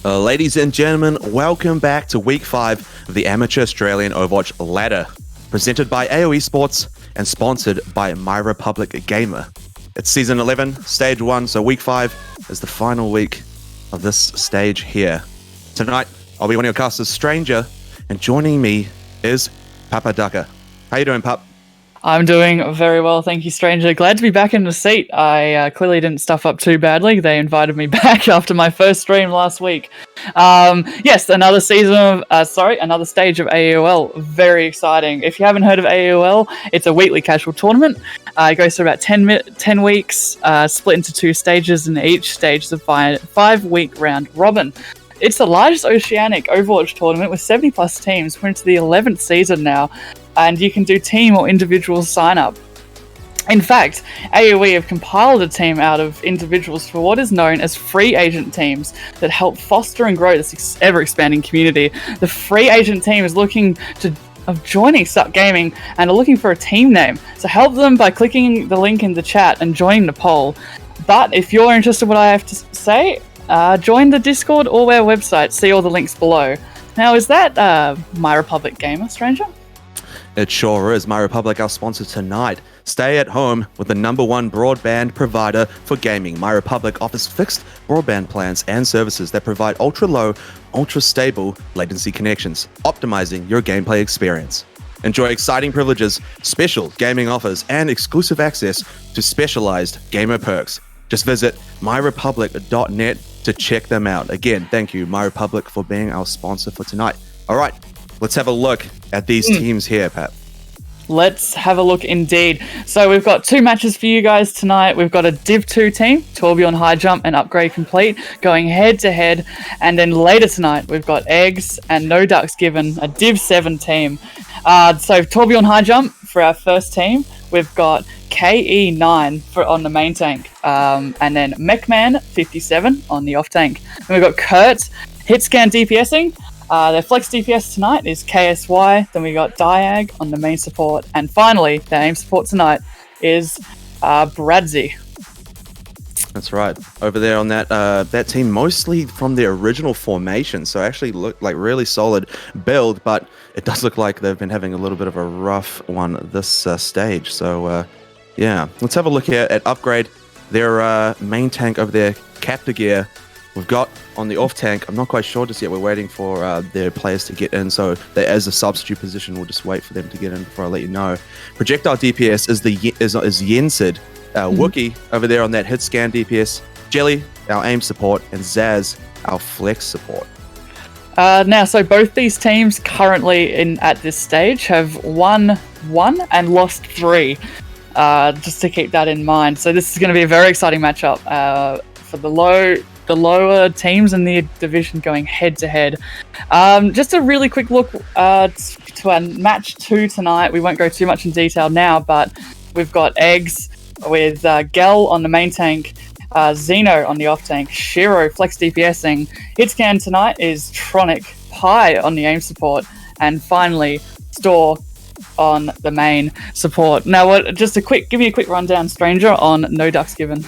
Ladies and gentlemen, welcome back to Week 5 of the Amateur Australian Overwatch Ladder, presented by AAOL Sports and sponsored by My Republic Gamer. It's Season 11, Stage 1, so Week 5 is the final week of this stage here. Tonight, I'll be one of your casters, Stranger, and joining me is Papa Ducker. How you doing, Pup? I'm doing very well, thank you, Stranger. Glad to be back in the seat. I clearly didn't stuff up too badly. They invited me back after my first stream last week. Yes, another season of, another stage of AAOL. Very exciting. If you haven't heard of AAOL, it's a weekly casual tournament. It goes through about 10 weeks, split into 2 stages, and each stage is a 5-week round robin. It's the largest oceanic Overwatch tournament with 70 plus teams. We're into the 11th season now, and you can do team or individual sign up. In fact, AOE have compiled a team out of individuals for what is known as free agent teams that help foster and grow this ever-expanding community. The free agent team is looking of joining Suck Gaming and are looking for a team name. So help them by clicking the link in the chat and joining the poll. But if you're interested in what I have to say, join the Discord or their website. See all the links below. Now, is that My Republic Gamer, Stranger? It sure is. My Republic, our sponsor tonight. Stay at home with the #1 broadband provider for gaming. My Republic offers fixed broadband plans and services that provide ultra-low, ultra-stable latency connections, optimizing your gameplay experience. Enjoy exciting privileges, special gaming offers, and exclusive access to specialized gamer perks. Just visit myrepublic.net to check them out. Again, thank you, My Republic, for being our sponsor for tonight. All right, let's have a look at these teams here, Pat. Let's have a look indeed. So we've got 2 matches for you guys tonight. We've got a Div 2 team, Torbjorn High Jump and Upgrade Complete, going head-to-head. And then later tonight, we've got Eggs and No Ducks Given, a Div 7 team. So Torbjorn High Jump for our first team. We've got KE9 on the main tank, and then Mechman 57 on the off tank. Then we've got Kurt, Hitscan DPSing. Their flex DPS tonight is KSY. Then we got Diag on the main support, and finally, their aim support tonight is Bradzi. That's right. Over there on that team, mostly from the original formation, so actually look like really solid build, but it does look like they've been having a little bit of a rough one this stage. So yeah, let's have a look here at Upgrade. Their main tank over there, Captor Gear. We've got on the off tank, I'm not quite sure just yet. We're waiting for their players to get in, so there is a substitute position. We'll just wait for them to get in before I let you know. Projectile DPS is Yensid. Wookie over there on that hit scan DPS, Jelly, our aim support, and Zaz, our flex support. Now, so both these teams currently at this stage have won 1 and lost 3. Just to keep that in mind. So this is going to be a very exciting matchup for the lower teams in the division going head to head. Just a really quick look to our match 2 tonight. We won't go too much in detail now, but we've got Eggs with Gel on the main tank, Xeno on the off tank, Shiro flex DPSing. Hitscan tonight is Tronic, Pi on the aim support, and finally Store on the main support. Now, give me a quick rundown, Stranger, on No Ducks Given.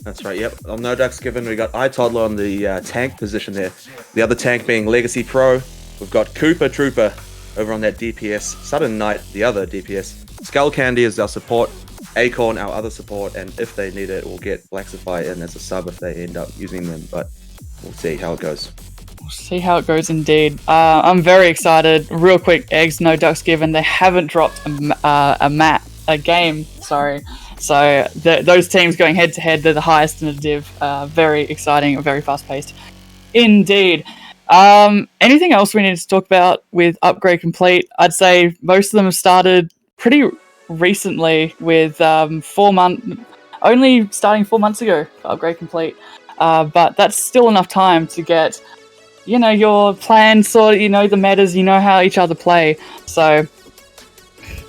That's right, yep. On No Ducks Given, we got iToddler on the tank position there. The other tank being Legacy Pro. We've got Cooper Trooper over on that DPS. Sudden Knight, the other DPS. Skull Candy is our support. Acorn, our other support. And if they need it, we'll get Blacksify in as a sub if they end up using them. But we'll see how it goes. We'll see how it goes indeed. I'm very excited. Real quick, Eggs, No Ducks Given. They haven't dropped a game, sorry. So those teams going head to head, they're the highest in the div. Very exciting, very fast paced. Indeed. Anything else we need to talk about with Upgrade Complete? I'd say most of them have started pretty recently with only starting 4 months ago for Upgrade Complete. But that's still enough time to get, your plan sort of, the metas, how each other play. So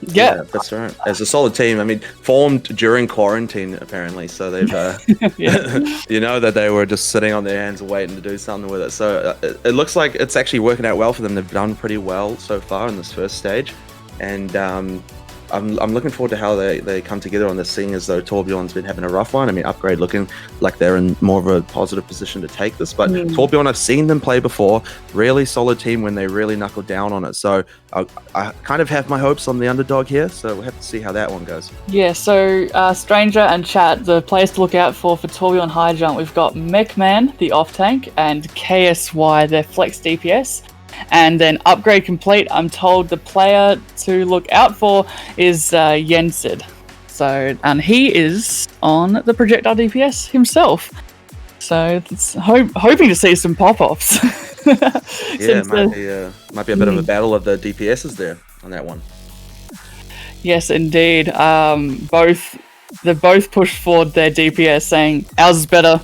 yeah, that's right. As a solid team, I mean, formed during quarantine apparently, so they've, that they were just sitting on their hands waiting to do something with it. So it looks like it's actually working out well for them. They've done pretty well so far in this first stage, and I'm looking forward to how they come together on this, seeing as though Torbjorn's been having a rough one. I mean, Upgrade looking like they're in more of a positive position to take this, but Torbjorn, I've seen them play before. Really solid team when they really knuckle down on it. So I kind of have my hopes on the underdog here, so we'll have to see how that one goes. Yeah, so Stranger and chat, the players to look out for Torbjorn High Jump, we've got Mechman, the off tank, and KSY, their flex DPS. And then Upgrade Complete, I'm told the player to look out for is Yensid. So, and he is on the projectile DPS himself. So it's hoping to see some pop-offs. Yeah, might be a bit of a battle of the DPSs there on that one. Yes, indeed. They both pushed forward their DPS, saying ours is better.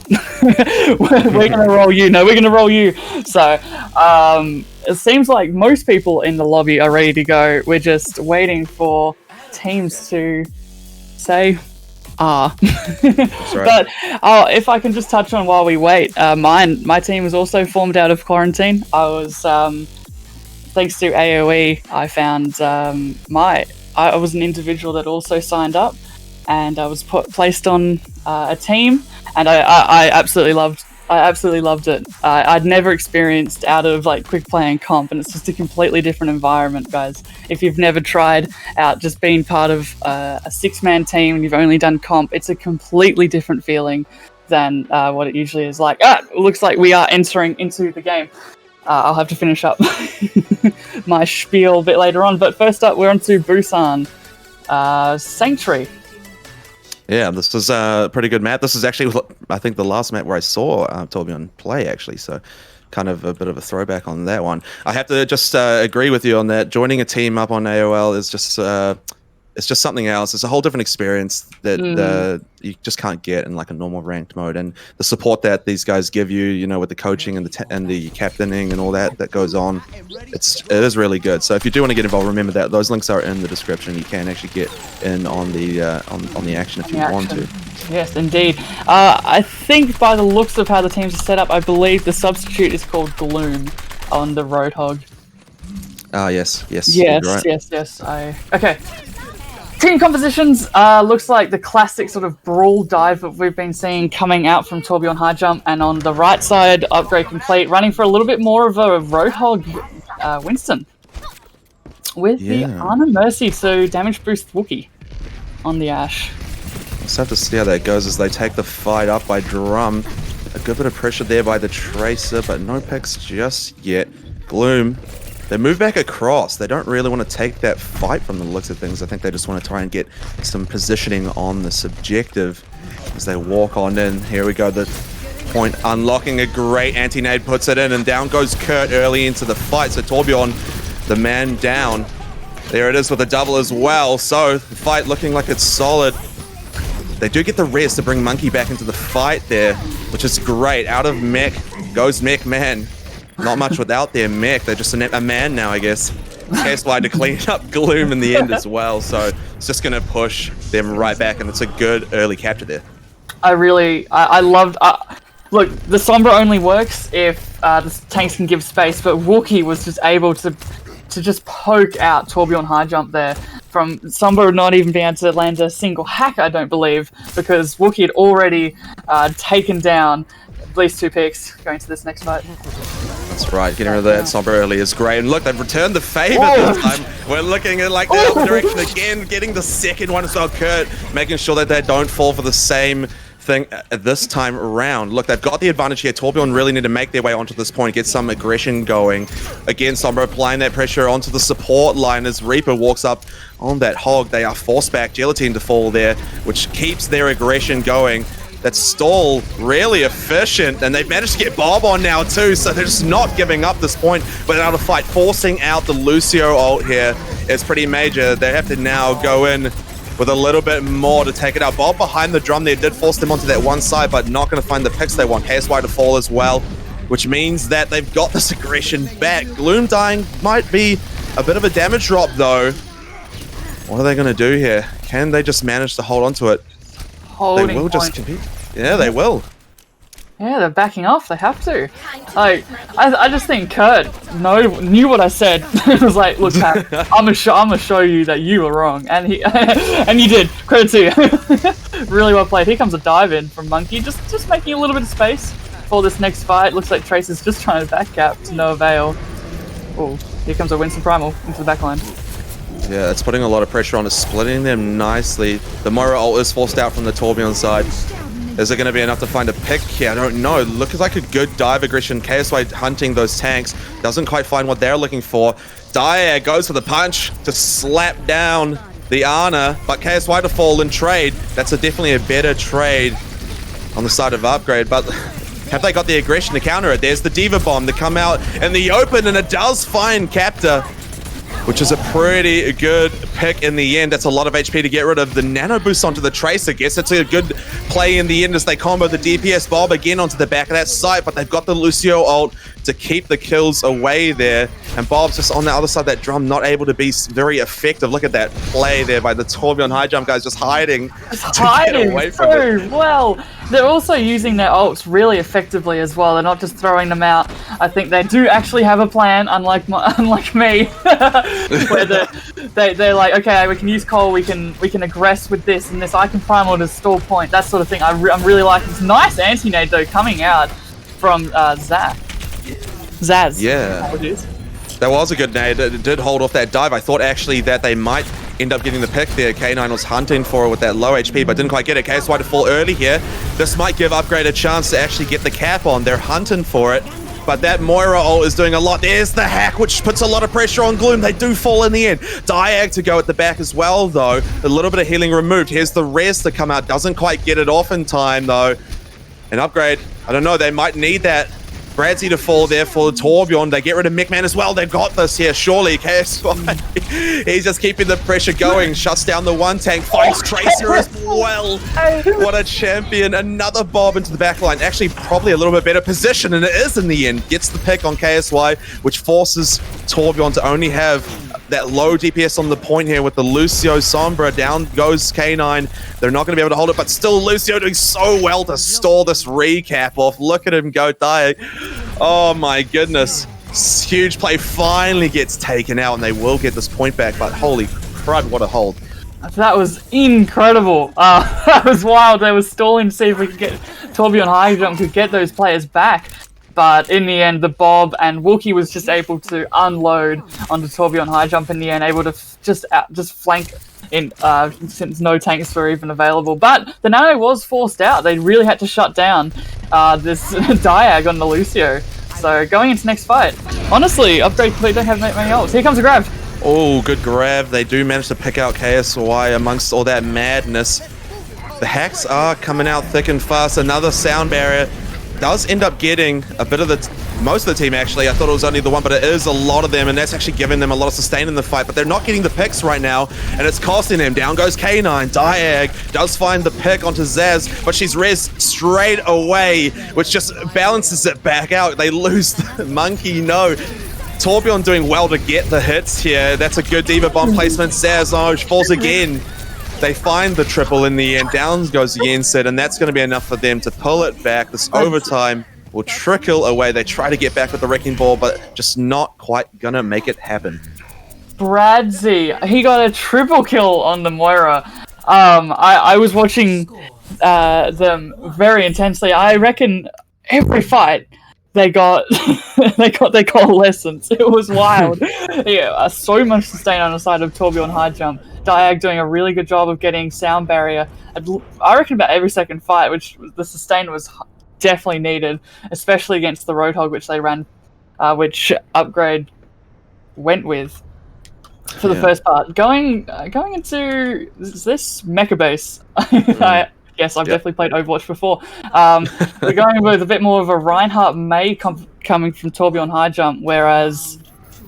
we're gonna roll you. No, we're gonna roll you. So it seems like most people in the lobby are ready to go. We're just waiting for teams to say That's right. But if I can just touch on while we wait, my team was also formed out of quarantine. I was thanks to AAOL, I found I was an individual that also signed up, and I was placed on a team, and I absolutely loved it. I'd never experienced out of quick play and comp, and it's just a completely different environment, guys. If you've never tried out just being part of a 6-man team and you've only done comp, it's a completely different feeling than what it usually is like. It looks like we are entering into the game. I'll have to finish up my spiel a bit later on, but first up we're on to Busan Sanctuary. Yeah, this was a pretty good map. This is actually, I think, the last map where I saw Torbjorn play, actually. So kind of a bit of a throwback on that one. I have to just agree with you on that. Joining a team up on AOL is just it's just something else. It's a whole different experience that you just can't get in a normal ranked mode. And the support that these guys give you, with the coaching and the captaining and all that goes on, it is really good. So if you do want to get involved, remember that those links are in the description. You can actually get in on the action if you want to. Yes, indeed. I think by the looks of how the teams are set up, I believe the substitute is called Gloom on the Roadhog. Yes. Right. Yes. Okay. Team compositions looks like the classic sort of brawl dive that we've been seeing coming out from Torbjorn High Jump, and on the right side, Upgrade Complete, running for a little bit more of a Roadhog Winston with the Honor Mercy to damage boost Wookiee on the Ashe. Let's have to see how that goes as they take the fight up by Drum. A good bit of pressure there by the Tracer, but no picks just yet. Gloom. They move back across. They don't really want to take that fight from the looks of things. I think they just want to try and get some positioning on the subjective as they walk on in. Here we go. The point, unlocking a great anti-nade, puts it in, and down goes Kurt early into the fight. So Torbjorn, the man down. There it is with a double as well. So the fight looking like it's solid. They do get the res to bring Monkey back into the fight there, which is great. Out of mech goes Mech Man. Not much without their mech. They're just a man now, I guess. KSY to clean up Gloom in the end as well. So it's just going to push them right back, and it's a good early capture there. I loved... look, the Sombra only works if the tanks can give space, but Wookie was just able to just poke out Torbjorn high jump there. From Sombra not even being able to land a single hack, I don't believe, because Wookie had already taken down at least 2 picks going to this next fight. That's right, getting rid of that Sombra early is great. And look, they've returned the favor this time. We're looking at like the other direction again, getting the second one as well. Kurt making sure that they don't fall for the same thing this time around. Look, they've got the advantage here. Torbjorn really need to make their way onto this point, get some aggression going. Again, Sombra applying that pressure onto the support line as Reaper walks up on that hog. They are forced back, Gelatine to fall there, which keeps their aggression going. That stall really efficient, and they've managed to get Bob on now too, so they're just not giving up this point, but out of fight, forcing out the Lucio ult here is pretty major. They have to now go in with a little bit more to take it out. Bob behind the drum there did force them onto that one side, but not going to find the picks they want. KSY to fall as well, which means that they've got this aggression back. Gloom dying might be a bit of a damage drop though. What are they going to do here? Can they just manage to hold on to it? They will just compete. Yeah, they will. Yeah, they're backing off. They have to. Like, I just think Kurt knew what I said. It was like, look, Pat, I'm gonna show you that you were wrong, and he and you did. Credit to you. Really well played. Here comes a dive in from Monkey, just making a little bit of space for this next fight. Looks like Trace is just trying to backcap to no avail. Oh, here comes a Winston Primal into the backline. Yeah, it's putting a lot of pressure on us, splitting them nicely. The Moira ult is forced out from the Torbjorn side. Is it going to be enough to find a pick here? I don't know. Looks like a good dive aggression. KSY hunting those tanks. Doesn't quite find what they're looking for. Dyer goes for the punch to slap down the Ana, but KSY to fall and trade. That's definitely a better trade on the side of Upgrade, but have they got the aggression to counter it? There's the Diva Bomb to come out in the open, and it does find Captor, which is a pretty good pick in the end. That's a lot of HP to get rid of. The nano boost onto the Tracer. Guess it's a good play in the end as they combo the DPS Bob again onto the back of that site, but they've got the Lucio ult to keep the kills away there. And Bob's just on the other side of that drum, not able to be very effective. Look at that play there by the Torbjorn high jump guys, just hiding. Just hiding so well. They're also using their ults really effectively as well. They're not just throwing them out. I think they do actually have a plan, unlike me, where they're like, okay, we can use Cole, we can aggress with this and this. I can primal to stall point, that sort of thing. I'm really liking this nice anti-nade though coming out from Zaz. Yeah. Apologies. That was a good nade. It did hold off that dive. I thought actually that they might end up getting the pick there. K9 was hunting for it with that low HP, but didn't quite get it. KSY to fall early here. This might give Upgrade a chance to actually get the cap on. They're hunting for it, but that Moira ult is doing a lot. There's the hack, which puts a lot of pressure on Gloom. They do fall in the end. Diag to go at the back as well, though. A little bit of healing removed. Here's the res to come out. Doesn't quite get it off in time, though. And Upgrade, I don't know, they might need that Bradsy to fall there for Torbjorn. They get rid of McMahon as well. They've got this here, surely. KSY, he's just keeping the pressure going. Shuts down the one tank, finds Tracer as well. What a champion. Another Bob into the back line. Actually, probably a little bit better position, and it is in the end. Gets the pick on KSY, which forces Torbjorn to only have that low DPS on the point here with the Lucio Sombra. Down goes K9. They're not going to be able to hold it, but still Lucio doing so well to stall this recap off. Look at him go, Diag. Oh my goodness. Huge play finally gets taken out, and they will get this point back, but holy crud, what a hold. That was incredible. That was wild. They were stalling to see if we could get Torbjorn high jump could get those players back. But in the end, the Bob and Wookie was just able to unload onto Torbjorn high jump in the end, able to just flank in since no tanks were even available. But the nano was forced out. They really had to shut down this Diag on the Lucio. So going into next fight, honestly, Upgrade they don't have many ults. Here comes a grab. Oh, good grab. They do manage to pick out KSY amongst all that madness. The hacks are coming out thick and fast. Another sound barrier. does end up getting a bit of most of the team, actually. I thought it was only the one, but it is a lot of them, and that's actually giving them a lot of sustain in the fight, but they're not getting the picks right now, and it's costing them. Down goes K9. Diag does find the pick onto Zaz, but she's res straight away, which just balances it back out. They lose the monkey, no. Torbjorn doing well to get the hits here. That's a good D.Va bomb placement. Zaz, oh, she falls again. They find the triple in the end. Down goes Yensid, and that's going to be enough for them to pull it back. This overtime will trickle away. They try to get back with the Wrecking Ball, but just not quite going to make it happen. Bradzy, he got a triple kill on the Moira. I was watching them very intensely. I reckon every fight they got they got their coalescence. It was wild. Yeah, so much sustain on the side of Torbjorn high jump. Diag doing a really good job of getting sound barrier. I reckon about every second fight, which the sustain was definitely needed, especially against the Roadhog, which they ran, which Upgrade went with for the first part. Going into this mecha base. Yes, I've definitely played Overwatch before. We're going with a bit more of a Reinhardt May coming from Torbjorn high jump, whereas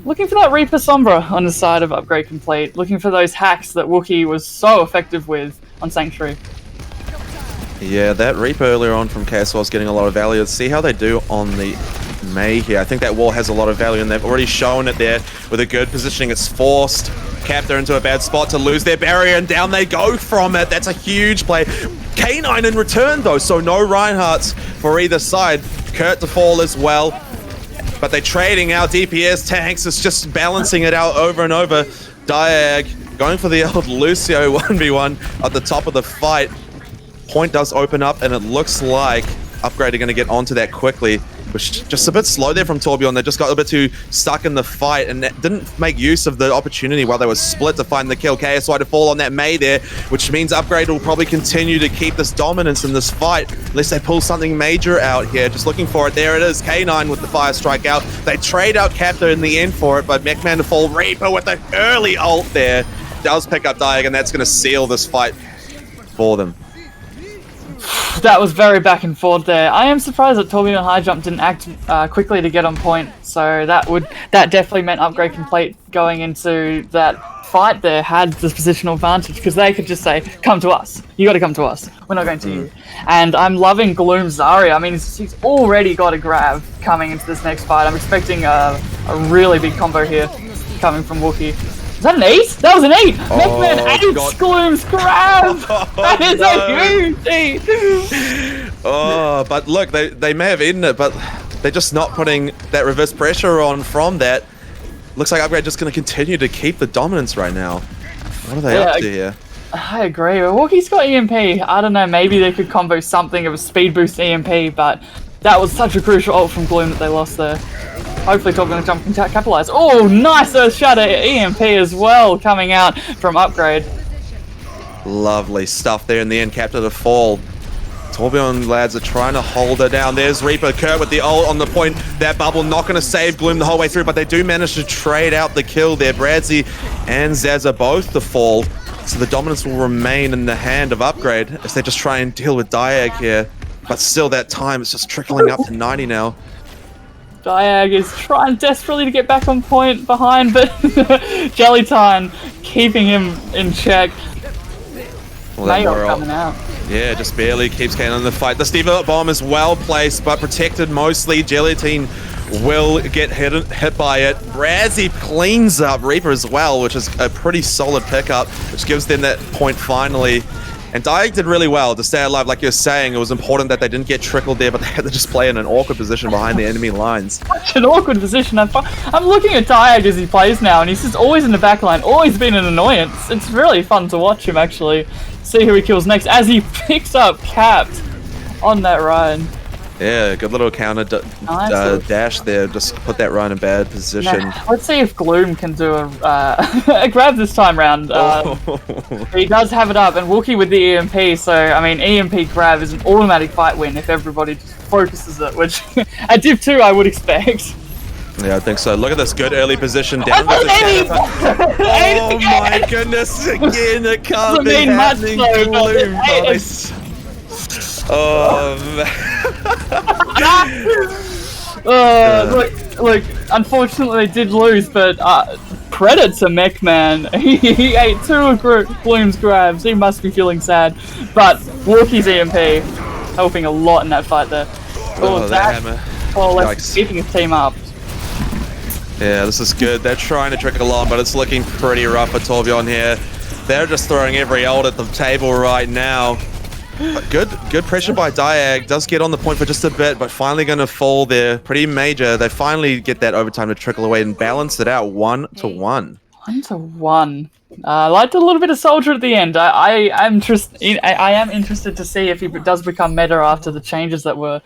looking for that Reaper Sombra on the side of Upgrade Complete, looking for those hacks that Wookiee was so effective with on Sanctuary. Yeah, that Reaper earlier on from KSL is getting a lot of value. Let's see how they do on the May here. I think that wall has a lot of value, and they've already shown it there with a good positioning. It's forced Captor into a bad spot to lose their barrier, and down they go from it. That's a huge play. K9 in return, though, so no Reinhardts for either side. Kurt to fall as well, but they're trading out DPS tanks. It's just balancing it out over and over. Diag going for the old Lucio 1v1 at the top of the fight. Point does open up, and it looks like Upgrade are going to get onto that quickly. Which just a bit slow there from Torbjorn. They just got a bit too stuck in the fight and didn't make use of the opportunity while they were split to find the kill. KSY to fall on that May there, which means Upgrade will probably continue to keep this dominance in this fight unless they pull something major out here. Just looking for it. There it is. K9 with the fire strike out. They trade out Captor in the end for it, but McMahon to fall. Reaper with the early ult there does pick up Diag, and that's going to seal this fight for them. That was very back and forth there. I am surprised that Torbjorn high jump didn't act quickly to get on point. So that definitely meant Upgrade Complete going into that fight there had this positional advantage, because they could just say, "Come to us. You got to come to us. We're not going to you." And I'm loving Gloom Zarya. I mean, he's already got a grab coming into this next fight. I'm expecting a really big combo here coming from Wookiee. Is that an 8? That was an 8! McMahon 8 Gloom's grab! That is a huge 8! Oh, but look, they may have eaten it, but they're just not putting that reverse pressure on from that. Looks like Upgrade just going to continue to keep the dominance right now. What are they up to here? I agree. Wookiee's got EMP. I don't know, maybe they could combo something of a speed boost EMP, but that was such a crucial ult from Gloom that they lost there. Hopefully Torbjorn going to jump and capitalize. Oh, nice Earth Shatter EMP as well coming out from Upgrade. Lovely stuff there in the end. Captor to fall. Torbjorn lads are trying to hold her down. There's Reaper. Kurt with the ult on the point. That bubble not going to save Gloom the whole way through, but they do manage to trade out the kill there. Bradzy and Zaz are both to fall, so the dominance will remain in the hand of Upgrade as they just try and deal with Diag here. But still, that time is just trickling up to 90 now. Diag is trying desperately to get back on point behind, but Jellytine keeping him in check. Well, Mayor coming out. Yeah, just barely keeps Kane in the fight. The Steve bomb is well placed, but protected mostly. Jellytine will get hit by it. Brazzy cleans up Reaper as well, which is a pretty solid pickup, which gives them that point finally. And Diag did really well to stay alive. Like you're saying, it was important that they didn't get trickled there, but they had to just play in an awkward position behind the enemy lines. Such an awkward position. I'm looking at Diag as he plays now, and he's just always in the back line, always been an annoyance. It's really fun to watch him, actually. See who he kills next as he picks up Capped on that run. Yeah, good little counter dash there. Just put that run in bad position. Now, let's see if Gloom can do a grab this time round. He does have it up, and Wookiee with the EMP, so, I mean, EMP grab is an automatic fight win if everybody just focuses it, which at Div 2 I would expect. Yeah, I think so. Look at this good early position down. Oh my goodness, again, it can't be happening. Gloom, nice. Oh, man. Look, unfortunately they did lose, but credit to MechMan. He ate 2 of Bloom's grabs. He must be feeling sad. But Walkie's EMP helping a lot in that fight there. Oh, that hammer. Oh, let's keeping his team up. Yeah, this is good. They're trying to trickle on, but it's looking pretty rough for Torbjorn here. They're just throwing every ult at the table right now. But good pressure by Diag. Does get on the point for just a bit, but finally going to fall there. Pretty major. They finally get that overtime to trickle away and balance it out 1-1. 1-1. I liked a little bit of Soldier at the end. I am interested to see if he does become meta after the changes that were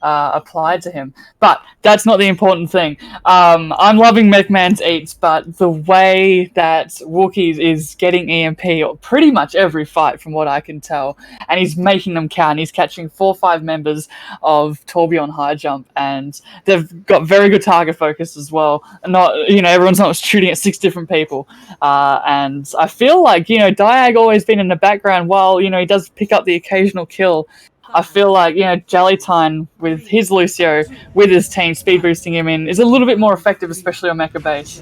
applied to him. But that's not the important thing. I'm loving MechMan's eats, but the way that Wookiee is getting EMP pretty much every fight from what I can tell, and he's making them count. He's catching 4 or 5 members of Torbjorn high jump, and they've got very good target focus as well. Not, everyone's not shooting at 6 different people. And I feel like, Diag always been in the background while, he does pick up the occasional kill. I feel like, Jellytine with his Lucio, with his team, speed boosting him in, is a little bit more effective, especially on Mecha base.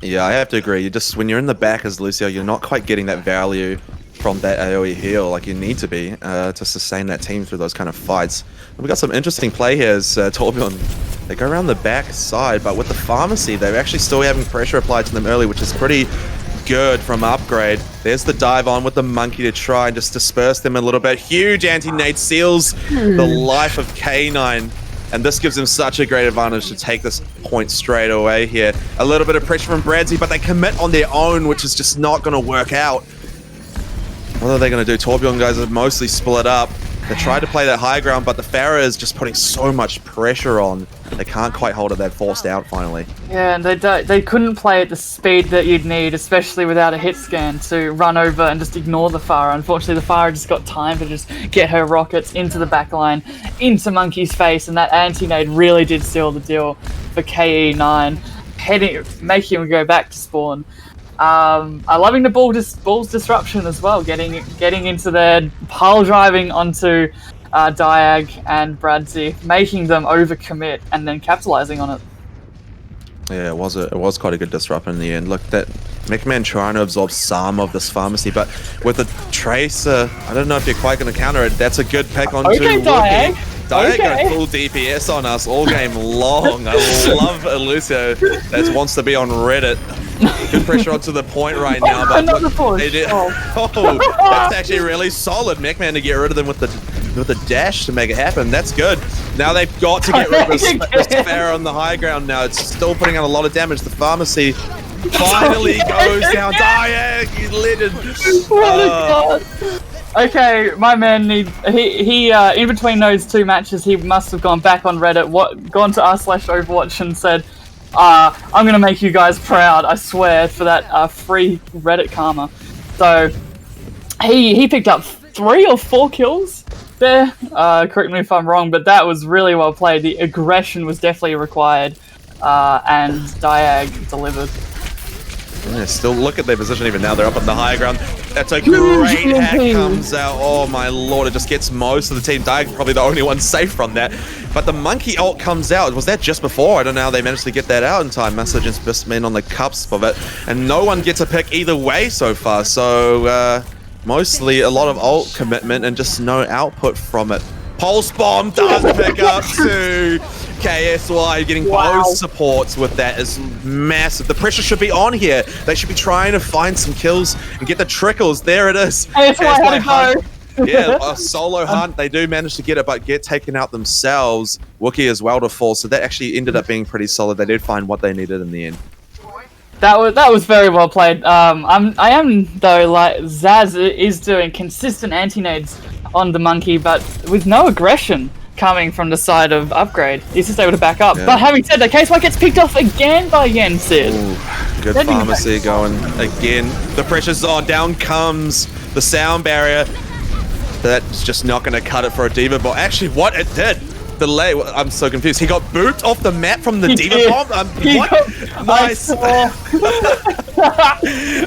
Yeah, I have to agree. When you're in the back as Lucio, you're not quite getting that value from that AoE heal like you need to be to sustain that team through those kind of fights. And we got some interesting play here as Torbjorn, they go around the back side, but with the pharmacy, they're actually still having pressure applied to them early, which is pretty good from Upgrade. There's the dive on with the monkey to try and just disperse them a little bit. Huge anti-nade seals the life of K9, and this gives him such a great advantage to take this point straight away here. A little bit of pressure from Bradsy, but they commit on their own, which is just not going to work out. What are they going to do? Torbjorn guys are mostly split up. They tried to play that high ground, but the Pharah is just putting so much pressure on. They can't quite hold it. They're forced out finally. Yeah, and they couldn't play at the speed that you'd need, especially without a hit scan, to run over and just ignore the Pharah. Unfortunately, the Pharah just got time to just get her rockets into the back line, into Monkey's face, and that anti-nade really did seal the deal for KE9, making him go back to spawn. I'm loving the Bull's disruption as well, getting into there, pile driving onto Diag and Bradsy, making them overcommit and then capitalizing on it. Yeah, it was quite a good disruption in the end. Look, that MechMan trying to absorb some of this pharmacy, but with the Tracer, I don't know if you're quite going to counter it. That's a good pick onto Diag. Diag going full DPS on us all game long. I love Lucio that wants to be on Reddit. Good pressure onto the point right now, but look, they did. Oh, that's actually really solid. MechMan to get rid of them with the dash to make it happen. That's good. Now they've got to get rid of this Pharah on the high ground now. It's still putting out a lot of damage. The pharmacy finally goes down. Diag, legend. What a god. Okay, my man he in between those 2 matches, he must have gone back on Reddit, gone to r/Overwatch and said, I'm gonna make you guys proud, I swear, for that free Reddit karma. So he picked up 3 or 4 kills there. Correct me if I'm wrong, but that was really well played. The aggression was definitely required, and Diag delivered. Yeah, still look at their position even now. They're up on the higher ground. That's a great hack comes out. Oh my lord, it just gets most of the team. Diag probably the only one safe from that. But the monkey ult comes out. Was that just before? I don't know how they managed to get that out in time. Must have just been on the cusp of it. And no one gets a pick either way so far. So mostly a lot of ult commitment and just no output from it. Pulse Bomb does pick up too. KSY getting both supports with that is massive. The pressure should be on here. They should be trying to find some kills and get the trickles. There it is. KSY had to go. Yeah, a solo hunt. They do manage to get it, but get taken out themselves. Wookiee as well to fall. So that actually ended up being pretty solid. They did find what they needed in the end. That was very well played. I am though, like, Zaz is doing consistent anti-nades on the monkey, but with no aggression coming from the side of Upgrade. He's just able to back up. Yeah. But having said that, KSY gets picked off again by Yensid. Good pharmacy going again. The pressure's on. Down comes the sound barrier. That's just not going to cut it for a D.Va. But actually, what it did, delay. I'm so confused. He got booped off the map from the He Diva did. Bomb? He What? got- Nice. I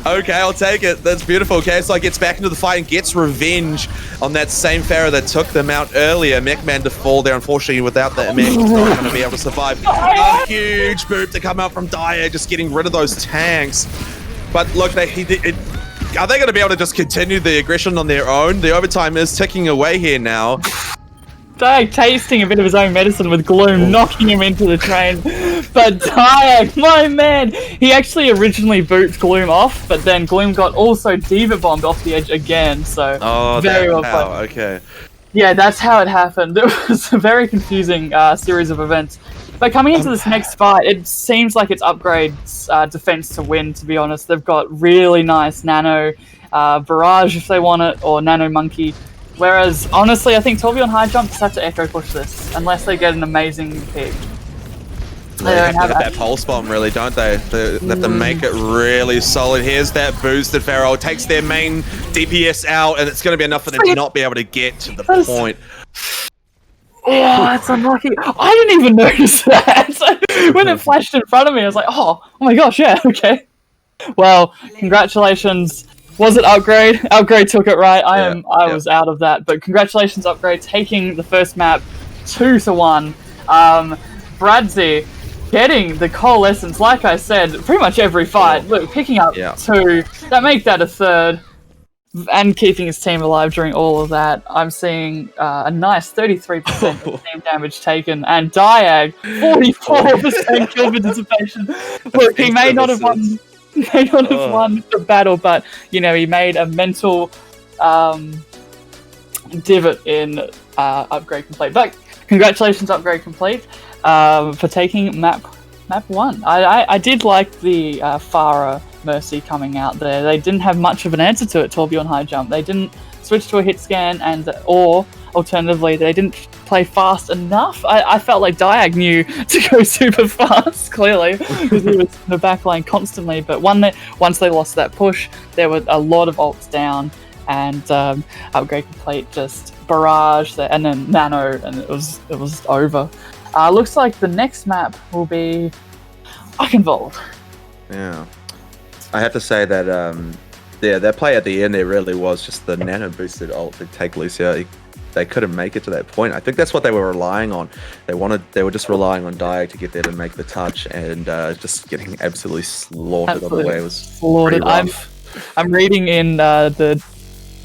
Okay, I'll take it. That's beautiful. KSI gets back into the fight and gets revenge on that same Pharaoh that took them out earlier. Mechman to fall there. Unfortunately, without that mech, he's not going to be able to survive. A huge boop to come out from Dyer, just getting rid of those tanks. But look, are they going to be able to just continue the aggression on their own? The overtime is ticking away here now. Diag tasting a bit of his own medicine with Gloom, knocking him into the train. But Diag, my man, he actually originally booped Gloom off, but then Gloom got also Diva bombed off the edge again. So very well played. Okay. Yeah, that's how it happened. It was a very confusing series of events. But coming into this next fight, it seems like it's Upgrade's defense to win, to be honest. They've got really nice Nano Barrage if they want it, or Nano Monkey. Whereas, honestly, I think Torbjorn High Jump just have to Echo Push this, unless they get an amazing pick. They have to have that pulse bomb, really, don't they? They have to make it really solid. Here's that boosted Pharaoh. Takes their main DPS out, and it's going to be enough for them to not be able to get to the point. Oh, that's unlucky. I didn't even notice that. When it flashed in front of me, I was like, oh my gosh, yeah, okay. Well, congratulations. Was it Upgrade? Upgrade took it right. I was out of that, but congratulations, Upgrade, taking the first map 2-1. Bradzi getting the Coalescence, like I said, pretty much every fight. Look, picking up 2, that make that a 3rd, and keeping his team alive during all of that. I'm seeing a nice 33% of team damage taken, and Diag 44% kill participation. Look, he may not have won. May not have won the battle, but you know, he made a mental divot in Upgrade Complete. But congratulations, Upgrade Complete, for taking map 1. I did like the Farah Mercy coming out there. They didn't have much of an answer to it, Torbjorn High Jump. They didn't switch to a hit scan, or alternatively, they didn't play fast enough. I felt like Diag knew to go super fast, clearly, because he was in the back line constantly. But once they lost that push, there were a lot of ults down, and Upgrade Complete just barrage there, and then Nano, and it was over. Looks like the next map will be Eichenwald. Yeah. I have to say that, that play at the end there really was just the nano boosted ult to take Lucia. They couldn't make it to that point. I think that's what they were relying on. They were just relying on Diag to get there to make the touch, and just getting absolutely slaughtered on the way. It was slaughtered. I'm reading in the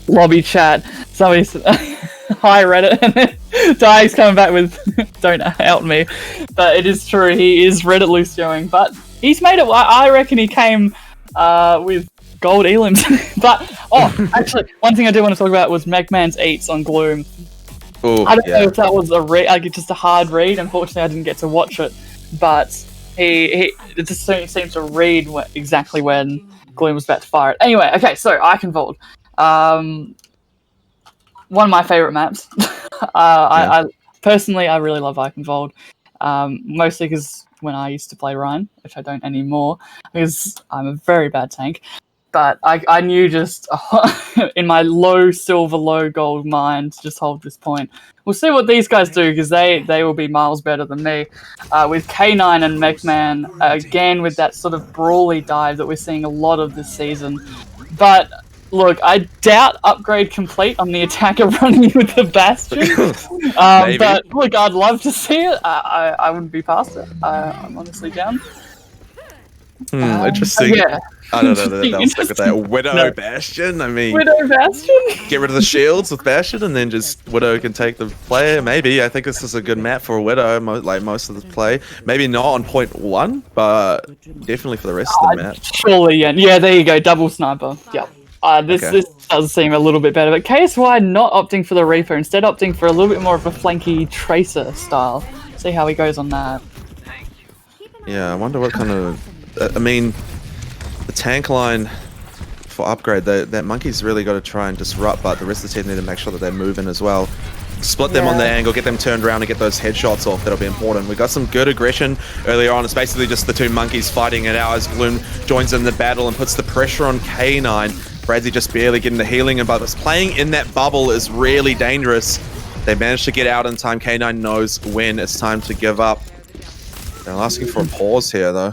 lobby chat. Somebody said, hi Reddit, and then Diag's coming back with don't out me. But it is true, he is Reddit Lucioing, but he's made it. I reckon he came with gold elims. But actually, one thing I do want to talk about was Megman's eats on Gloom. Ooh, I don't know if that was just a hard read. Unfortunately, I didn't get to watch it, but he just seems to read exactly when Gloom was about to fire it. Anyway, okay, so Eichenwald, one of my favorite maps. I personally really love Eichenwald, mostly because when I used to play Ryan, which I don't anymore, because I'm a very bad tank. But I knew just in my low silver, low gold mind to just hold this point. We'll see what these guys do, because they will be miles better than me. With K9 and Mechman, again with that sort of brawly dive that we're seeing a lot of this season. But look, I doubt Upgrade Complete on the attacker running with the Bastion. But look, I'd love to see it. I wouldn't be past it. I'm honestly down. Interesting. Yeah. I don't know they'll stick with that Widow Bastion. I mean, Widow Bastion? Get rid of the shields with Bastion, and then just Widow can take the player. Maybe. I think this is a good map for a Widow, like most of the play. Maybe not on point 1, but definitely for the rest of the map. Surely, yeah. Yeah, there you go. Double sniper. Yep. This does seem a little bit better, but KSY not opting for the Reaper, instead opting for a little bit more of a flanky Tracer style. See how he goes on that. Yeah, I wonder what kind of... I mean, the tank line for Upgrade, that Monkey's really got to try and disrupt, but the rest of the team need to make sure that they're moving as well. Split them on the angle, get them turned around and get those headshots off. That'll be important. We got some good aggression earlier on. It's basically just the two Monkeys fighting it out as Gloom joins in the battle and puts the pressure on K9. Bradzi just barely getting the healing, but playing in that bubble is really dangerous. They managed to get out in time. K9 knows when it's time to give up. They're asking for a pause here, though.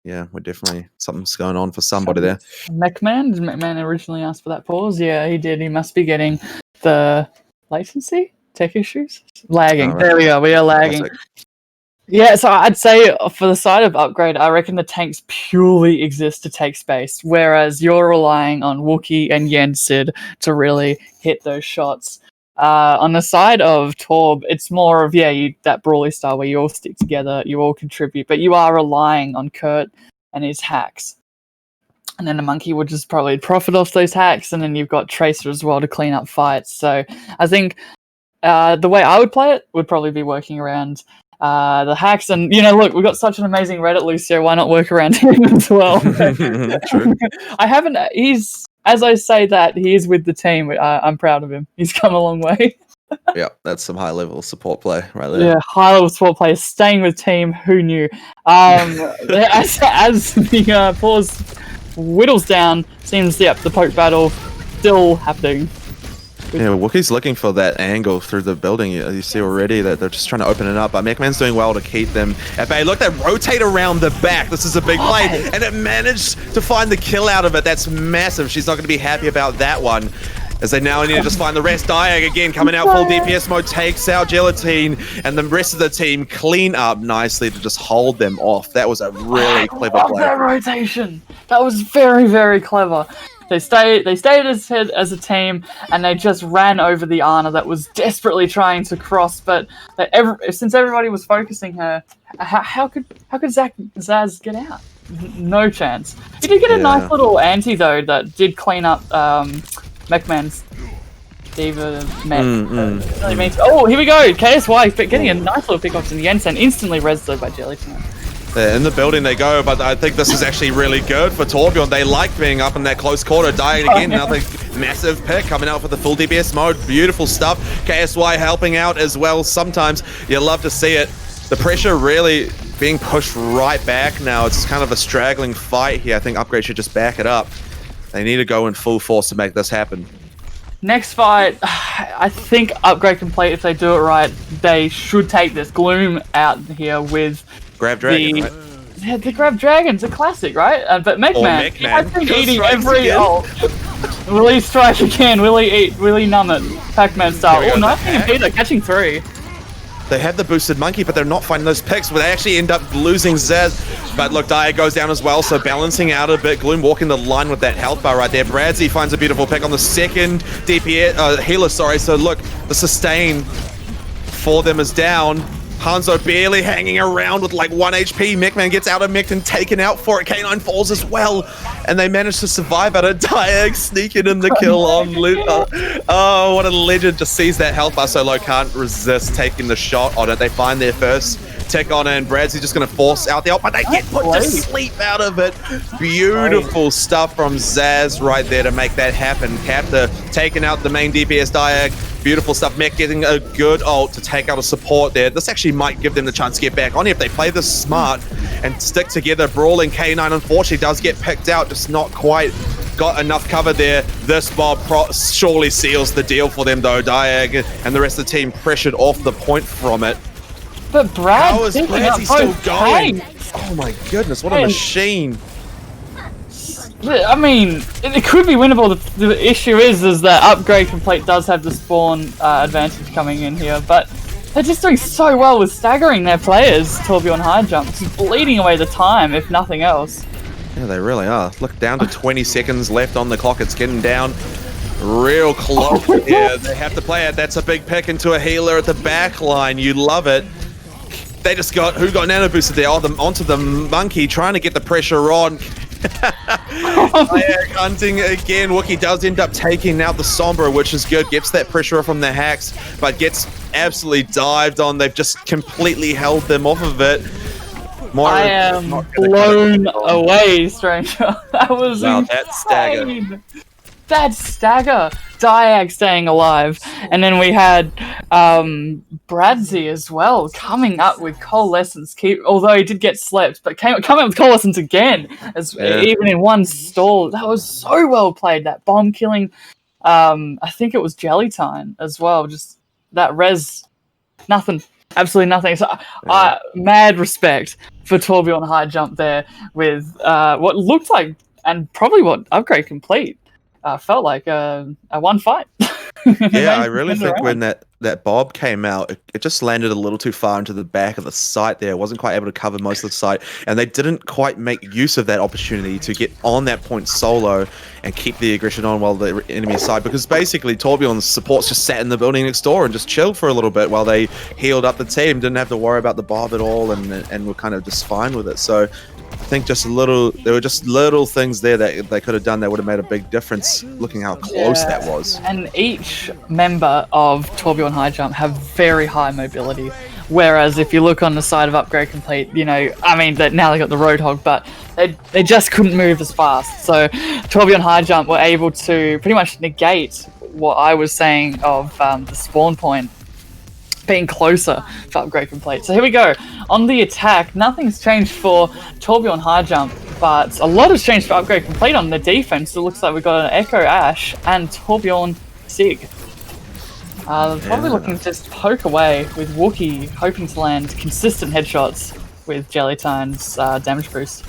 Yeah, we're definitely... Something's going on for somebody there. McMahon? Did McMahon originally ask for that pause? Yeah, he did. He must be getting the latency? Tech issues? Lagging. Right. There we go. We are lagging. Classic. Yeah, so I'd say for the side of upgrade, I reckon the tanks purely exist to take space, whereas you're relying on Wookiee and Yensid to really hit those shots. On the side of Torb, it's more of, that brawly style where you all stick together, you all contribute, but you are relying on Kurt and his hacks. And then the monkey would just probably profit off those hacks, and then you've got Tracer as well to clean up fights. So I think the way I would play it would probably be working around the hacks, and look, we've got such an amazing Reddit Lucio, why not work around him as well? True. As I say that, he is with the team, I'm proud of him. He's come a long way. Yeah, that's some high level support play right there. Yeah, high level support players staying with team, who knew? As the pause whittles down, seems the poke battle still happening. Yeah, Wookiee's looking for that angle through the building. You see already that they're just trying to open it up, but McMahon's doing well to keep them at bay. Look, they rotate around the back. This is a big play, and it managed to find the kill out of it. That's massive. She's not going to be happy about that one, as they now need to just find the rest. Diag again coming out full DPS mode, takes out Gelatine, and the rest of the team clean up nicely to just hold them off. That was a really clever play. That rotation. That was very, very clever. They stayed as a team, and they just ran over the Ana that was desperately trying to cross. But since everybody was focusing her, how could Zaz get out? No chance. He did get a nice little anti though that did clean up McMahon's Diva Met. Oh, here we go. KSY getting a nice little pick off in the end, and instantly res though by Jellytime. In the building they go, but I think this is actually really good for Torbjorn. They like being up in that close quarter. Dying again, another massive pick coming out for the full DPS mode. Beautiful stuff. KSY helping out as well. Sometimes you love to see it. The pressure really being pushed right back now. It's kind of a straggling fight here. I think Upgrade should just back it up. They need to go in full force to make this happen. Next fight, I think Upgrade complete. If they do it right, they should take this. Gloom out here with Grab Dragon, right? Yeah, the Grab Dragon's a classic, right? But McMahon, has been eating every... Will he strike again? Will he eat? Will he numb it? Pac-Man style. Oh, nice thing indeed, they're catching 3. They have the boosted monkey, but they're not finding those picks, but they actually end up losing Zaz. But look, Daya goes down as well, so balancing out a bit. Gloom walking the line with that health bar right there. Bradzi finds a beautiful pick on the second DPS, healer, sorry. So look, the sustain for them is down. Hanzo barely hanging around with like 1 HP. McMahon gets out of mech and taken out for it. K9 falls as well. And they manage to survive out of Diag sneaking in the kill on Luta. Oh, what a legend. Just sees that health bar so low, can't resist taking the shot on it. They find their first tick on it, and Bradsy's just going to force out the ult, but they get put to sleep out of it. Beautiful stuff from Zaz right there to make that happen. Captor taking out the main DPS Diag. Beautiful stuff. Mech getting a good ult to take out a support there. This actually might give them the chance to get back on if they play this smart and stick together. Brawling K9 unfortunately does get picked out, just not quite got enough cover there. This mob surely seals the deal for them though. Diag and the rest of the team pressured off the point from it. But Brad, how is Bradzy still going? Oh my goodness, what a machine. I mean, it could be winnable. The issue is that Upgrade Complete does have the spawn advantage coming in here, but they're just doing so well with staggering their players. Torbjorn high jumps, bleeding away the time, if nothing else. Yeah, they really are. Look, down to 20 seconds left on the clock. It's getting down real close. Yeah, they have to play it. That's a big pick into a healer at the back line. You love it. They just got, who got nano boosted there? Oh, onto the monkey, trying to get the pressure on. Hunting again. Wookiee does end up taking out the Sombra, which is good. Gets that pressure from the hacks, but gets absolutely dived on. They've just completely held them off of it. I am blown away, Stranger. That was insane. That stagger. Diag staying alive. And then we had Bradzy as well, coming up with Coalescence. Although he did get slept, but coming up with Coalescence again, even in one stall. That was so well played, that bomb killing. I think it was Jellytime as well, just that res, nothing, absolutely nothing. So, mad respect for Torbjorn high jump there with what looked like, and probably what upgrade complete felt like a one fight. Yeah, I really think when that bob came out, it just landed a little too far into the back of the site there. It wasn't quite able to cover most of the site, and they didn't quite make use of that opportunity to get on that point solo and keep the aggression on while the enemy side, because basically Torbjorn's supports just sat in the building next door and just chilled for a little bit while they healed up the team, didn't have to worry about the bob at all, and were kind of just fine with it. So I think there were just little things there that they could have done that would have made a big difference, looking how close that was. And each member of Torbjorn High Jump have very high mobility. Whereas if you look on the side of Upgrade Complete, I mean, now they got the Roadhog, but they just couldn't move as fast. So Torbjorn High Jump were able to pretty much negate what I was saying of the spawn point being closer for Upgrade Complete. So here we go. On the attack, nothing's changed for Torbjorn High Jump, but a lot has changed for Upgrade Complete on the defense. It looks like we've got an Echo Ash and Torbjorn Sig. Probably looking to just poke away with Wookiee, hoping to land consistent headshots with Jellytine's damage boost.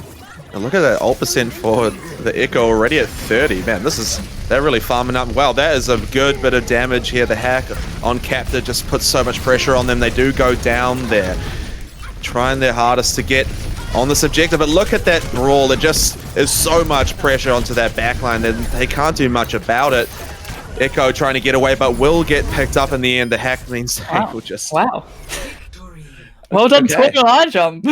And look at that ult percent for the Echo already at 30. Man, they're really farming up. Wow, that is a good bit of damage here. The hack on Captor just puts so much pressure on them. They do go down there, trying their hardest to get on this objective. But look at that brawl. There just is so much pressure onto that backline that they can't do much about it. Echo trying to get away, but will get picked up in the end. The hack means they will just... Wow. Well done, Torbjorn High Jump.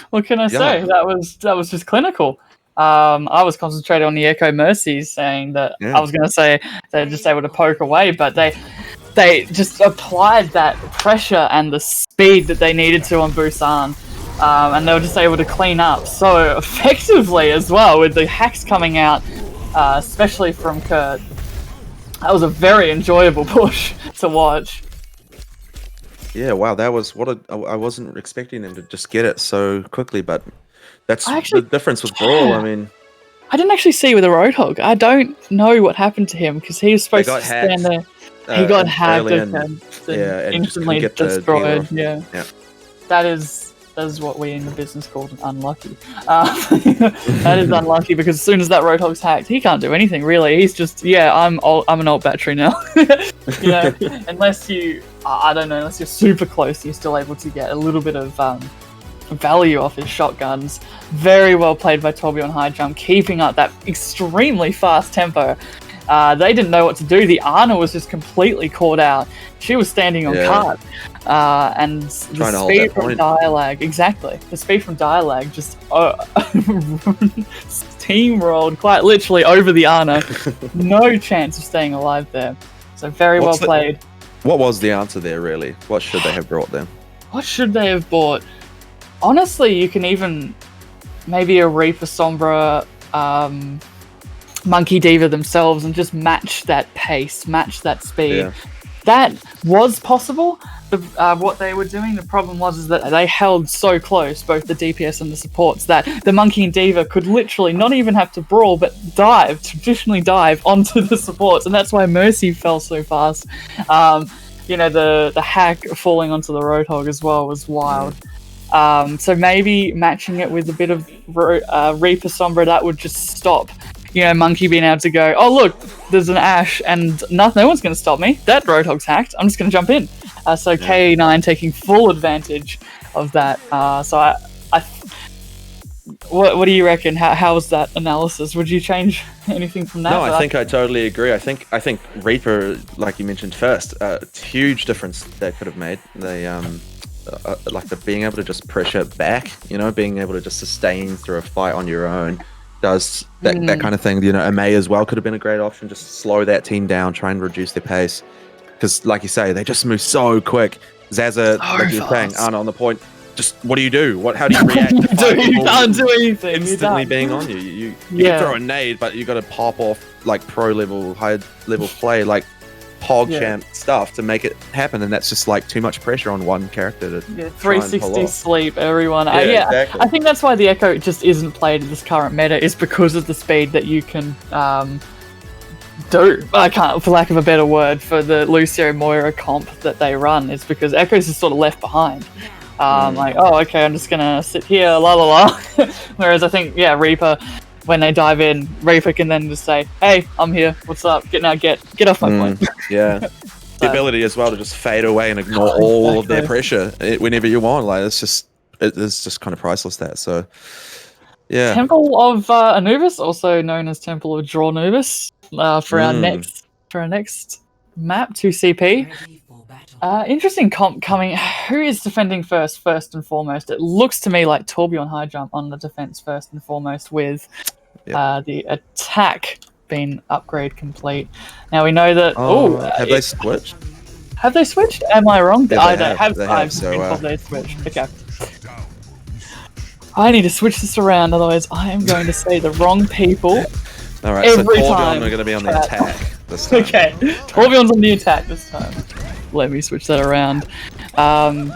What can I say? That was just clinical. I was concentrated on the Echo Mercies, saying that I was going to say they're just able to poke away, but they just applied that pressure and the speed that they needed to on Busan, and they were just able to clean up so effectively as well with the hacks coming out, especially from Kurt. That was a very enjoyable push to watch. Yeah, wow, that was I wasn't expecting them to just get it so quickly, but that's the difference with Brawl. I mean, I didn't actually see with the Roadhog. I don't know what happened to him because he was supposed to stand there. He got hacked and instantly destroyed. Yeah, that is what we in the business called an unlucky. That is unlucky because as soon as that Roadhog's hacked, he can't do anything really. He's just I'm an old battery now. Unless I don't know, unless you're super close, you're still able to get a little bit of value off his shotguns. Very well played by Torbjorn High Jump, keeping up that extremely fast tempo. They didn't know what to do. The Ana was just completely caught out. She was standing on cart. And the speed from Dialag, the speed from Dialag just steamrolled quite literally over the Ana. No chance of staying alive there. So very well played. What was the answer there, really? What should they have brought them? What should they have bought? Honestly, you can even maybe a Reaper Sombra, Monkey Diva themselves and just match that pace, match that speed. Yeah. That was possible. What they were doing, the problem was that they held so close, both the DPS and the supports, that the Monkey and Diva could literally not even have to brawl, but traditionally dive onto the supports, and that's why Mercy fell so fast. The hack falling onto the Roadhog as well was wild. So maybe matching it with a bit of Reaper Sombra, that would just stop Monkey being able to go, oh look, there's an Ash and no one's going to stop me. That Roadhog's hacked. I'm just going to jump in. So K9 taking full advantage of that. What do you reckon? How was that analysis? Would you change anything from that? No, I think I totally agree. I think Reaper, like you mentioned first, huge difference they could have made. They like the being able to just pressure back, being able to just sustain through a fight on your own. Does that kind of thing. A May as well could have been a great option. Just slow that team down, try and reduce their pace. Because, like you say, they just move so quick. Zaza, like you were saying, Ana on the point. Just what do you do? How do you react? You can't do anything. Instantly being on you. You can throw a nade, but you got to pop off like pro level, high level play, like Hog champ stuff to make it happen, and that's just like too much pressure on one character to 360 sleep everyone. Exactly. I think that's why the Echo just isn't played in this current meta, is because of the speed that you can do. I can't, for lack of a better word, for the Lucio Moira comp that they run. It's because Echoes is sort of left behind. Like, oh, okay, I'm just gonna sit here, la la la. Whereas I think, yeah, Reaper, when they dive in, Reaper can then just say, hey, I'm here, what's up, get off my point. Yeah. The ability as well to just fade away and ignore all of their pressure whenever you want. Like, it's just kind of priceless, that. So, yeah. Temple of Anubis, also known as Temple of Draw Anubis, for our next map, 2CP. Interesting comp coming. Who is defending first and foremost? It looks to me like Torbjorn high jump on the defense first and foremost, with the attack being upgrade complete. Now we know that. Have they switched? Have they switched? Am I wrong? Yeah, I've been told they switched. Okay. I need to switch this around, otherwise I am going to say the wrong people. All right, so Torbjorn are going to be on the attack this time. Okay, Torbjorn's on the attack this time. Let me switch that around. Okay,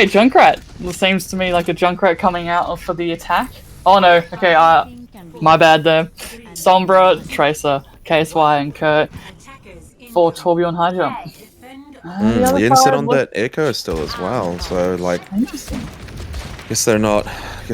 Junkrat. It seems to me like a Junkrat coming out for the attack. Oh no, okay, my bad there. Sombra, Tracer, KSY, and Kurt for Torbjorn high jump. The inset on that Echo still as well, so like... Interesting. Guess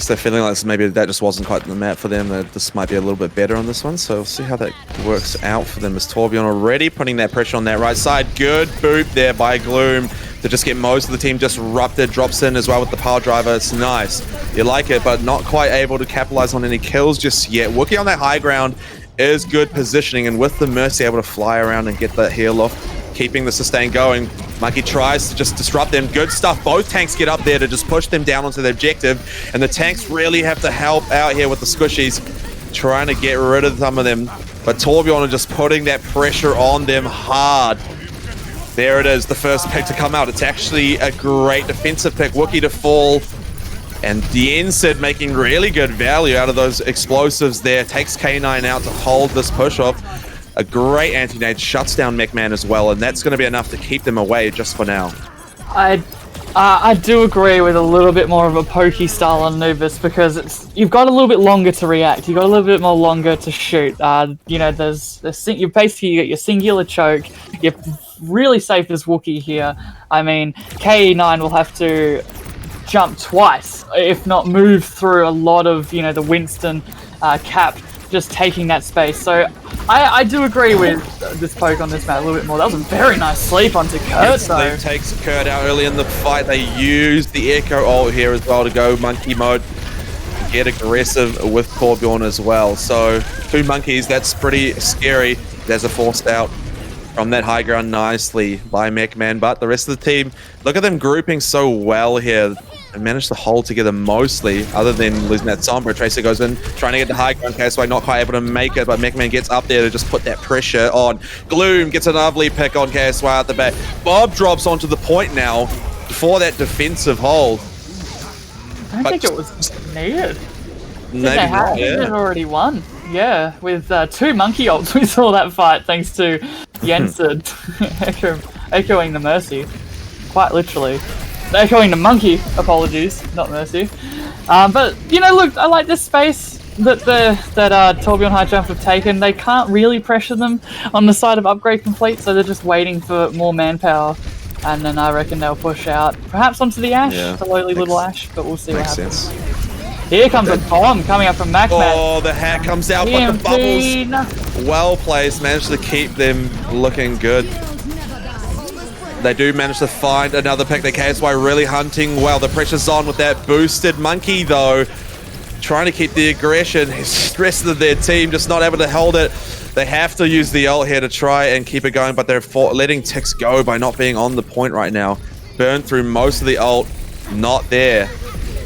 they're feeling like maybe that just wasn't quite the map for them. That this might be a little bit better on this one. So we'll see how that works out for them. As Torbjorn already putting that pressure on that right side. Good boop there by Gloom to just get most of the team disrupted. Drops in as well with the power driver. It's nice. You like it, but not quite able to capitalize on any kills just yet. Wookie on that high ground is good positioning, and with the Mercy able to fly around and get that heal off, keeping the sustain going. Monkey tries to just disrupt them. Good stuff. Both tanks get up there to just push them down onto the objective, and the tanks really have to help out here with the squishies, trying to get rid of some of them. But Torbjorn are just putting that pressure on them hard. There it is, the first pick to come out. It's actually a great defensive pick. Wookie to fall, and the Ensid making really good value out of those explosives there. Takes K9 out to hold this push off. A great anti-nade, shuts down McMahon as well, and that's going to be enough to keep them away just for now. I do agree with a little bit more of a pokey style on Anubis, because you've got a little bit longer to react. You've got a little bit more longer to shoot. You know, you basically get your singular choke. You're really safe as Wookiee here. I mean, KE9 will have to jump twice, if not move through a lot of, you know, the Winston cap, just taking that space. So I do agree with this poke on this map a little bit more. That was a very nice sleep onto Kurt. They takes Kurt out early in the fight. They use the Echo ult here as well to go monkey mode, get aggressive with Torbjorn as well. So 2 monkeys, that's pretty scary. There's a forced out from that high ground nicely by McMahon, but the rest of the team, look at them grouping so well here. And managed to hold together mostly, other than losing that Sombra. Tracer goes in, trying to get the high ground. KSY not quite able to make it, but McMahon gets up there to just put that pressure on. Gloom gets an lovely pick on KSY at the back. Bob drops onto the point now for that defensive hold. I don't think it was needed. Maybe not, They had already won. Yeah, with 2 monkey ults, we saw that fight thanks to Jensen echoing the Mercy. Quite literally. Echoing the monkey, apologies, not Mercy. But, you know, look, I like this space that Torbjorn High Jump have taken. They can't really pressure them on the side of upgrade complete, so they're just waiting for more manpower. And then I reckon they'll push out, perhaps onto the Ash, the lowly little Ash, but we'll see what happens. Here comes a bomb coming up from MacMac. Oh, the hat comes out, but the bubbles, well placed, managed to keep them looking good. They do manage to find another pick. The KSY really hunting well. The pressure's on with that boosted monkey, though. Trying to keep the aggression. The rest of their team just not able to hold it. They have to use the ult here to try and keep it going, but they're letting ticks go by not being on the point right now. Burned through most of the ult. Not there.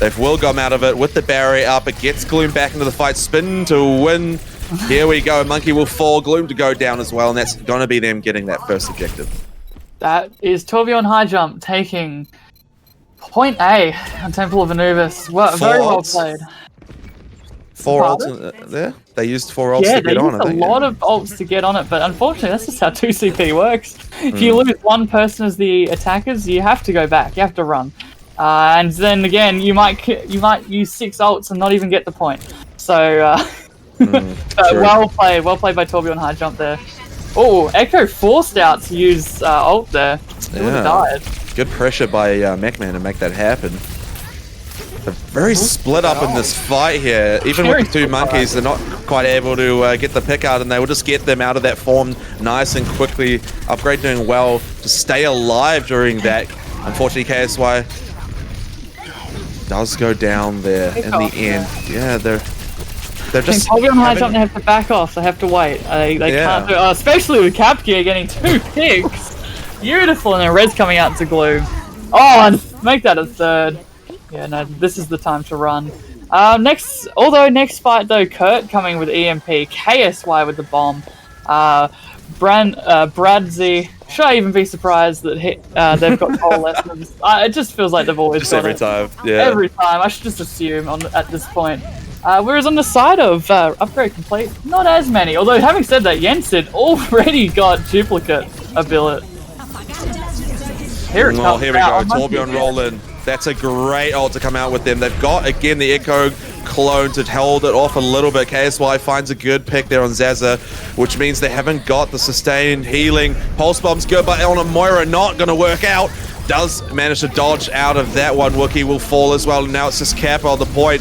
They've will come out of it with the barrier up. It gets Gloom back into the fight. Spin to win. Here we go. Monkey will fall. Gloom to go down as well, and that's going to be them getting that first objective. That is Torbjorn High Jump taking point A on Temple of Anubis. Well, very well played. 4 ults there? They used 4 ults to get on it. Yeah, they used a lot of ults to get on it, but unfortunately that's just how 2CP works. If you lose one person as the attackers, you have to go back. You have to run. And then again, you might use 6 ults and not even get the point. So Well played by Torbjorn high jump there. Oh, Echo forced out to use ult there. He would have died. Good pressure by McMahon to make that happen. They're very split up in this fight here. Even with the two monkeys, they're not quite able to get the pick out, and they will just get them out of that form nice and quickly. Upgrade doing well to stay alive during that. Unfortunately, KSY does go down there in the end. Yeah, they're just. Torbjorn high jump, they have to back off. They have to wait. They can't do, especially with Cap Gear getting 2 picks. Beautiful, and then Red's coming out into Gloom. Oh, and make that a 3rd. Yeah, no, this is the time to run. Next fight though, Kurt coming with EMP, KSY with the bomb. Bradzy, should I even be surprised that they've got coalescence? It just feels like they've always just got every it. time. Yeah. Every time, I should just assume at this point. Whereas on the side of Upgrade Complete, not as many. Although having said that, Jensen already got duplicate ability. Here it comes. Here we go, Torbjorn rolling. That's a great ult to come out with them. They've got, again, the Echo clone to hold it off a little bit. KSY finds a good pick there on Zaza, which means they haven't got the sustained healing. Pulse Bomb's good, but on a Moira not going to work out. Does manage to dodge out of that one. Wookie will fall as well. Now it's just Cap on the point,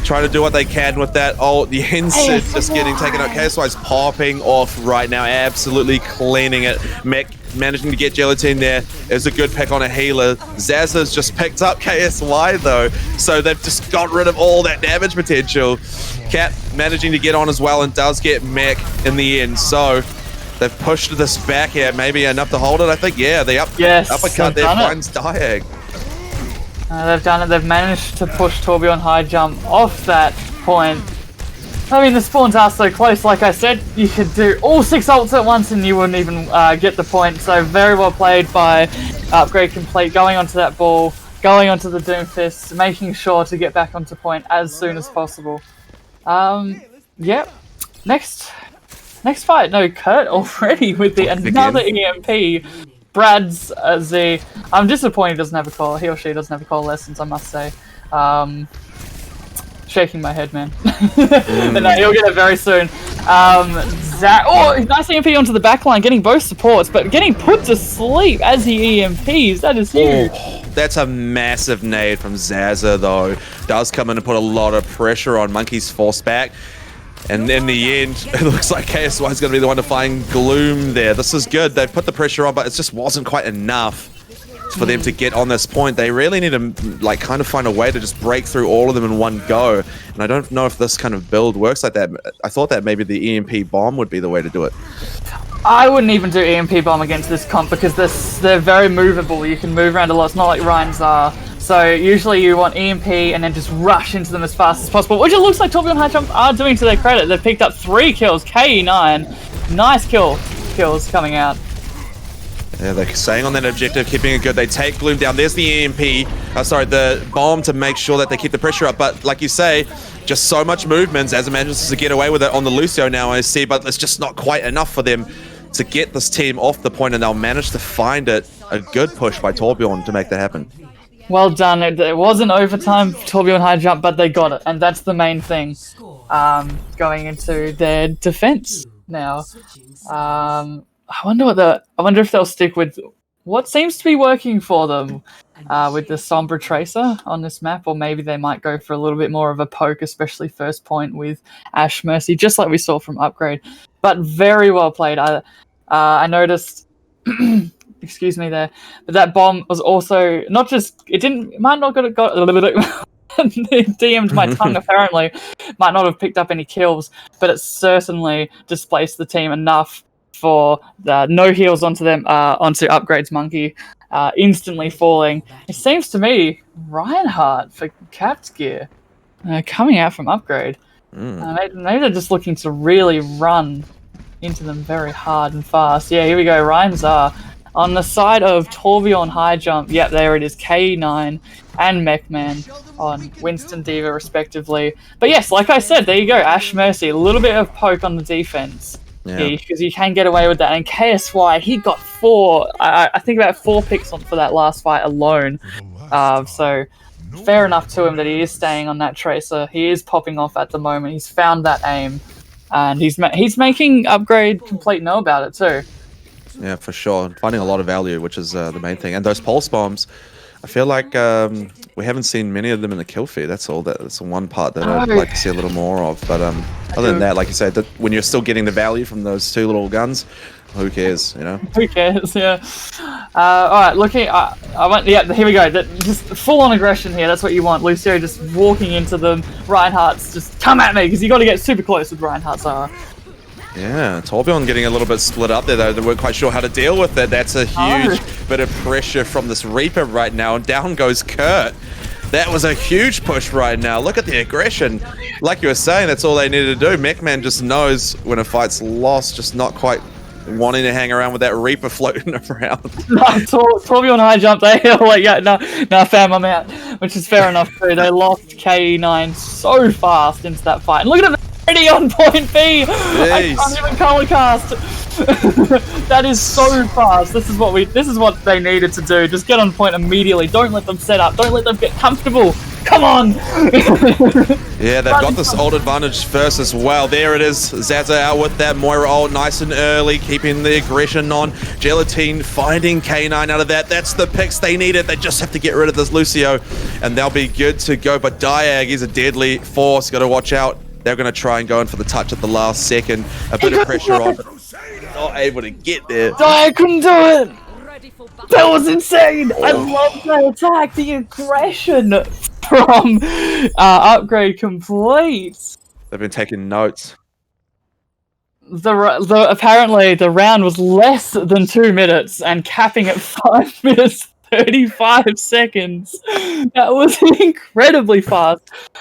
trying to do what they can with that ult. The Ensign just getting taken out. KSY's popping off right now, absolutely cleaning it. Mech managing to get Gelatine there is a good pick on a healer. Zaza's just picked up KSY though, so they've just got rid of all that damage potential. Cat managing to get on as well and does get Mech in the end, so they've pushed this back here, maybe enough to hold it. I think, yeah, the uppercut there finds dying. They've done it. They've managed to push Torbjorn high jump off that point. I mean, the spawns are so close. Like I said, you could do all 6 ults at once and you wouldn't even get the point. So very well played by Upgrade Complete, going onto that ball, going onto the Doomfist, making sure to get back onto point as soon as possible. Yep. Next fight. No, Kurt already with another EMP. Brad's Z. I'm disappointed he doesn't have a call. He or she doesn't have a coalescence, I must say. Shaking my head, man. But no, he'll get it very soon. Nice EMP onto the backline, getting both supports, but getting put to sleep as he EMPs. That is huge. That's a massive nade from Zaza, though. Does come in and put a lot of pressure on. Monkey's forced back. And in the end, it looks like KSY is going to be the one to find Gloom there. This is good. They've put the pressure on, but it just wasn't quite enough for them to get on this point. They really need to kind of find a way to just break through all of them in one go. And I don't know if this kind of build works like that. I thought that maybe the EMP bomb would be the way to do it. I wouldn't even do EMP bomb against this comp because they're very movable. You can move around a lot. It's not like Ryan's are. So usually you want EMP and then just rush into them as fast as possible, which it looks like Torbjorn High Jump are doing to their credit. They've picked up 3 kills, KE9. Nice kills coming out. Yeah, they're staying on that objective, keeping it good. They take Gloom down. There's the EMP, the bomb to make sure that they keep the pressure up. But like you say, just so much movement. Zaza manages to get away with it on the Lucio now, I see, but it's just not quite enough for them to get this team off the point, and they'll manage to find it. A good push by Torbjorn to make that happen. Well done. It wasn't overtime for Torbjorn High Jump, but they got it, and that's the main thing. Going into their defense now. I wonder if they'll stick with what seems to be working for them with the Sombra Tracer on this map, or maybe they might go for a little bit more of a poke, especially first point with Ash Mercy, just like we saw from Upgrade. But very well played. I noticed, excuse me there, but that bomb was also not just, it might not have got a little bit, it DM'd my tongue apparently, might not have picked up any kills, but it certainly displaced the team enough for no heals onto them, onto Upgrade's Monkey, instantly falling. It seems to me Reinhardt for Cap's Gear coming out from Upgrade. Maybe they're just looking to really run into them very hard and fast. Yeah, here we go. Rhymes are on the side of Torbjorn High Jump. Yep, there it is. KE9 and Mechman on Winston Diva respectively. But yes, like I said, there you go. Ash Mercy, a little bit of poke on the defense. Yeah, because you can get away with that. And KSY, he got 4, I think about 4 picks for that last fight alone. So fair enough to him that he is staying on that tracer. He is popping off at the moment. He's found that aim. and he's making Upgrade Complete know about it too. Yeah, for sure. Finding a lot of value, which is the main thing. And those pulse bombs, I feel like we haven't seen many of them in the kill feed. That's all. That's the one part that I'd like to see a little more of. But other than that, like you said, that when you're still getting the value from those two little guns, who cares, you know? Who cares? Yeah. All right. Looking. I went. Yeah. Here we go. Just full on aggression here. That's what you want. Lucio just walking into them. Reinhardt's just come at me because you got to get super close with Reinhardt's Zara. Yeah, Torbjorn getting a little bit split up there though. They weren't quite sure how to deal with it. That's a huge bit of pressure from this Reaper right now. And down goes Kurt. That was a huge push right now. Look at the aggression. Like you were saying, that's all they needed to do. MechMan just knows when a fight's lost, just not quite wanting to hang around with that Reaper floating around. No, Torbjorn high jumped. They were like, yeah, no, fam, I'm out. Which is fair enough too. They lost KE9 so fast into that fight. And look at them. Already on point B. Jeez. I can't even color cast. That is so fast. This is what they needed to do. Just get on point immediately. Don't let them set up. Don't let them get comfortable. Come on. Yeah, they've got this ult advantage first as well. There it is. Zaza out with that Moira ult nice and early, keeping the aggression on. Gelatine finding K9 out of that. That's the picks they needed. They just have to get rid of this Lucio and they'll be good to go. But Diag is a deadly force. Got to watch out. They're going to try and go in for the touch at the last second. A bit of pressure on, but not able to get there. I couldn't do it! That was insane! I love that attack! The aggression from Upgrade Complete! They've been taking notes. Apparently, the round was less than 2 minutes and capping at 5 minutes 35 seconds. That was incredibly fast.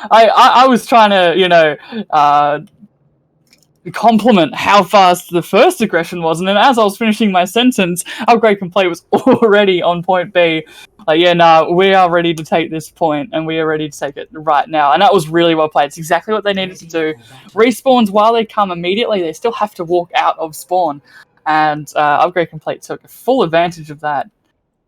I was trying to, you know, compliment how fast the first aggression was, and then as I was finishing my sentence, Upgrade Complete was already on point B. Like, yeah, no, we are ready to take this point, and we are ready to take it right now. And that was really well played. It's exactly what they needed to do. Respawns, while they come immediately, they still have to walk out of spawn. And Upgrade Complete took full advantage of that.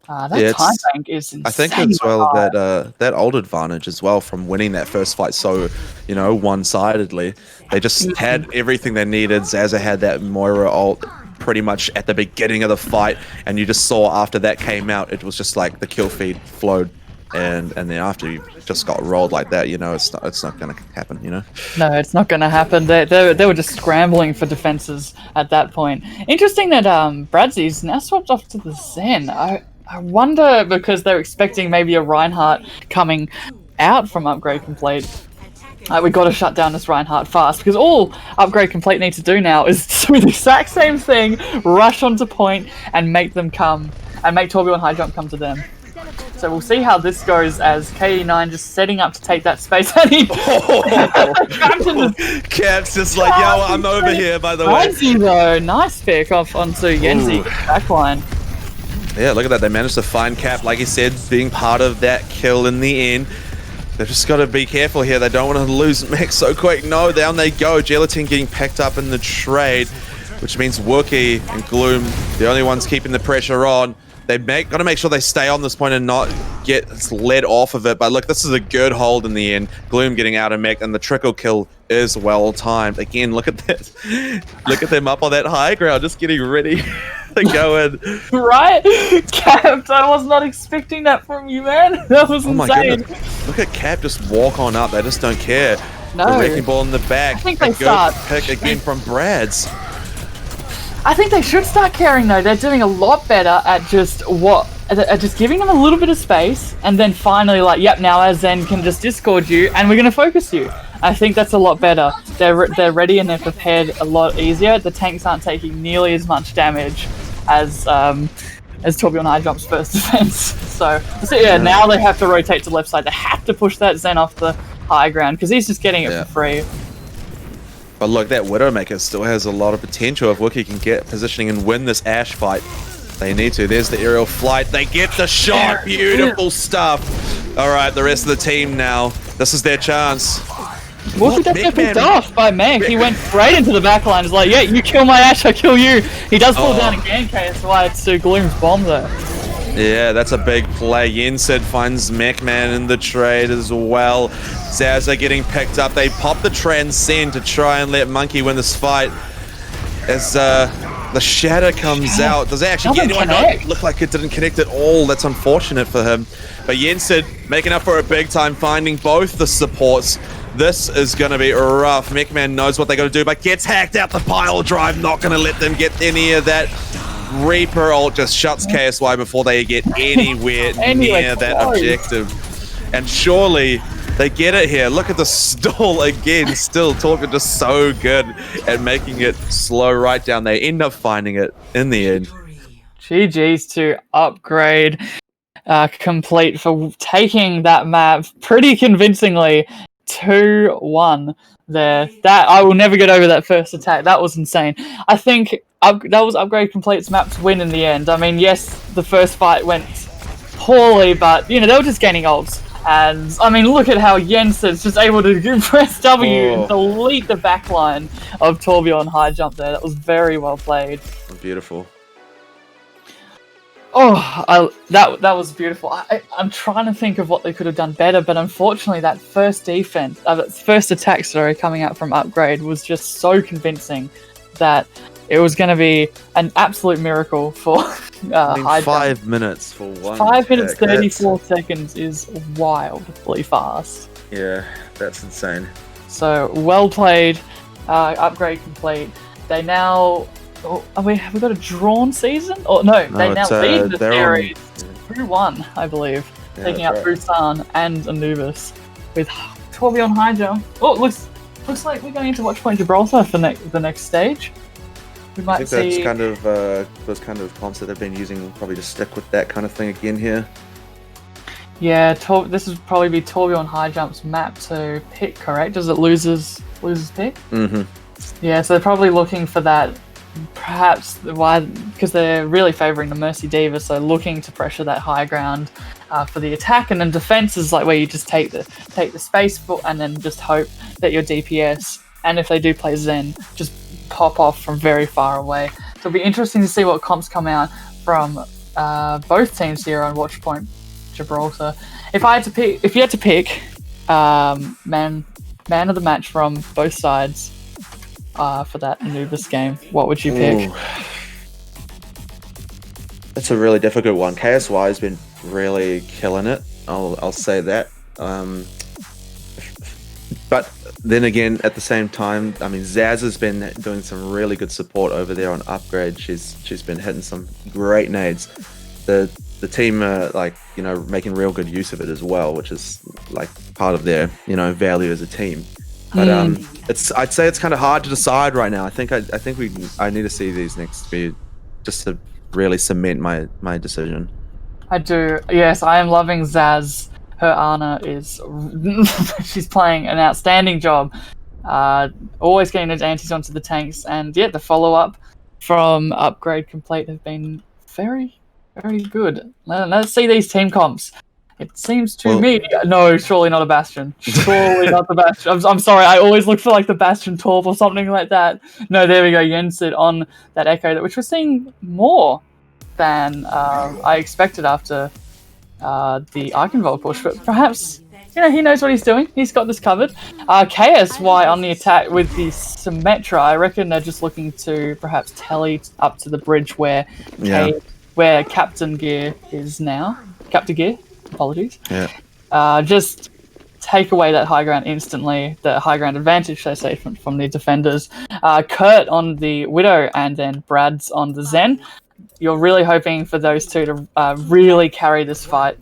That time bank is insane. I think as well that old advantage as well from winning that first fight so, you know, one-sidedly. They just had everything they needed. Zaza had that Moira ult pretty much at the beginning of the fight, and you just saw after that came out, it was just like the kill feed flowed, and then after you just got rolled like that, you know, it's not going to happen, you know. No, it's not going to happen. They were just scrambling for defenses at that point. Interesting that Bradsy's now swapped off to the Zen. I wonder, because they're expecting maybe a Reinhardt coming out from Upgrade Complete. We got to shut down this Reinhardt fast, because all Upgrade Complete need to do now is do the exact same thing, rush onto point, and make them come, and make Torbjorn high jump come to them. So we'll see how this goes as KE9 just setting up to take that space. And he Cap's just like, yo, I'm over here, by the way. Yenzi, though, nice pick off onto Yenzi backline. Yeah, look at that. They managed to find Cap, like he said, being part of that kill in the end. They've just got to be careful here. They don't want to lose Mech so quick. No, down they go. Gelatine getting picked up in the trade, which means Wookie and Gloom, the only ones keeping the pressure on. They've got to make sure they stay on this point and not get led off of it. But look, this is a good hold in the end. Gloom getting out of Mech, and the trickle kill is well timed. Again, look at this. Look at them up on that high ground, just getting ready to go in. Right? Cap, I was not expecting that from you, man. That was insane. My goodness. Look at Cap just walk on up. They just don't care. No. The wrecking ball in the back. I think they start. Pick again from Brad's. I think they should start caring, though. They're doing a lot better at just giving them a little bit of space, and then finally, like, yep, now our Zen can just discord you, and we're going to focus you. I think that's a lot better. They're ready and they're prepared a lot easier. The tanks aren't taking nearly as much damage as Torbjorn high jump's first defense. So yeah, now they have to rotate to left side. They have to push that Zen off the high ground because he's just getting it for free. But look, that Widowmaker still has a lot of potential. If Wookie can get positioning and win this Ashe fight, they need to. There's the aerial flight. They get the shot. Beautiful stuff. All right, the rest of the team now. This is their chance. Wookie does get picked off by Mech. He went straight into the backline. He's like, yeah, you kill my Ashe, I kill you. He does fall down again, KSY. It's Gloom's bomb, though. Yeah, that's a big play. Yensid finds McMahon in the trade as well. Zaza getting picked up. They pop the Transcend to try and let Monkey win this fight. As the Shatter comes out. Does it actually get anyone? No, it looked like it didn't connect at all. That's unfortunate for him. But Yensid making up for it big time, finding both the supports. This is going to be rough. McMahon knows what they got to do, but gets hacked out the pile drive. Not going to let them get any of that. Reaper ult just shuts KSY before they get anywhere near that objective. And surely they get it here. Look at the stall again. Still, Torbjorn just so good at making it slow right down. They end up finding it in the end. GG's to Upgrade Complete for taking that map pretty convincingly. 2-1 there. That I will never get over that first attack. That was insane. I think that was Upgrade Complete's map to win in the end. I mean, yes, the first fight went poorly, but you know, they were just gaining ults. And I mean, look at how Jensen's just able to press W and delete the backline of Torbjorn high jump there. That was very well played. Beautiful. Oh, that was beautiful. I'm trying to think of what they could have done better, but unfortunately, that first attack, coming out from Upgrade was just so convincing that it was going to be an absolute miracle for high 5 jump. minutes for one. 5 minutes 34 seconds is wildly fast. Yeah, that's insane. So well played, Upgrade Complete. They now. Have we got a drawn season? Or no, they now lead the series 2-1, I believe, taking out Busan and Anubis with Torbjorn high jump. Oh, looks like we're going into Watch Point Gibraltar for the next stage. We might see. That's kind of those kind of comps that they've been using. Probably just stick with that kind of thing again here. Yeah, this would probably be Torbjorn high jump's map to pick. Correct? Does it loses pick? Mm-hmm. Yeah, so they're probably looking for that. Perhaps because they're really favouring the Mercy Diva, so looking to pressure that high ground for the attack, and then defense is like where you just take the space and then just hope that your DPS, and if they do play Zen, just pop off from very far away. So it'll be interesting to see what comps come out from both teams here on Watchpoint Gibraltar. If you had to pick man of the match from both sides. For that Anubis game, what would you pick? Ooh. That's a really difficult one. KSY has been really killing it. I'll say that. But then again, at the same time, I mean, Zaz has been doing some really good support over there on Upgrade. She's been hitting some great nades. The team are making real good use of it as well, which is like part of their value as a team. But I'd say it's kind of hard to decide right now. I think I need to see these next few just to really cement my decision. I do. Yes, I am loving Zaz. Her Ana is she's playing an outstanding job. Always getting those antis onto the tanks, and yeah, the follow-up from Upgrade Complete have been very, very good. Let's see these team comps. It seems to me... No, surely not a Bastion. Surely not the Bastion. I'm sorry, I always look for like the Bastion Torb or something like that. No, there we go, Yensid on that Echo, which we're seeing more than I expected after the Archinvolt push. But perhaps, he knows what he's doing. He's got this covered. KSY on the attack with the Symmetra. I reckon they're just looking to perhaps tele up to the bridge where Captain Gear is now. Captain Gear? Apologies. Yeah. Just take away that high ground instantly, the high ground advantage, they say, from the defenders. Kurt on the Widow and then Brad's on the Zen. You're really hoping for those two to really carry this fight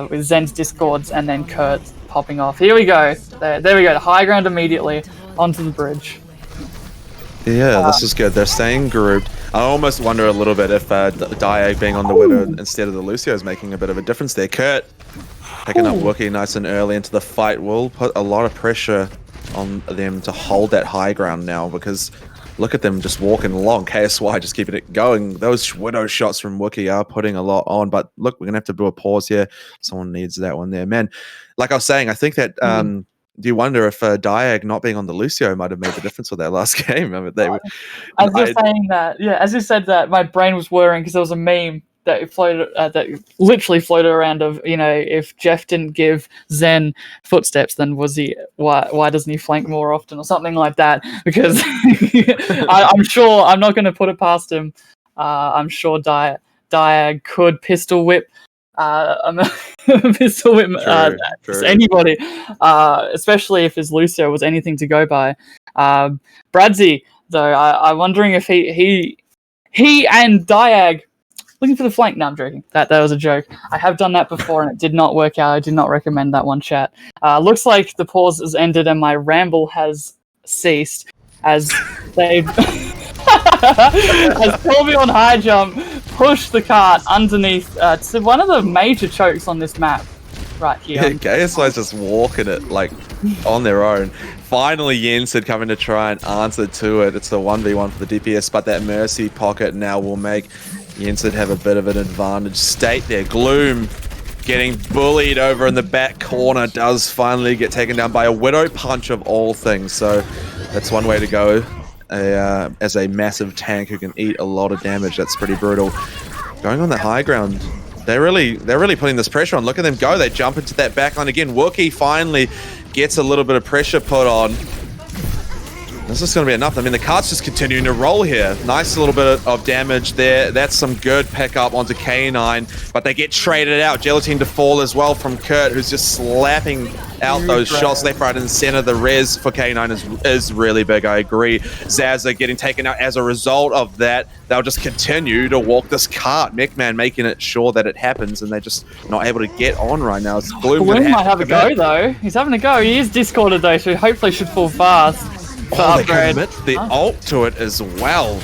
with Zen's Discords and then Kurt popping off. Here we go. There we go. The high ground immediately onto the bridge. Yeah, this is good. They're staying grouped. I almost wonder a little bit if Diag being on the Widow instead of the Lucio is making a bit of a difference there. Kurt picking up Wookiee nice and early into the fight will put a lot of pressure on them to hold that high ground now, because look at them just walking along. KSY just keeping it going. Those Widow shots from Wookiee are putting a lot on, but look, we're going to have to do a pause here. Someone needs that one there. Man, like I was saying, I think that... do you wonder if Diag not being on the Lucio might have made the difference with that last game? I mean, as you're saying that, as you said that, my brain was whirring because there was a meme that floated that literally floated around of, you know, if Jeff didn't give Zen footsteps, then why doesn't he flank more often or something like that? Because I'm sure, I'm not going to put it past him. I'm sure Diag could pistol whip True. anybody, especially if his Lucio was anything to go by. Bradsy, though, I'm wondering if he and Diag looking for the flank. No, I'm joking. That was a joke. I have done that before and it did not work out. I did not recommend that one, chat. Looks like the pause has ended and my ramble has ceased as they've as Torbjorn high jump pushed the cart underneath to one of the major chokes on this map right here. Yeah, KSI's just walking it like on their own. Finally, Jensen coming to try and answer to it. It's the 1v1 for the DPS, but that Mercy pocket now will make Jensen have a bit of an advantage. State there. Gloom getting bullied over in the back corner does finally get taken down by a Widow Punch of all things. So that's one way to go. As a massive tank who can eat a lot of damage. That's pretty brutal. Going on the high ground, they're really putting this pressure on. Look at them go. They jump into that backline again. Wookie finally gets a little bit of pressure put on. This is going to be enough. I mean, the cart's just continuing to roll here. Nice little bit of damage there. That's some good pickup onto K9, but they get traded out. Gelatine to fall as well from Kurt, who's just slapping out those shots left, right, and center. The res for K9 is really big, I agree. Zaza getting taken out as a result of that. They'll just continue to walk this cart. McMahon making it sure that it happens, and they're just not able to get on right now. Gloom might have a go, though. He's having a go. He is discorded, though, so hopefully should fall fast. Oh, they commit the ult to it as well.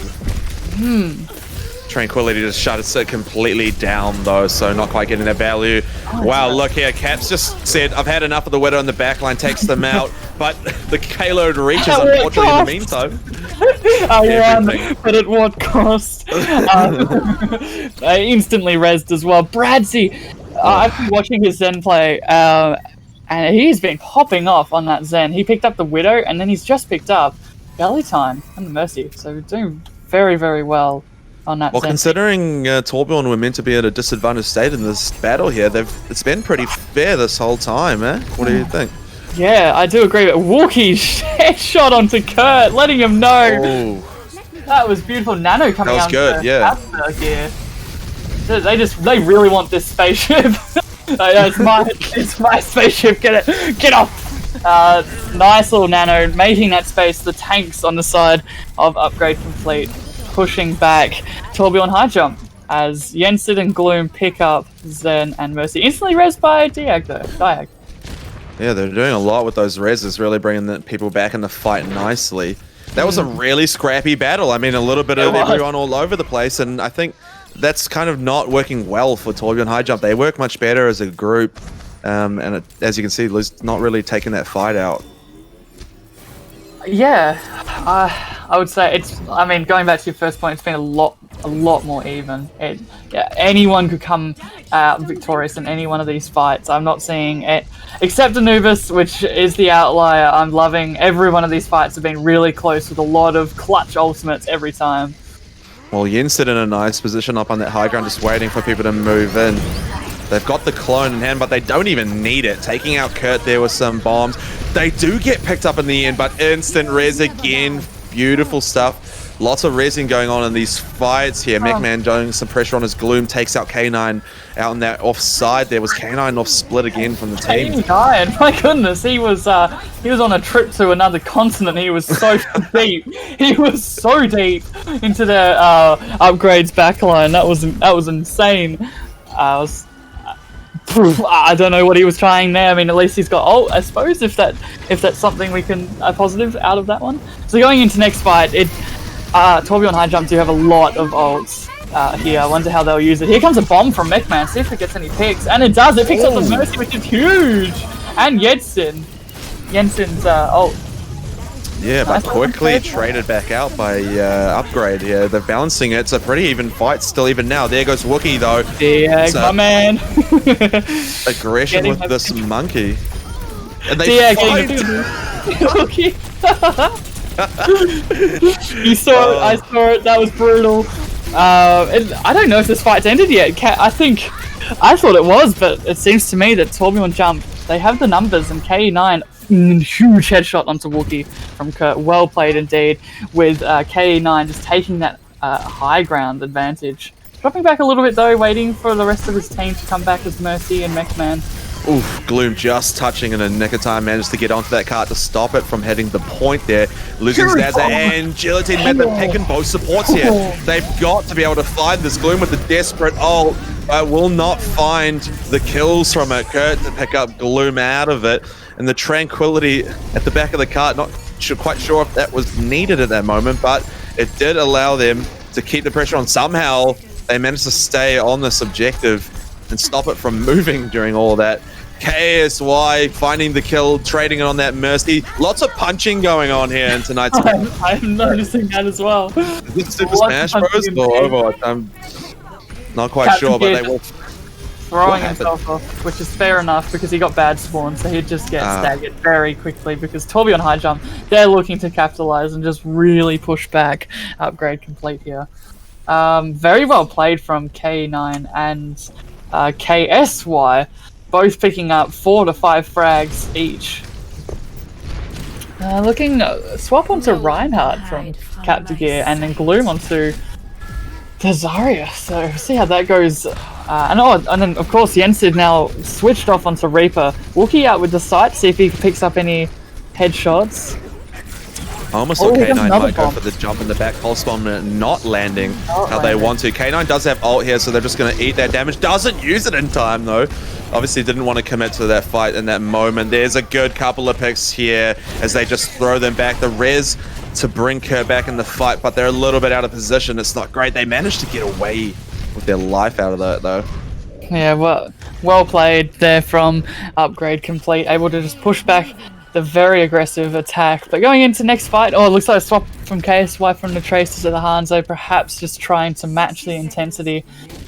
Tranquility just shut it completely down, though, so not quite getting that value. Wow, look here. Caps just said, I've had enough of the Widow in the backline, takes them out, but the payload reaches, unfortunately, in the meantime. But at what cost? I instantly rezzed as well. Bradsy! I've been watching his Zen play, and he's been popping off on that Zen. He picked up the Widow, and then he's just picked up Belly Time and the Mercy. So we're doing very, very well on that Zen. Considering Torbjorn were meant to be at a disadvantaged state in this battle here, it's been pretty fair this whole time, eh? What do you think? Yeah, I do agree. But Wookie headshot onto Kurt, letting him know. Oh. That was beautiful. Nano coming out. That was good, yeah. They really want this spaceship. It's my spaceship. Get off. Nice little Nano making that space. The tanks on the side of upgrade complete, pushing back Torbjorn high jump as Jensen and Gloom pick up Zen and Mercy. Instantly res by Diag though. Diag. Yeah, they're doing a lot with those reses, really bringing the people back in the fight nicely. That was a really scrappy battle. I mean, a little bit of everyone all over the place, and I think that's kind of not working well for Torbjorn high jump. They work much better as a group, and as you can see, Liz not really taking that fight out. Yeah, I would say it's. I mean, going back to your first point, it's been a lot more even. Anyone could come out victorious in any one of these fights. I'm not seeing it, except Anubis, which is the outlier. I'm loving every one of these fights have been really close with a lot of clutch ultimates every time. Well, Jensen in a nice position up on that high ground, just waiting for people to move in. They've got the clone in hand, but they don't even need it. Taking out Kurt there with some bombs. They do get picked up in the end, but instant res again. Beautiful stuff. Lots of resin going on in these fights here. McMahon doing some pressure on his Gloom, takes out K9 out on that offside. There was K9 off split again from the team. K9, my goodness, he was on a trip to another continent. He was so deep. He was so deep into the upgrades backline. That was insane. I don't know what he was trying there. I mean, at least he's got ult, I suppose, if that's something we can positive out of that one. So going into next fight, Torbjorn high jump do have a lot of ults here. I wonder how they'll use it. Here comes a bomb from McMahon. See if it gets any picks, and it does. It picks up the Mercy, which is huge, and Jensen's ult. Yeah, but quickly traded back out by upgrade here. They're balancing it. It's a pretty even fight still even now. There goes Wookie though. Diag, my man. Aggression with this monkey. And they Wookie. You saw it. I saw it. That was brutal. I don't know if this fight's ended yet. I thought it was, but it seems to me that Torbjorn jump. They have the numbers, and K9 huge headshot onto Wookie from Kurt. Well played indeed, with K9 just taking that high ground advantage. Dropping back a little bit though, waiting for the rest of his team to come back as Mercy and Mechman. Oof, Gloom just touching in a nick of time, managed to get onto that cart to stop it from hitting the point there. Losing Stazza and Guillotine met the pick and both supports here. They've got to be able to find this. Gloom with the desperate ult, but will not find the kills from it. Kurt to pick up Gloom out of it. And the tranquility at the back of the cart, not quite sure if that was needed at that moment, but it did allow them to keep the pressure on. Somehow they managed to stay on this objective and stop it from moving during all of that. KSY finding the kill, trading it on that Mercy. Lots of punching going on here in tonight's game. I'm noticing that as well. Is this Super Smash Bros or Overwatch? I'm not quite sure, but they will... Throwing himself off, which is fair enough because he got bad spawn, so he'd just get staggered very quickly because Torbjorn high jump, they're looking to capitalize and just really push back. Upgrade complete here. Very well played from K9 and KSY, both picking up 4 to 5 frags each. Looking swap onto Reinhardt from Captain Gear and then Gloom onto Zarya, so see how that goes. And then of course Yensid now switched off onto Reaper. Wookie out with the sight, see if he picks up any headshots. I almost thought K9 might go for the jump in the back pulse bomb, not landing how they want to. K9 does have ult here, so they're just going to eat that damage. Doesn't use it in time though. Obviously didn't want to commit to that fight in that moment. There's a good couple of picks here as they just throw them back. The res to bring Kurt back in the fight, but they're a little bit out of position. It's not great. They managed to get away with their life out of that though. Yeah, well played there from Upgrade Complete. Able to just push back the very aggressive attack. But going into next fight, oh, it looks like a swap from KSY from the Tracer to the Hanzo, perhaps just trying to match the intensity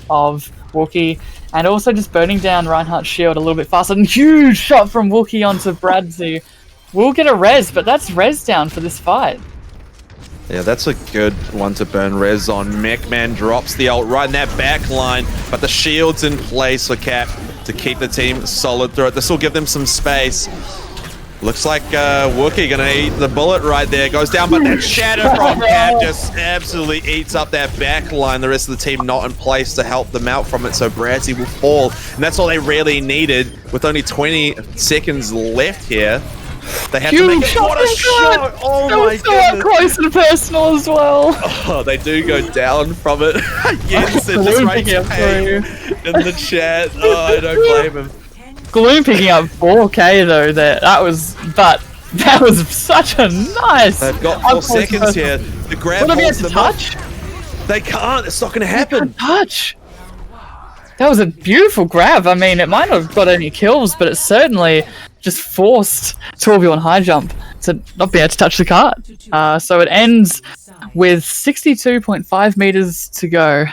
of Wookie, and also just burning down Reinhardt's shield a little bit faster. And huge shot from Wookie onto Bradzi. We'll get a res, but that's res down for this fight. Yeah, that's a good one to burn res on. Mechman drops the ult right in that back line, but the shield's in place for Cap to keep the team solid through it. This will give them some space. Looks like Wookie gonna eat the bullet right there. Goes down, but that shadow from Cap just absolutely eats up that back line. The rest of the team not in place to help them out from it, so Bradzi will fall. And that's all they really needed with only 20 seconds left here. They have to make it. What a shot! Oh my goodness! Close to the personal as well. Oh, they do go down from it. Yes, it just right in the chat. Oh, I don't blame him. Gloom picking up 4K though. That was such a nice. They've got 4 seconds here. The grab. What have to touch? They can't. It's not going to happen. Touch. That was a beautiful grab. I mean, it might not have got any kills, but it certainly just forced Torbjorn high jump to not be able to touch the cart. So it ends with 62.5 meters to go.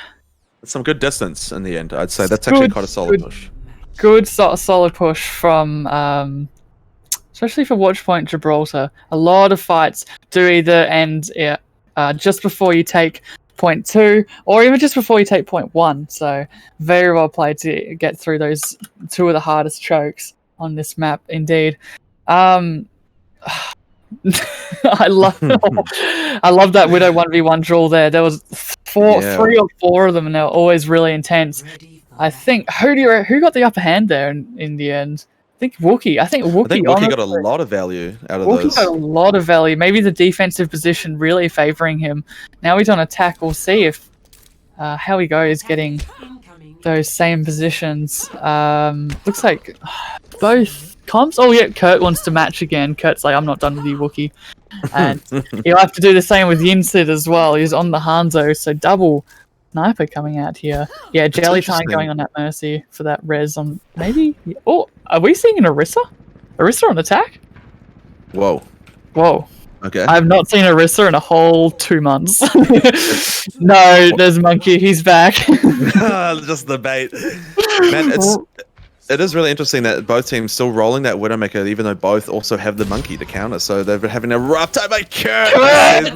Some good distance in the end, I'd say. That's actually quite a solid push. Good solid push from, especially for Watchpoint Gibraltar. A lot of fights do either end just before you take point 2 or even just before you take point 1. So very well played to get through those 2 of the hardest chokes on this map, indeed. I love that Widow 1v1 draw there. There was 3 or 4 of them, and they were always really intense. I think who got the upper hand there in the end? I think Wookie. I think Wookie got a lot of value out of those. Wookie got a lot of value. Maybe the defensive position really favoring him. Now he's on attack. We'll see if how he goes getting those same positions. Looks like both comps. Oh yeah, Kurt wants to match again. Kurt's like, I'm not done with you, Wookie. And he'll have to do the same with Yinsid as well. He's on the Hanzo, so double sniper coming out here. Yeah, Jelly Time going on that Mercy for that res on maybe. Oh, are we seeing an Orisa? Orisa on attack? Whoa. Okay. I've not seen Orisa in a whole 2 months. No, there's Monkey. He's back. Just the bait. Man, it is really interesting that both teams still rolling that Widowmaker, even though both also have the Monkey to counter. So they've been having a rough time. Kurt!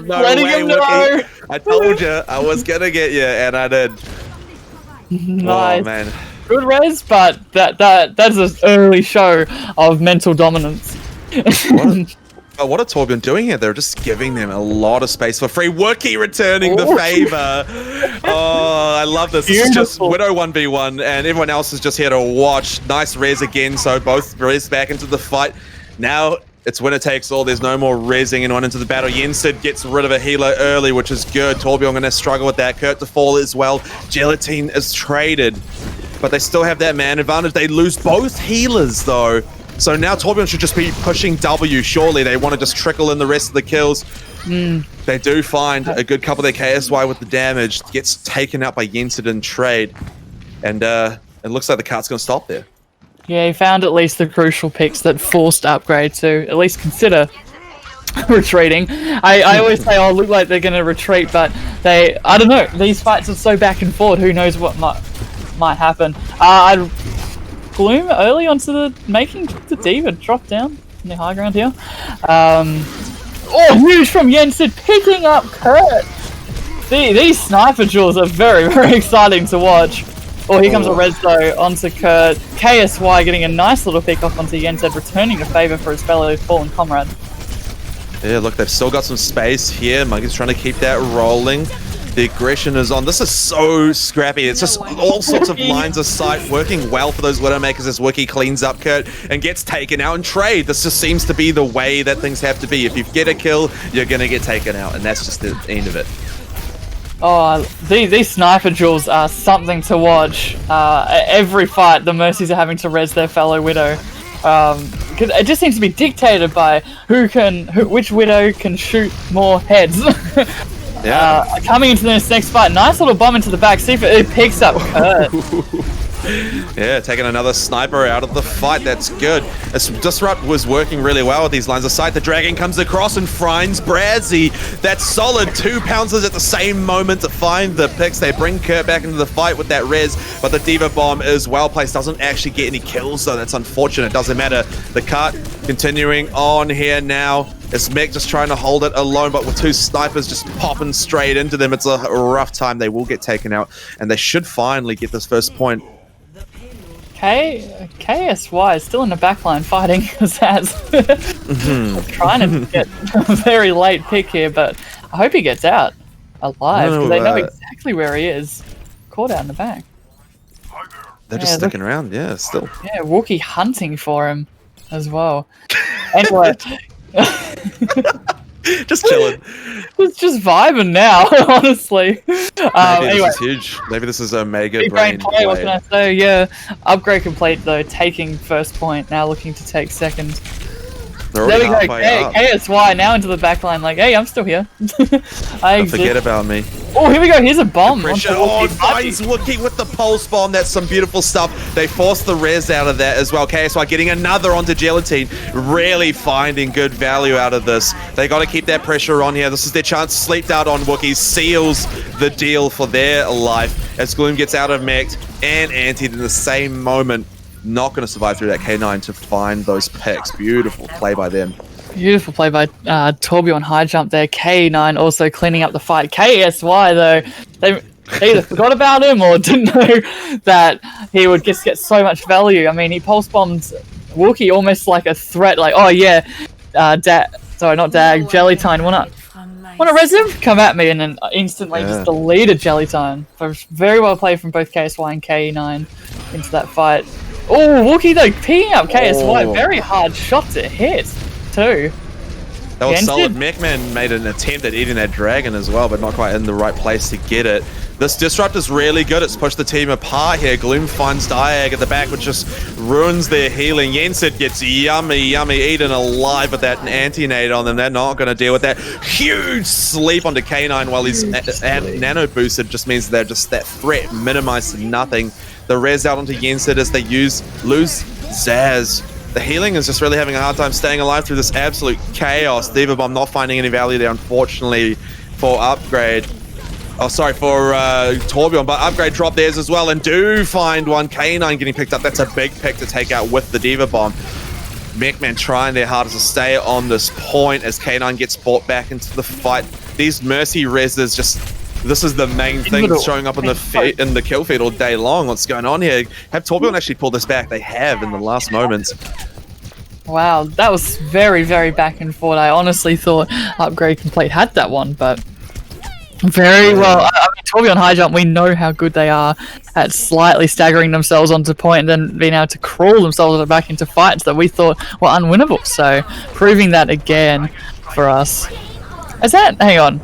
Letting him know. I told you I was gonna get you, and I did. Nice. Oh man. Good res, but that's an early show of mental dominance. What are Torbjorn doing here? They're just giving them a lot of space for free. Wookie returning the favor. Oh, I love this. This is just Widow 1v1, and everyone else is just here to watch. Nice res again, so both res back into the fight. Now it's winner takes all. There's no more resing anyone into the battle. Yensid gets rid of a healer early, which is good. Torbjorn going to struggle with that. Kurt to fall as well. Gelatine is traded, but they still have that man advantage. They lose both healers, though. So now Torbjorn should just be pushing W. Surely they want to just trickle in the rest of the kills. They do find a good couple of their KSY with the damage. Gets taken out by Yensid in trade. And it looks like the cart's going to stop there. Yeah, he found at least the crucial picks that forced Upgrade to at least consider retreating. I always say, oh, look like they're going to retreat, but I don't know. These fights are so back and forth. Who knows what might happen. Gloom early onto making the D.Va drop down in the high ground here. Oh, huge from Yensid picking up Kurt. These sniper duels are very, very exciting to watch. Oh, here comes a res though onto Kurt. KSY getting a nice little pick off onto Yensid, returning the favor for his fellow fallen comrade. Yeah, look, they've still got some space here. Monkey's trying to keep that rolling. The aggression is on. This is so scrappy. It's just all sorts of lines of sight working well for those Widowmakers as Wiki cleans up Kurt and gets taken out in trade. This just seems to be the way that things have to be. If you get a kill, you're going to get taken out, and that's just the end of it. Oh, these sniper duels are something to watch. Every fight, the Mercies are having to res their fellow Widow. Because it just seems to be dictated by which Widow can shoot more heads. Yeah. Coming into this next fight, nice little bomb into the back. See if it picks up Kurt. Yeah, taking another sniper out of the fight. That's good. As Disrupt was working really well with these lines of sight. The Dragon comes across and finds Brazzy. That's solid. 2 pouncers at the same moment to find the picks. They bring Kurt back into the fight with that res, but the D.Va bomb is well placed. Doesn't actually get any kills, though. That's unfortunate. Doesn't matter. The cart continuing on here now. It's Mech just trying to hold it alone, but with 2 snipers just popping straight into them, it's a rough time. They will get taken out, and they should finally get this first point. KSY is still in the backline fighting Zaz. Trying to get a very late pick here, but I hope he gets out alive, because they know exactly where he is. Caught out in the back. They're just sticking around, yeah, still. Yeah, Wookie hunting for him as well. Anyway. Just chilling. It's just vibing now, honestly. Maybe anyway, this is huge. Maybe this is a mega big brain play. What can I say? Yeah, upgrade complete though. Taking first point, now looking to take second. There we go. KSY now into the backline. Like, hey, I'm still here. Don't forget about me. Oh, here we go. Here's a bomb. Oh, finds Wookie with the pulse bomb. That's some beautiful stuff. They forced the res out of that as well. KSY getting another onto Gelatine. Really finding good value out of this. They got to keep that pressure on here. This is their chance. Sleeped out on Wookie. Seals the deal for their life as Gloom gets out of mech and antied in the same moment. Not going to survive through that K9 to find those picks. Beautiful play by them. Beautiful play by Torbjorn high jump there. K9 also cleaning up the fight. KSY though, they either forgot about him or didn't know that he would just get so much value. I mean, he pulse bombed Wookie almost like a threat. Like, oh yeah, sorry, not Dag, Gelatine. Wanna res him? Come at me, and then instantly just deleted Gelatine. So very well played from both KSY and K9 into that fight. Oh, Wookie though, picking up KSY. Very hard shot to hit, too. That was solid. Mechman made an attempt at eating that dragon as well, but not quite in the right place to get it. This Disrupt is really good. It's pushed the team apart here. Gloom finds Diag at the back, which just ruins their healing. Yensid gets yummy eaten alive with that anti-nade on them. They're not going to deal with that. Huge sleep onto K9 while he's nano boosted. Just means they're just that threat minimized to nothing. The res out onto Yensid as they lose Zaz. The healing is just really having a hard time staying alive through this absolute chaos. D.Va bomb not finding any value there, unfortunately, for Upgrade. Oh, sorry, for Torbjorn, but Upgrade dropped theirs as well and do find one. K9 getting picked up. That's a big pick to take out with the D.Va bomb. Mechman trying their hardest to stay on this point as K9 gets brought back into the fight. these Mercy reses just... This is the main thing that's showing up in the kill feed all day long. What's going on here? Have Torbjorn actually pulled this back? They have in the last moments. Wow, that was very, very back and forth. I honestly thought Upgrade Complete had that one, but very well. I mean, Torbjorn High Jump, we know how good they are at slightly staggering themselves onto point and then being able to crawl themselves back into fights that we thought were unwinnable. So, proving that again for us. Hang on.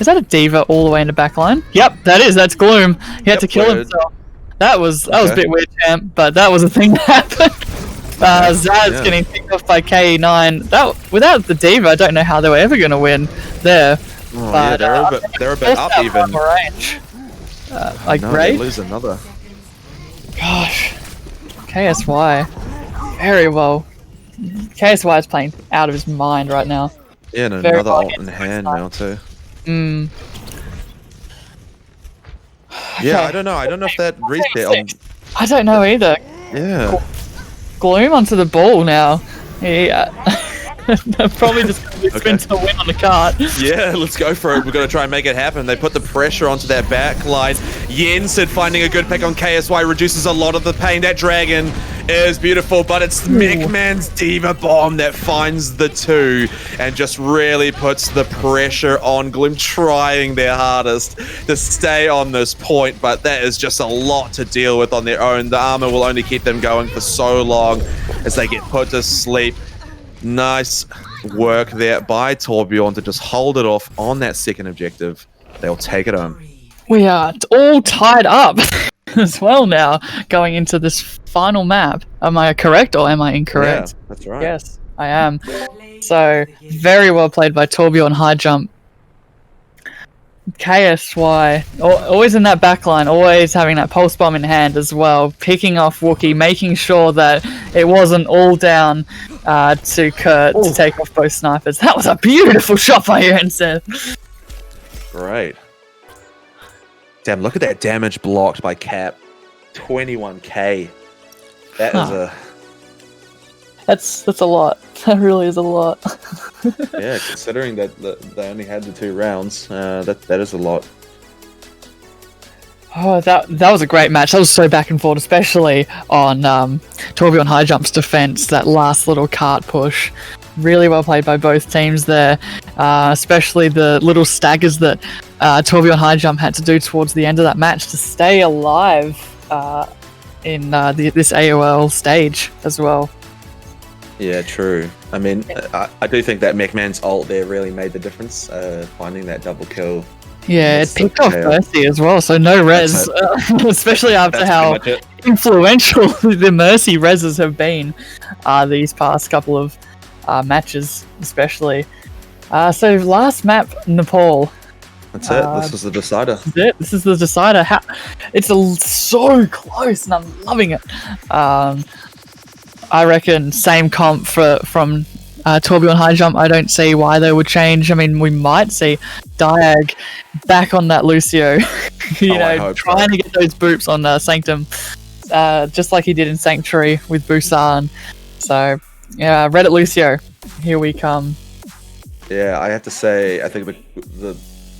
Is that a Diva all the way in the back line? Yep, that is. That's Gloom. He had to kill himself. That was a bit weird, champ, but that was a thing that happened. Zaz getting picked off by KE9. Without the Diva, I don't know how they were ever going to win there. Oh, but, yeah, they're a bit up even. Range. Like no, Ray? They lose another. Gosh. KSY. Very well. KSY is playing out of his mind right now. Yeah, and another ult in hand now too. Yeah, I don't know. I don't know if that reset. I don't know either. Yeah. Gloom onto the ball now. Yeah. Probably just spin to win on the cart. Yeah, let's go for it. We're going to try and make it happen. They put the pressure onto that back line. Jensen finding a good pick on KSY reduces a lot of the pain. That dragon is beautiful, but it's McMahon's Diva Bomb that finds the 2 and just really puts the pressure on Gloom, trying their hardest to stay on this point, but that is just a lot to deal with on their own. The armor will only keep them going for so long as they get put to sleep. Nice work there by Torbjorn to just hold it off on that second objective. They'll take it home. We are all tied up as well now going into this final map. Am I correct or am I incorrect? Yeah, that's right. Yes, I am. So, very well played by Torbjorn High Jump. KSY, always in that backline, always having that pulse bomb in hand as well, picking off Wookie, making sure that it wasn't all down to Kurt to take off both snipers. That was a beautiful shot by Jensen. Great. Damn, look at that damage blocked by Cap. 21k. That is a... That's a lot. That really is a lot. Yeah, considering that they only had the 2 rounds, that is a lot. Oh, that was a great match. That was so back and forth, especially on Torbjorn High Jump's defense. That last little cart push, really well played by both teams there. Especially the little staggers that Torbjorn High Jump had to do towards the end of that match to stay alive in this AAOL stage as well. Yeah, true. I mean, I do think that McMahon's ult there really made the difference, finding that double kill. Yeah, it picked off Mercy as well, so no res, especially after how influential the Mercy reses have been these past couple of matches, especially. So last map, Nepal. That's it. This is the decider. This is it. This is the decider. It's so close, and I'm loving it. I reckon same comp from Torbjorn High Jump. I don't see why they would change. I mean, we might see Diag back on that Lucio, trying to get those boops on Sanctum, just like he did in Sanctuary with Busan. So, yeah, Reddit Lucio, here we come. Yeah, I have to say, I think the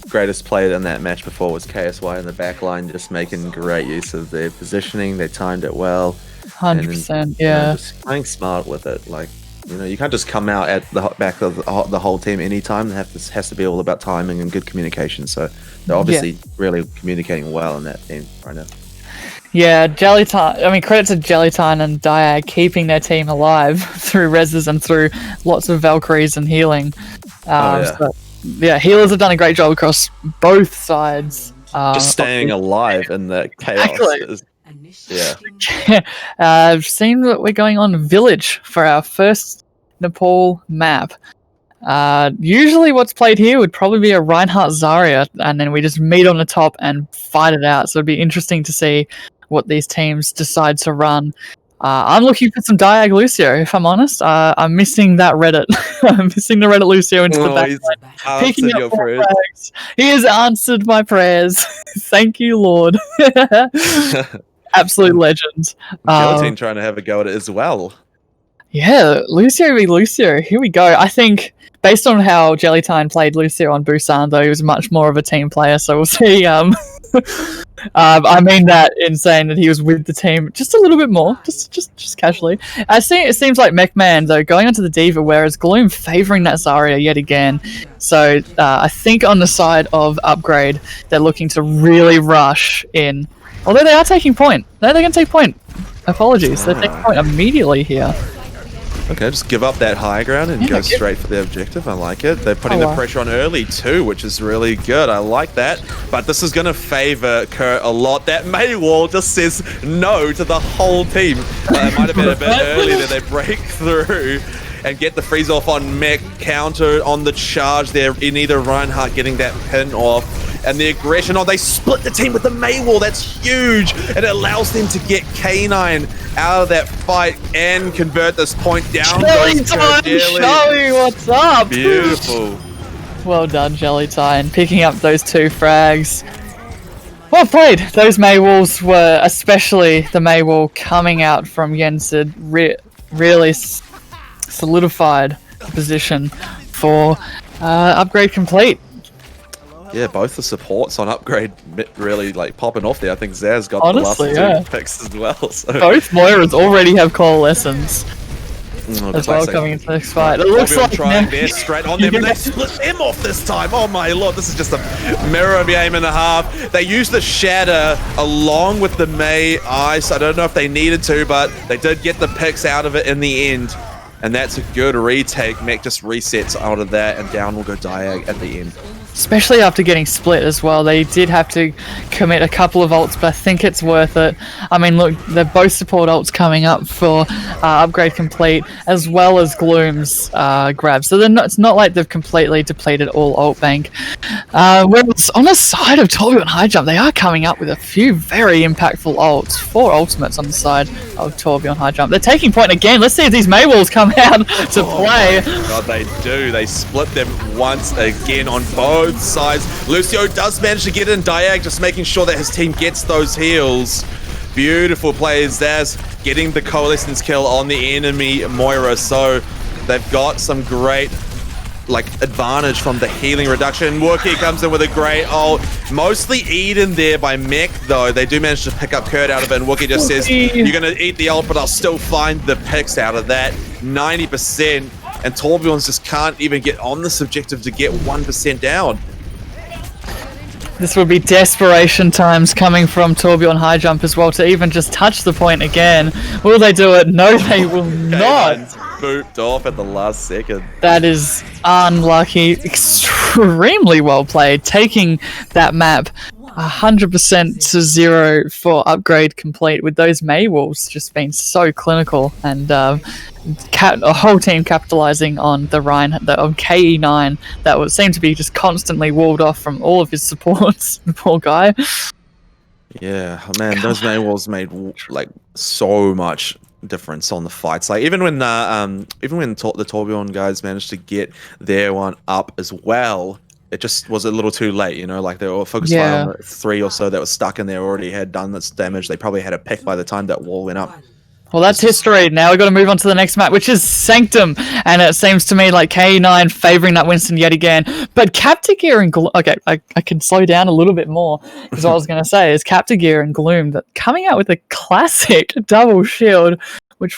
greatest player in that match before was KSY in the backline, just making great use of their positioning. They timed it well. 100%, yeah. Just playing smart with it. Like, you can't just come out at the back of the whole team anytime. It has to be all about timing and good communication. So they're obviously really communicating well in that team right now. Yeah, Jellytine. I mean, credit to Jellytine and Diag keeping their team alive through reses and through lots of Valkyries and healing. Healers have done a great job across both sides. Just staying alive in the chaos. Exactly. Yeah. I've seen that we're going on Village for our first Nepal map. Usually what's played here would probably be a Reinhardt Zarya, and then we just meet on the top and fight it out. So it'd be interesting to see what these teams decide to run. I'm looking for some Diag Lucio, if I'm honest. I'm missing that Reddit. I'm missing the Reddit Lucio into the backline. Picking up more frags. He has answered my prayers. Thank you, Lord. Absolute legend. Guillotine trying to have a go at it as well. Yeah, Lucio v Lucio. Here we go. I think based on how Jellytine played Lucio on Busan, though, he was much more of a team player. So we'll see. I mean that in saying that he was with the team just a little bit more, just casually. It seems like MechMan though going onto the Diva, whereas Gloom favouring that Zarya yet again. So I think on the side of Upgrade, they're looking to really rush in. Although they are taking point. No, they're going to take point. Apologies, they're taking point immediately here. Okay, just give up that high ground and go straight for the objective. I like it. They're putting the pressure on early too, which is really good. I like that. But this is going to favor Kurt a lot. That Mei wall just says no to the whole team. It might have been a bit early that they break through and get the freeze off on Mech, counter on the charge there in either Reinhardt getting that pin off. And the aggression, they split the team with the Mei wall. That's huge. And it allows them to get K9 out of that fight and convert this point down. Jelly, what's up? Beautiful. Well done, Jellytine, picking up those 2 frags. Well played. Those Mei walls were, especially the Mei wall coming out from Yensid, really solidified the position for upgrade complete. Yeah, both the supports on Upgrade really popping off there. I think Zaz got the last 2 picks as well. So. Both Moiras already have coalescence as well coming into this fight. It looks like trying there straight on them, but they split them off this time. Oh my lord, this is just a mirror of the aim and a half. They used the Shatter along with the Mei Ice. I don't know if they needed to, but they did get the picks out of it in the end. And that's a good retake. Mech just resets out of that, and down will go Diag at the end. Especially after getting split as well. They did have to commit a couple of ults, but I think it's worth it. I mean, look, they're both support ults coming up for upgrade complete, as well as Gloom's grab. So it's not like they've completely depleted all ult bank. Whereas on the side of Torbjorn High Jump, they are coming up with a few very impactful ults. 4 ultimates on the side of Torbjorn High Jump. They're taking point again. Let's see if these Mei walls come out to play. God, they do. They split them once again on both sides. Lucio does manage to get in. Diag just making sure that his team gets those heals. Beautiful plays. Zaz getting the coalescence kill on the enemy Moira. So they've got some great advantage from the healing reduction. Wookie comes in with a great ult. Mostly eaten there by Mech though. They do manage to pick up Kurt out of it, and Wookie just says, you're gonna eat the ult, but I'll still find the picks out of that. 90%. And Torbjorn just can't even get on this objective to get 1% down. This would be desperation times coming from Torbjorn High Jump as well to even just touch the point again. Will they do it? No, they will not. Booped off at the last second. That is unlucky. Extremely well played. Taking that map 100% to 0 for upgrade complete, with those Mei walls just being so clinical, and a whole team capitalizing on the on KE9 that would seem to be just constantly walled off from all of his supports. The poor guy. Yeah, man, those Mei walls made so much difference on the fights. Even when the Torbjorn guys managed to get their one up as well, it just was a little too late, you know, they were focused on 3 or so that was stuck and they already had done this damage. They probably had a pick by the time that wall went up. Well, that's history. Now we've got to move on to the next map, which is Sanctum. And it seems to me like K9 favouring that Winston yet again. But Captigear and Gloom... Okay, I can slow down a little bit more. Because what I was going to say is Captigear and Gloom coming out with a classic double shield, which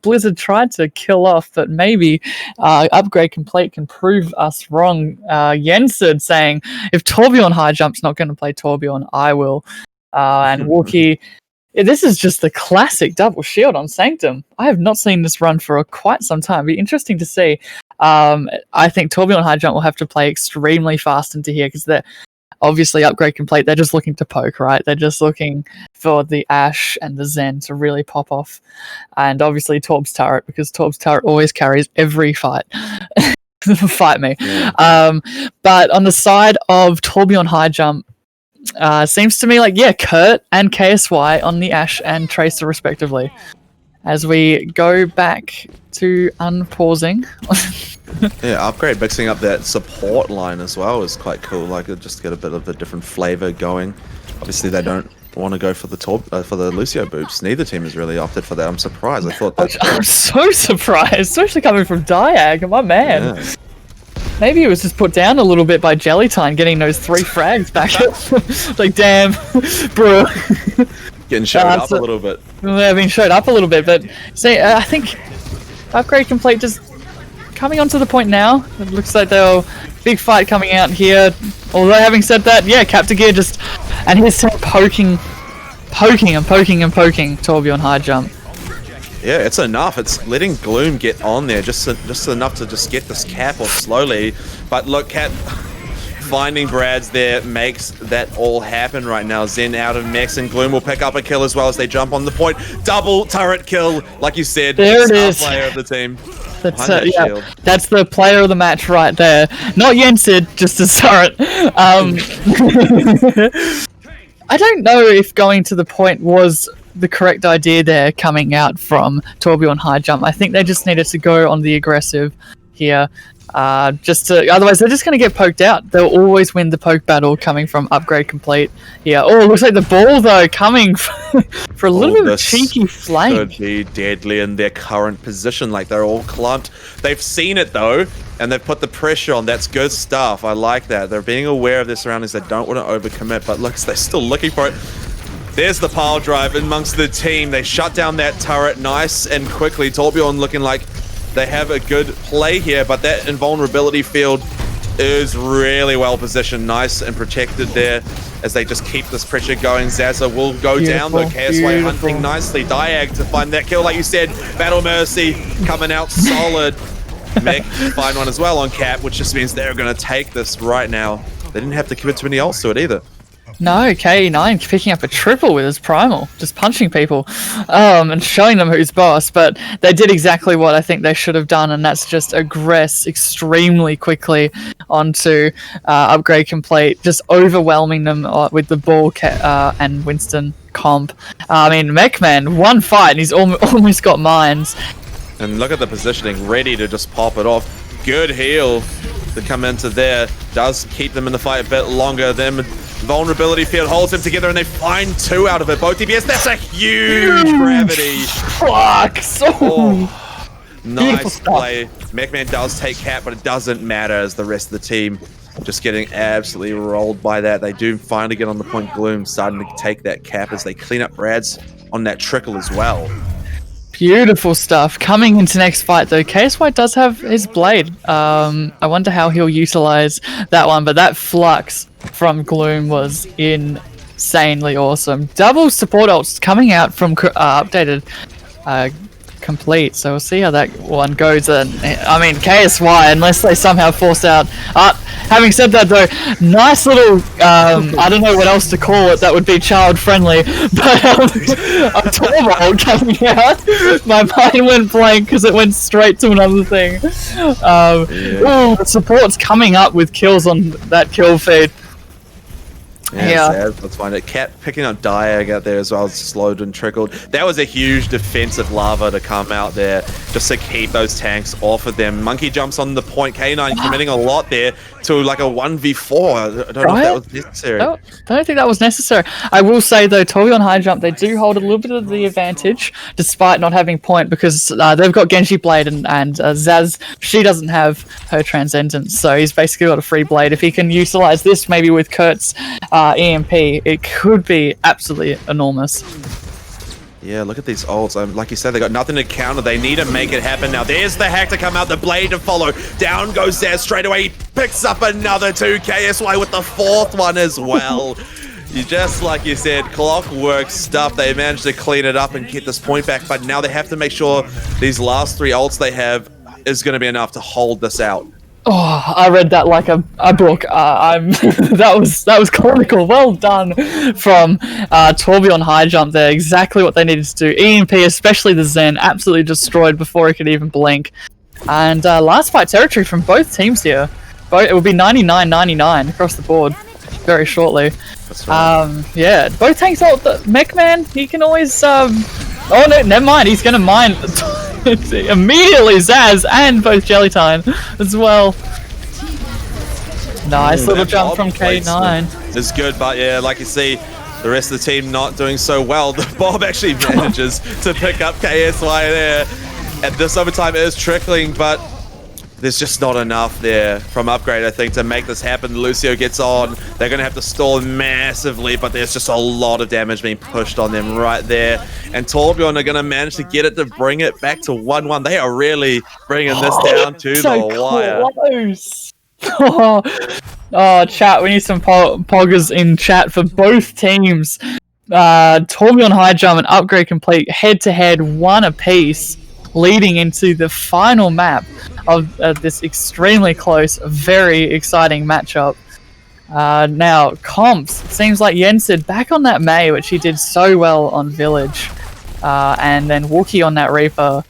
Blizzard tried to kill off, but maybe upgrade complete can prove us wrong. Yensid saying, if Torbjorn High Jump's not going to play Torbjorn, I will. And Wookie... This is just the classic double shield on Sanctum. I have not seen this run for quite some time. It'll be interesting to see. I think Torbjorn High Jump will have to play extremely fast into here because they're obviously upgrade complete. They're just looking to poke, right? They're just looking for the Ashe and the Zen to really pop off. And obviously Torb's turret, because Torb's turret always carries every fight. Fight me. Yeah. But on the side of Torbjorn High Jump, seems to me Kurt and KSY on the Ashe and Tracer respectively. As we go back to unpausing. Yeah, upgrade mixing up that support line as well is quite cool. Just get a bit of a different flavor going. Obviously they don't want to go for the Lucio boots. Neither team has really opted for that. I'm surprised. I thought that. I'm so surprised, especially coming from Diag, my man. Yeah. Maybe it was just put down a little bit by Jellytine getting those 3 frags back. Like, damn, bro. Getting showed up a little bit. They've been showed up a little bit, but see, I think upgrade complete just coming onto the point now. It looks like they'll big fight coming out here. Although having said that, yeah, Captagear just and his team poking Torbjorn high jump. Yeah, it's enough. It's letting Gloom get on there just enough to just get this cap off slowly. But look, Cat finding Brad's there makes that all happen right now. Zen out of mechs and Gloom will pick up a kill as well as they jump on the point. Double turret kill, like you said. There it is. Player of the team. That's yeah, that's the player of the match right there. Not Yensid, just a turret. I don't know if going to the point was the correct idea there coming out from Torbjorn high jump. I think they just needed to go on the aggressive here. Otherwise they're just going to get poked out. They'll always win the poke battle coming from upgrade complete here. Oh, looks like the ball though coming for a little bit of a cheeky flank. Could be deadly in their current position, like they're all clumped. They've seen it though, and they've put the pressure on. That's good stuff. I like that. They're being aware of their surroundings. They don't want to overcommit, but look, they're still looking for it. There's the pile drive amongst the team. They shut down that turret nice and quickly. Torbjorn looking like they have a good play here, but that invulnerability field is really well positioned. Nice and protected there as they just keep this pressure going. Zaza will go down though. KSY hunting nicely. Diag to find that kill, like you said. Battle Mercy coming out solid. Mech find one as well on Cap, which just means they're going to take this right now. They didn't have to commit to any ults to it either. No, KE9 picking up a triple with his primal, just punching people and showing them who's boss, but they did exactly what I think they should have done, and that's just aggress extremely quickly onto upgrade complete, just overwhelming them with the ball and Winston comp. I mean, Mechman, one fight and he's almost got mines. And look at the positioning, ready to just pop it off. Good heal to come into there, does keep them in the fight a bit longer. Them vulnerability field holds them together and they find 2 out of it. Both DPS, that's a huge gravity. Fuck, Nice play. Mechman does take cap, but it doesn't matter as the rest of the team just getting absolutely rolled by that. They do finally get on the point. Gloom starting to take that cap as they clean up Brad's on that trickle as well. Beautiful stuff. Coming into next fight though, KSY does have his blade. I wonder how he'll utilize that one, but that flux from Gloom was insanely awesome. Double support ults coming out from updated complete, so we'll see how that one goes. And I mean, KSY, unless they somehow force out having said that though, nice little I don't know what else to call it that would be child friendly, but a Torbjorn coming out, my mind went blank because it went straight to another thing. Ooh, the support's coming up with kills on that kill feed. Yeah, let's find it. Cat picking up Diag out there as well, slowed and trickled. That was a huge defensive lava to come out there just to keep those tanks off of them. Monkey jumps on the point. K9 committing a lot there to like a 1v4. I don't know if that was necessary. I don't think that was necessary. I will say though, Torbjorn high jump, they do hold a little bit of the advantage despite not having point because they've got Genji Blade and Zaz, she doesn't have her Transcendence, so he's basically got a free blade. If he can utilize this maybe with Kurt's EMP, it could be absolutely enormous. Yeah, look at these ults. Like you said, they got nothing to counter. They need to make it happen now. There's the hack to come out, the blade to follow. Down goes Zaz straight away. He picks up another 2. KSY with the 4th one as well. You just, like you said, clockwork stuff. They managed to clean it up and get this point back, but now they have to make sure these last 3 ults they have is going to be enough to hold this out. Oh, I read that like a book. That was clinical. Well done from Torbjorn high jump there. Exactly what they needed to do. EMP, especially the Zen, absolutely destroyed before he could even blink. And last fight territory from both teams here. It will be 99-99 across the board very shortly. That's right. Yeah, both tanks ult. Mechman, he can always. Oh no, never mind. He's gonna mine. Immediately Zaz and both Jellytine as well. Nice little jump from K9. Is good, but yeah, like you see, The rest of the team not doing so well. The Bob actually manages to pick up KSY there. And this overtime is trickling, but there's just not enough there from Upgrade, I think, to make this happen. Lucio gets on. They're going to have to stall massively, but there's just a lot of damage being pushed on them right there. And Torbjorn are going to manage to get it to bring it back to 1-1. They are really bringing this down to the wire. Close. Oh, chat, we need some poggers in chat for both teams. Torbjorn High Jump and Upgrade Complete head-to-head, 1 apiece, leading into the final map of this extremely close, very exciting matchup. Now, comps, it seems like Yensid back on that Mei, which he did so well on Village, and then Wookie on that Reaper.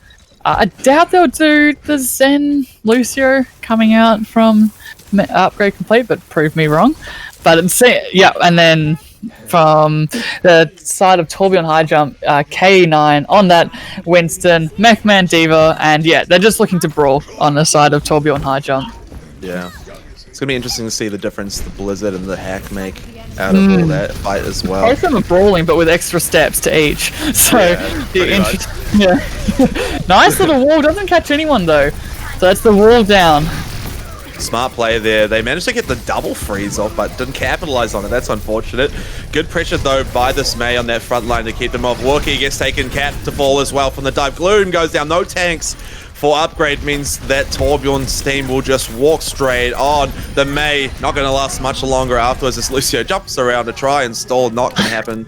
I doubt they'll do the Zen Lucio coming out from Upgrade Complete, but prove me wrong. But yeah, and then from the side of Torbjorn High Jump, K9 on that Winston, Mechman Diva, and yeah, they're just looking to brawl on the side of Torbjorn High Jump. Yeah. It's going to be interesting to see the difference the Blizzard and the Hack make out of all that fight as well. Both of them are brawling, but with extra steps to each. So, nice little wall. Doesn't catch anyone, though. So that's the wall down. Smart play there. They managed to get the double freeze off, but didn't capitalize on it. That's unfortunate. Good pressure, though, by this Mei on that front line to keep them off. Wookie gets taken cap to fall as well from the dive. Gloom goes down. No tanks for Upgrade means that Torbjorn's team will just walk straight on. The Mei not going to last much longer afterwards as Lucio jumps around to try and stall. Not going to happen.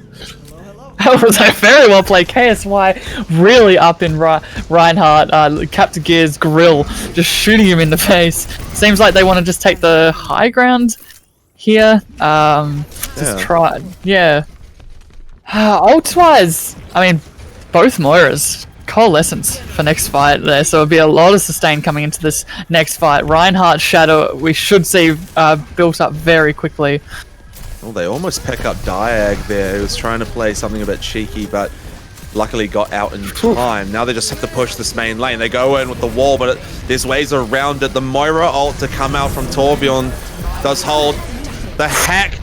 That was a very well played. KSY really up in Reinhardt, Captain Gear's grill, just shooting him in the face. Seems like they want to just take the high ground here. Just try, yeah. Ult-wise, I mean, both Moiras. Coalescence for next fight there, so it'll be a lot of sustain coming into this next fight. Reinhardt Shadow, we should see built up very quickly. Well, they almost pick up Diag there. He was trying to play something a bit cheeky, but luckily got out in time. Now they just have to push this main lane. They go in with the wall, but there's ways around it. The Moira ult to come out from Torbjorn does hold. The Hack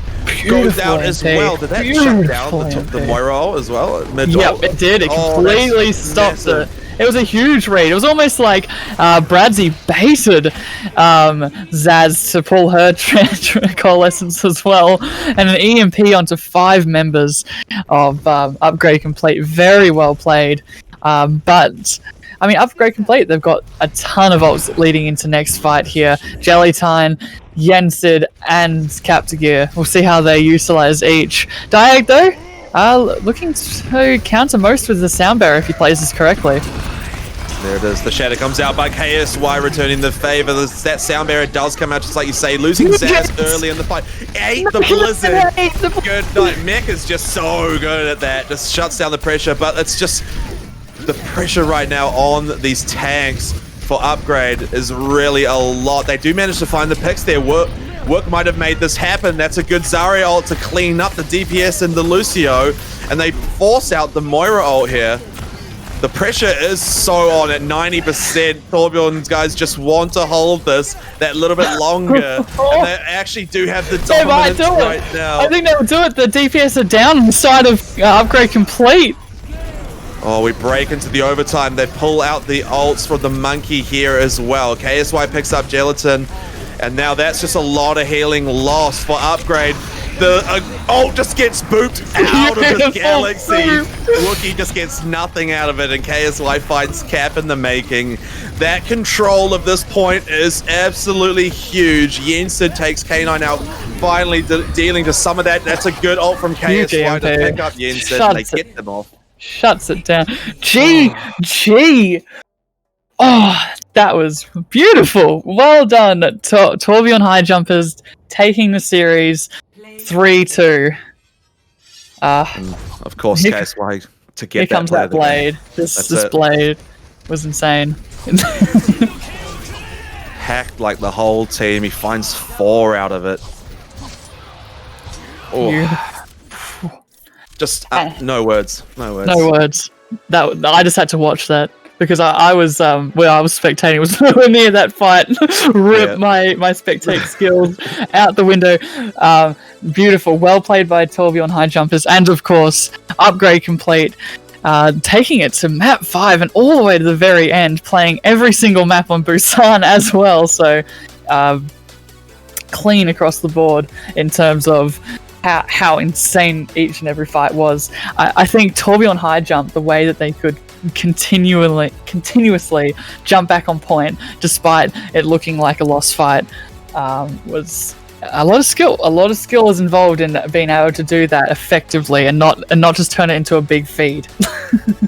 goes down as well. Did that shut down the Moira ult as well? Yep, it did. It completely stopped it. It was a huge raid. It was almost like Bradsy baited Zaz to pull her coalescence as well. And an EMP onto 5 members of Upgrade Complete. Very well played. But, I mean, Upgrade Complete, they've got a ton of ults leading into next fight here. Jellytine, Yensid, and Captagear. We'll see how they utilize each. Diag, though, looking to counter most with the sound barrier if he plays this correctly. There it is. The shadow comes out by KSY, returning the favor. That sound barrier does come out, just like you say, losing Zaz early in the fight. Ate the Blizzard. Good night. Mech is just so good at that. Just shuts down the pressure, but it's just the pressure right now on these tanks for Upgrade is really a lot. They do manage to find the picks there. Work might have made this happen. That's a good Zarya ult to clean up the DPS and the Lucio, and they force out the Moira ult here. The pressure is so on at 90%. Torbjorn's guys just want to hold this that little bit longer, and they actually do have the dominance right now. I think they'll do it. The DPS are down on the side of Upgrade Complete. Oh, we break into the overtime. They pull out the ults from the monkey here as well. KSY picks up Gelatin, and now that's just a lot of healing lost for Upgrade. The ult just gets booped out of the galaxy. Wookie just gets nothing out of it, and KSY finds Cap in the making. That control of this point is absolutely huge. Yensid takes K9 out, finally dealing to some of that. That's a good ult from KSY to pick up Yensid, and they get them off. Shuts it down. GG! Oh, that was beautiful. Well done, Torbjorn High Jumpers taking the series 3-2. Of course, KSY to get here comes that blade. This blade was insane. Hacked like the whole team. He finds 4 out of it. Oh. Just no words. No words. No words. I just had to watch that. because I was where I was spectating was nowhere near that fight. Rip Yeah. my spectate skills out the window. Beautiful, well played by Torbjorn high jumpers, and of course upgrade complete. Taking it to map 5 and all the way to the very end, playing every single map on Busan as well. So clean across the board in terms of how insane each and every fight was. I think Torbjorn high jump, the way that they could continuously jump back on point despite it looking like a lost fight, was a lot of skill. A lot of skill is involved in being able to do that effectively and not just turn it into a big feed.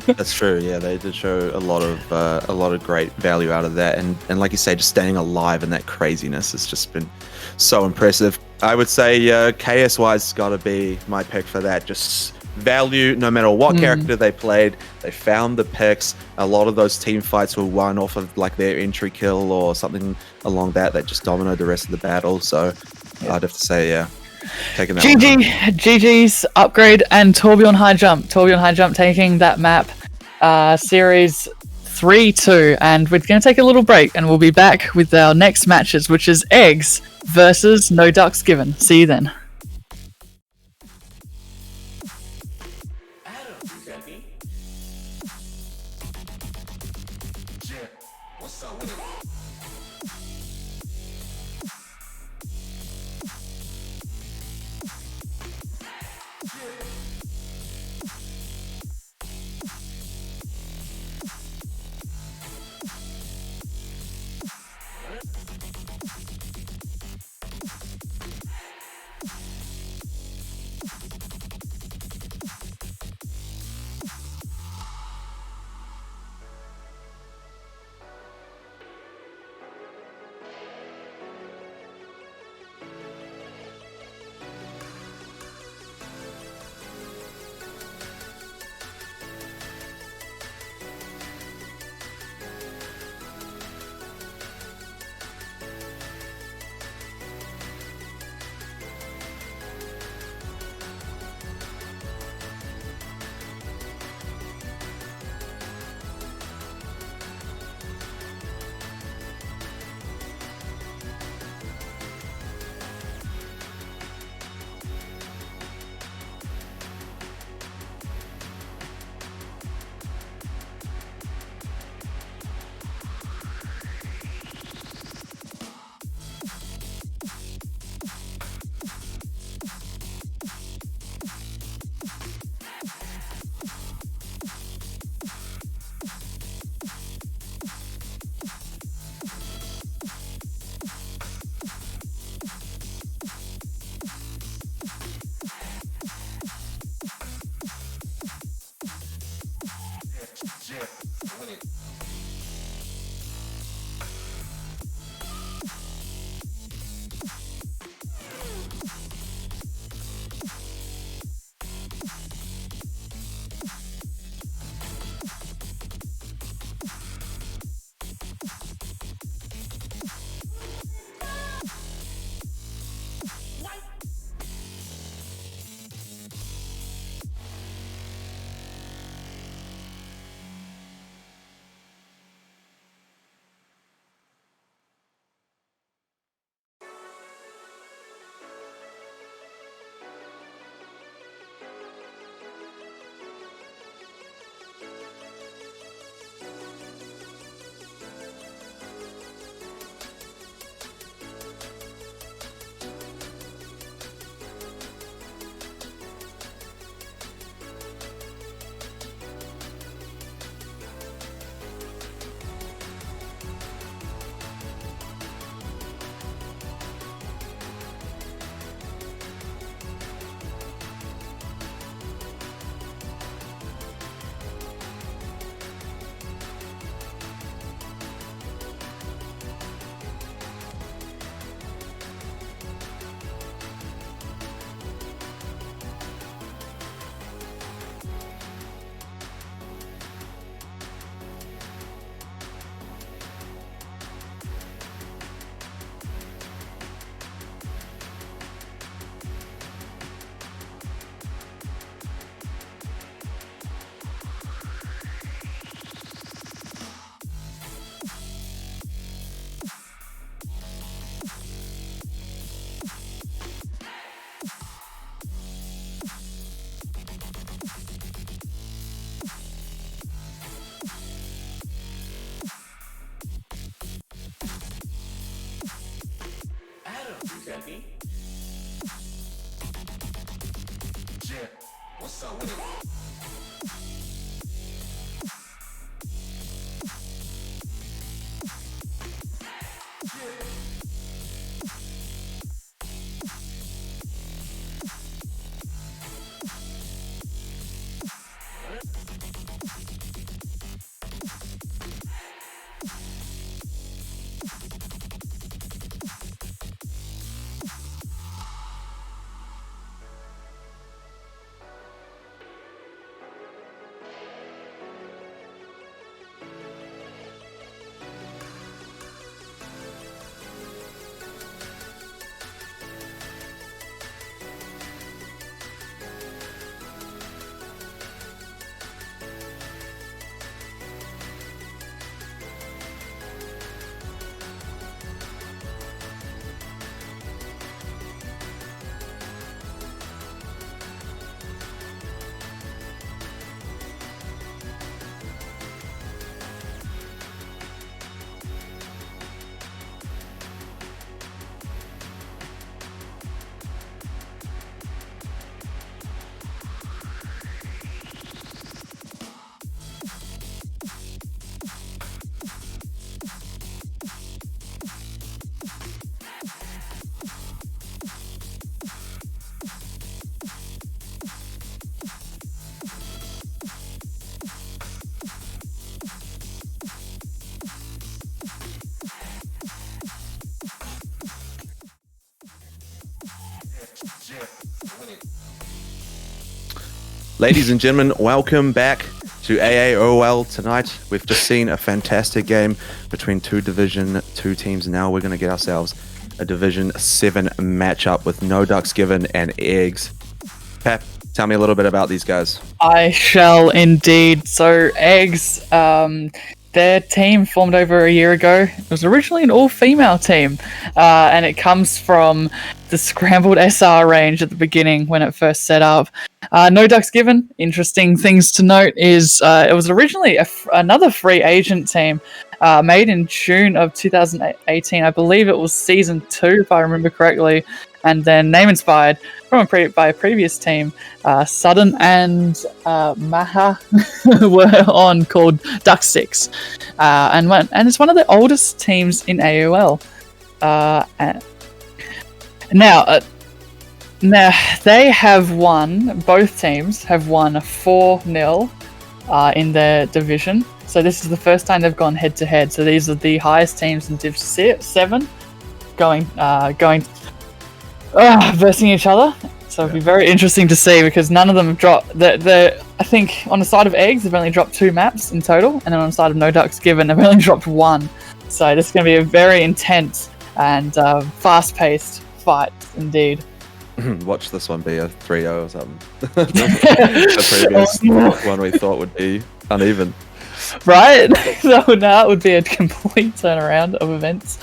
That's true. Yeah, they did show a lot of great value out of that, and like you say, just staying alive in that craziness has just been so impressive. I would say KS wise got to be my pick for that. Just value, no matter what character they played, they found the picks. A lot of those team fights were won off of like their entry kill or something along that just dominoed the rest of the battle. So I'd have to say, yeah, taking that. GG's upgrade and Torbjorn high jump. Torbjorn high jump taking that map, series 3-2, and we're going to take a little break, and we'll be back with our next matches, which is Eggs versus No Ducks Given. See you then. Ladies and gentlemen, welcome back to AAOL tonight. We've just seen a fantastic game between two Division 2 teams. Now we're going to get ourselves a Division 7 matchup with No Ducks Given and Eggs. Pep, tell me a little bit about these guys. I shall indeed. So Eggs, their team formed over a year ago. It was originally an all-female team, and it comes from the Scrambled SR range at the beginning when it first set up. No Ducks Given, interesting things to note is it was originally another free agent team made in June of 2018. I believe it was Season 2, if I remember correctly, and then name inspired from by a previous team. Sudden and Maha were on called Duck Six, and it's one of the oldest teams in AOL. Now they have won. Both teams have won 4-0 in their division. So this is the first time they've gone head to head. So these are the highest teams in Div 7 going versing each other. So it'll be very interesting to see because none of them have dropped. I think on the side of Eggs, they've only dropped 2 maps in total, and then on the side of No Ducks Given, they've only dropped 1. So this is going to be a very intense and fast-paced fight indeed. Watch this one be a 3-0 or something. The previous one we thought would be uneven. Right? So now it would be a complete turnaround of events.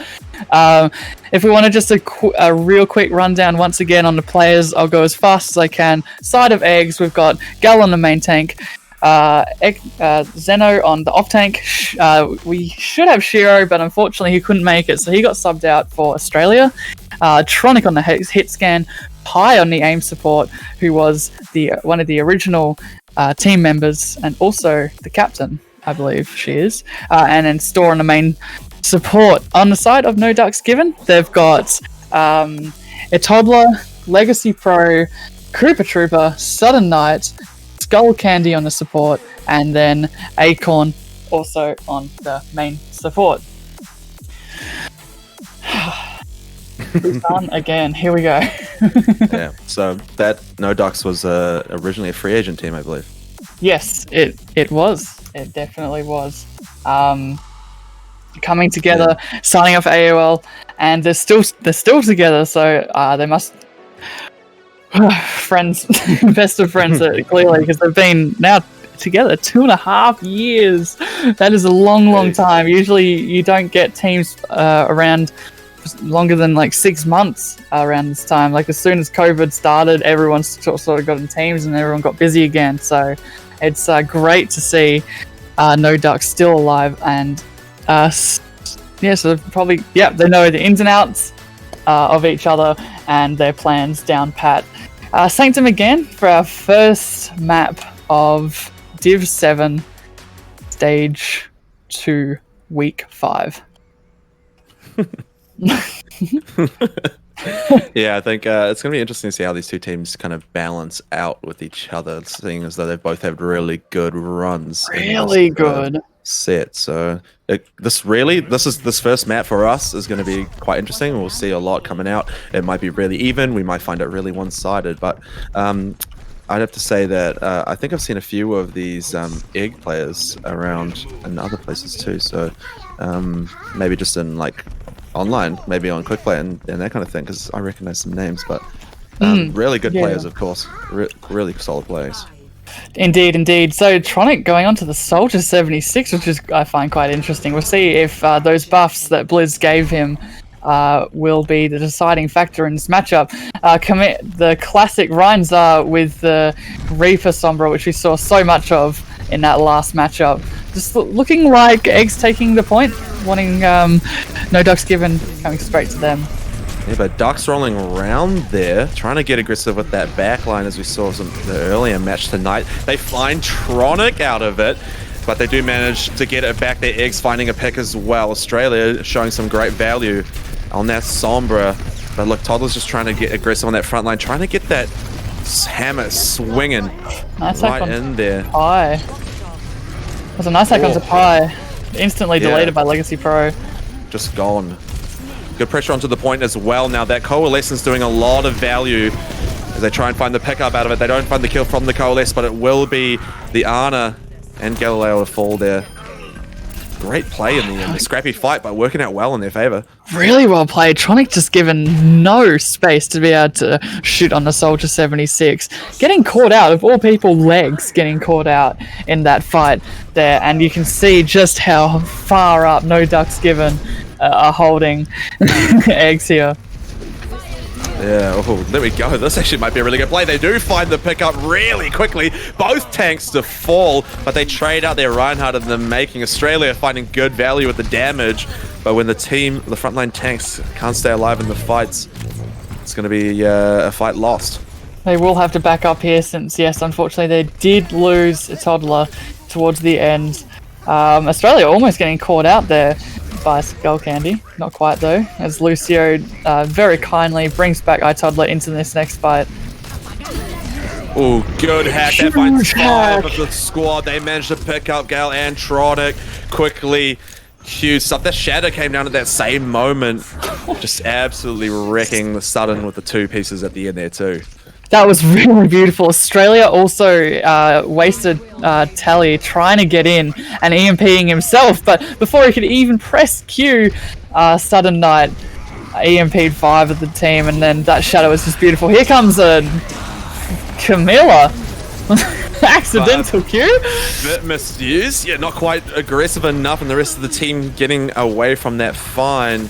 If we want to just a real quick rundown once again on the players, I'll go as fast as I can. Side of Eggs, we've got Gal on the main tank, Zeno on the off tank. We should have Shiro, but unfortunately he couldn't make it, so he got subbed out for Australia. Tronic on the hit scan, Pi on the aim support, who was one of the original team members and also the captain, I believe she is, and then Store on the main support. On the side of No Ducks Given, they've got Etobler, Legacy Pro, Koopa Trooper, Sudden Knight, Skull Candy on the support, and then Acorn also on the main support. Done again. Here we go. Yeah. So that No Ducks was originally a free agent team, I believe. Yes, it was. It definitely was. Coming together, signing up for AOL, and they're still together. So they must friends, best of friends, clearly, because they've been now together 2.5 years. That is a long time. Usually, you don't get teams around longer than like 6 months around this time. Like as soon as COVID started, everyone sort of got in teams and everyone got busy again. So it's great to see No Ducks still alive and so probably they know the ins and outs of each other and their plans down pat. Sanctum again for our first map of Div 7 Stage 2 Week 5. Yeah, I think it's going to be interesting to see how these two teams kind of balance out with each other, seeing as though they both have really good runs. Really good set. So this first map for us is going to be quite interesting. We'll see a lot coming out. It might be really even. We might find it really one-sided. But I'd have to say that I think I've seen a few of these egg players around in other places too. So maybe just in like online, maybe on quick play and that kind of thing, because I recognize some names. But really good players, of course. Really solid players. Indeed. So Tronic going on to the Soldier 76, which is I find quite interesting. We'll see if those buffs that Blizz gave him will be the deciding factor in this matchup. The classic Reinzar with the Reaper Sombra, which we saw so much of in that last matchup. Just looking like Eggs taking the point, wanting no ducks given, coming straight to them. Yeah, but Ducks rolling around there, trying to get aggressive with that backline as we saw the earlier match tonight. They find Tronic out of it, but they do manage to get it back. Their Eggs finding a pick as well. Australia showing some great value on that Sombra. But look, Toddler's just trying to get aggressive on that front line, trying to get that hammer swinging right in there. Pi. That's a nice hack onto Pi. Instantly deleted by Legacy Pro. Just gone. Good pressure onto the point as well. Now that Coalescence doing a lot of value as they try and find the pickup out of it. They don't find the kill from the Coalesce, but it will be the Ana and Galileo to fall there. Great play in the end. A scrappy fight, but working out well in their favor. Really well played. Tronic just given no space to be able to shoot on the Soldier 76. Getting caught out, of all people, Legs getting caught out in that fight there. And you can see just how far up No Ducks Given are holding Eggs here. Yeah, oh, there we go. This actually might be a really good play. They do find the pickup really quickly. Both tanks to fall, but they trade out their Reinhardt and them making Australia finding good value with the damage. But when the frontline tanks can't stay alive in the fights, it's going to be a fight lost. They will have to back up here since, yes, unfortunately they did lose a Toddler towards the end. Australia almost getting caught out there by Skull Candy. Not quite though, as Lucio very kindly brings back iToddler into this next fight. Oh, good hack. That finds 5 of the squad. They managed to pick up Gal and Tronic quickly. Huge stuff. That Shatter came down at that same moment. Just absolutely wrecking the Sudden with the 2 pieces at the end there too. That was really beautiful. Australia also wasted Tally trying to get in and EMPing himself, but before he could even press Q, Sudden Knight EMP'd 5 of the team, and then that Shadow was just beautiful. Here comes a Camilla. Accidental Q? Bit misused. Yeah, not quite aggressive enough, and the rest of the team getting away from that fine.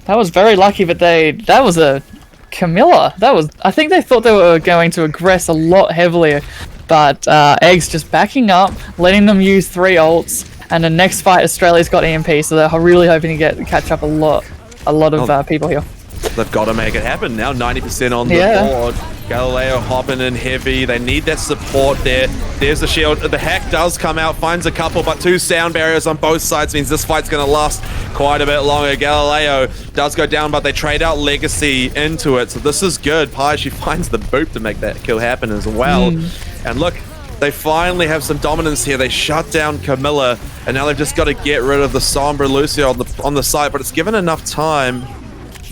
That was very lucky, but that was a Camilla. I think they thought they were going to aggress a lot heavier, but Eggs just backing up, letting them use 3 ults, and the next fight Australia's got EMP, so they're really hoping to catch up a lot of people here. They've got to make it happen now. 90% on the board. Galileo hopping in heavy. They need that support there. There's the shield. The hack does come out, finds a couple, but 2 sound barriers on both sides means this fight's going to last quite a bit longer. Galileo does go down, but they trade out Legacy into it, so this is good. Pi, she finds the boop to make that kill happen as well. And look, they finally have some dominance here. They shut down Camilla, and now they've just got to get rid of the Sombra Lucio on the side, but it's given enough time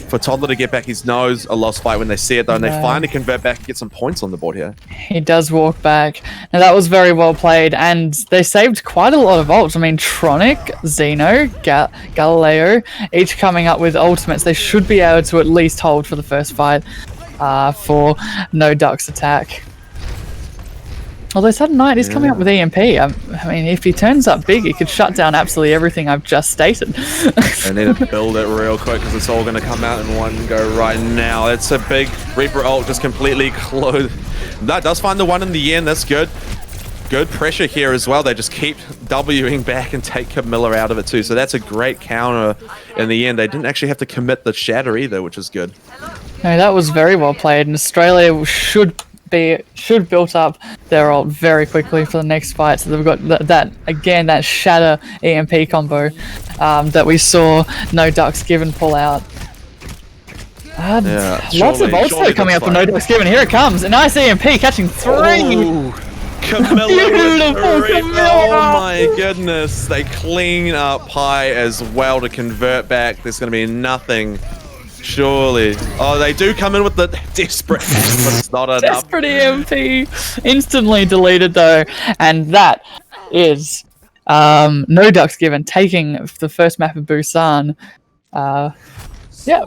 for Toddler to get back his nose. A lost fight when they see it though, and they finally convert back and get some points on the board here. He does walk back. Now that was very well played, and they saved quite a lot of ults. I mean, Tronic, Xeno, Galileo, each coming up with ultimates. They should be able to at least hold for the first fight for No Ducks attack. Although Sudden Knight is coming up with EMP. I mean, if he turns up big, he could shut down absolutely everything I've just stated. They need to build it real quick because it's all going to come out in one go right now. It's a big Reaper ult just completely closed. That does find the one in the end. That's good. Good pressure here as well. They just keep Wing back and take Camilla out of it too. So that's a great counter in the end. They didn't actually have to commit the shatter either, which is good. No, that was very well played, and Australia should build up their ult very quickly for the next fight. So they've got that shatter EMP combo that we saw No Ducks Given pull out. Lots of ults though coming up for No Ducks Given. Here it comes, a nice EMP catching 3. Ooh. Camilla with 3. Oh my goodness. They clean up high as well to convert back. There's going to be nothing. Surely. Oh, they do come in with the desperate, but it's not enough. Desperate EMP. Instantly deleted though. And that is No Ducks Given taking the first map of Busan. Yeah.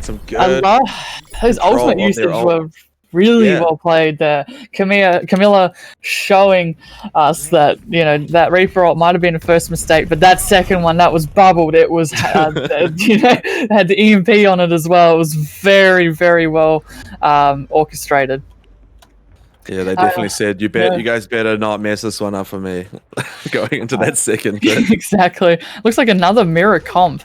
Some good. Those ultimate usage were really well played there. Camilla showing us that, you know, that Reaper ult might have been a first mistake, but that second one, that was bubbled. It was, had the EMP on it as well. It was very, very well orchestrated. Yeah, they definitely said, you guys better not mess this one up for me going into that second bit. Exactly. Looks like another mirror comp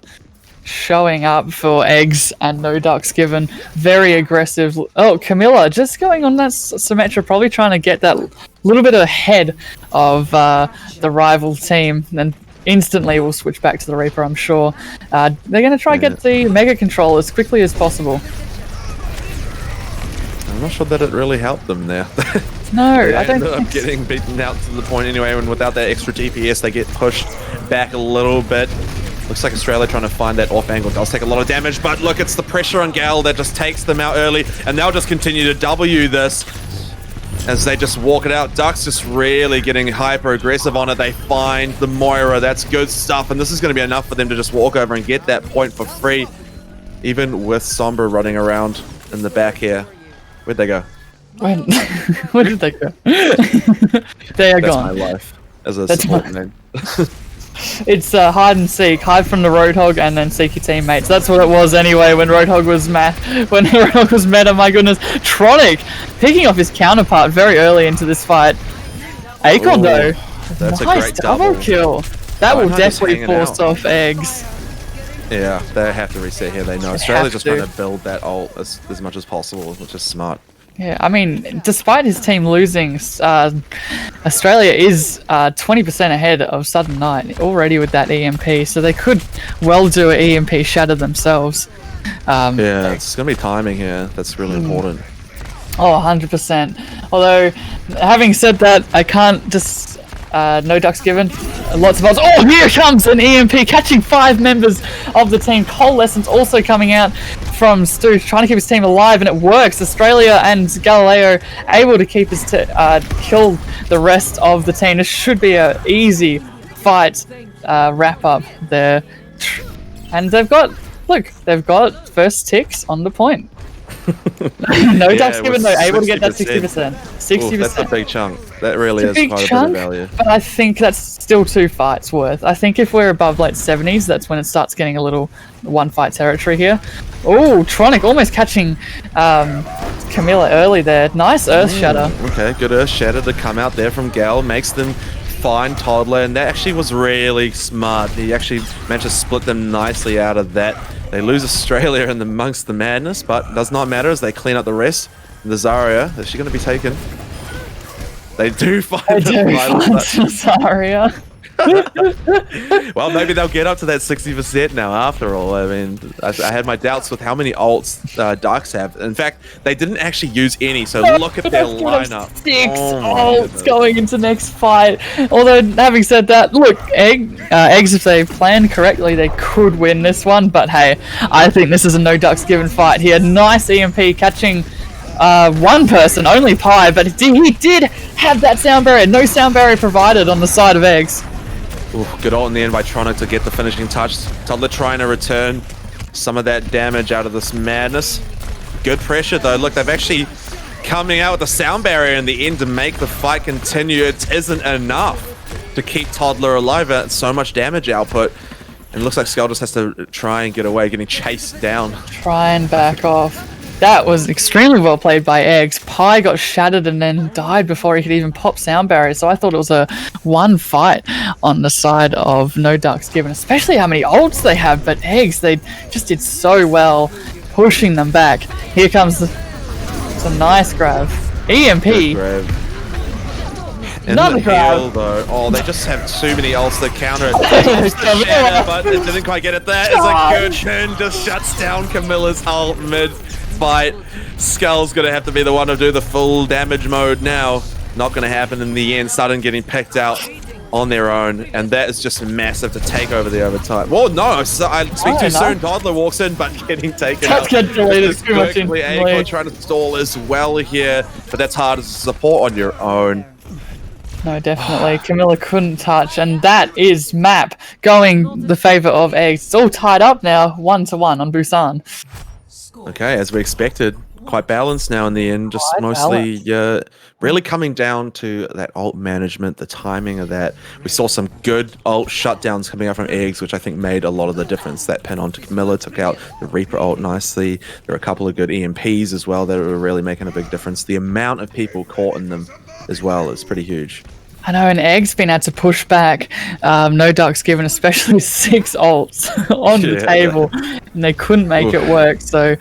showing up for Eggs and No Ducks Given. Very aggressive. Oh, Camilla just going on that Symmetra, probably trying to get that little bit ahead of the rival team. And instantly we'll switch back to the Reaper, I'm sure. They're going to try get the Mega Control as quickly as possible. I'm not sure that it really helped them there. No, I don't think getting beaten out to the point anyway, and without that extra DPS, they get pushed back a little bit. Looks like Australia trying to find that off angle does take a lot of damage, but look, it's the pressure on Gal that just takes them out early, and they'll just continue to W this as they just walk it out. Ducks just really getting hyper aggressive on it. They find the Moira. That's good stuff, and this is going to be enough for them to just walk over and get that point for free, even with Sombra running around in the back here. Where'd they go? Where did they go? They are gone. That's my life as a support name. It's hide and seek, hide from the Roadhog, and then seek your teammates. That's what it was anyway when Roadhog was meta. My goodness, Tronic picking off his counterpart very early into this fight. Acorn though, that's nice a great double kill. That will definitely force off Eggs. Yeah, they have to reset here. They know Australia's just trying to build that ult as much as possible, which is smart. Yeah, I mean, despite his team losing, Australia is 20% ahead of Southern Knight already with that EMP, so they could well do an EMP shatter themselves. Yeah, it's going to be timing here. That's really important. Oh, 100%. Although, having said that, I can't just... No Ducks Given. Lots of odds. Oh, here comes an EMP catching 5 members of the team. Coalescence also coming out from Stu, trying to keep his team alive, and it works. Australia and Galileo able to keep his kill the rest of the team. This should be an easy fight wrap up there. And they've got first ticks on the point. No Ducks Given though, able to get that 60%. 60%. That's a big chunk. That really is quite a bit of value. But I think that's still 2 fights worth. I think if we're above late 70s, that's when it starts getting a little 1 fight territory here. Oh, Tronic almost catching Camilla early there. Nice Earth Shatter. Okay, good Earth Shatter to come out there from Gal. Makes them find Toddler, and that actually was really smart. He actually managed to split them nicely out of that. They lose Australia in amongst the madness, but does not matter as they clean up the rest. The Zarya, is she going to be taken? They do find Zarya. Well, maybe they'll get up to that 60% now after all. I mean, I had my doubts with how many ults Ducks have. In fact, they didn't actually use any, so look at their lineup. 6 ults going into next fight. Although, having said that, look, Eggs, if they plan correctly, they could win this one. But hey, I think this is a No Ducks Given fight here. Nice EMP catching one person, only Pi, but he did have that sound barrier. No sound barrier provided on the side of Eggs. Ooh, good ult in the end by Tronic to get the finishing touch. Toddler trying to return some of that damage out of this madness. Good pressure though. Look, they've actually coming out with a sound barrier in the end to make the fight continue. It isn't enough to keep Toddler alive at so much damage output. And it looks like Skull just has to try and get away, getting chased down. Try and back off. That was extremely well played by Eggs. Pi got shattered and then died before he could even pop sound barrier. So I thought it was a one fight on the side of No Ducks Given, especially how many ults they have. But Eggs, they just did so well pushing them back. Here comes it's a nice grab. EMP. Another grab. Though. Oh, they just have too many ults that counter it. But it didn't quite get it there. It's a good turn. Just shuts down Camilla's ult mid-fight. Skull's going to have to be the one to do the full damage mode now. Not going to happen in the end. Sudden getting picked out on their own. And that is just massive to take over the overtime. Well, no. So I speak too soon. Toddler walks in, but getting taken out. Get deleted too much in AAOL trying to stall as well here. But that's hard to support on your own. No, definitely. Camilla couldn't touch, and that is map going the favor of Eggs. It's all tied up now, 1-1 on Busan. Okay, as we expected, quite balanced now in the end. Just mostly really coming down to that ult management, the timing of that. We saw some good ult shutdowns coming out from Eggs, which I think made a lot of the difference. That pin onto Camilla took out the Reaper ult nicely. There were a couple of good EMPs as well that were really making a big difference. The amount of people caught in them as well is pretty huge. I know, and Egg's been able to push back. No Ducks Given, especially 6 ults on the table, and they couldn't make it work. So,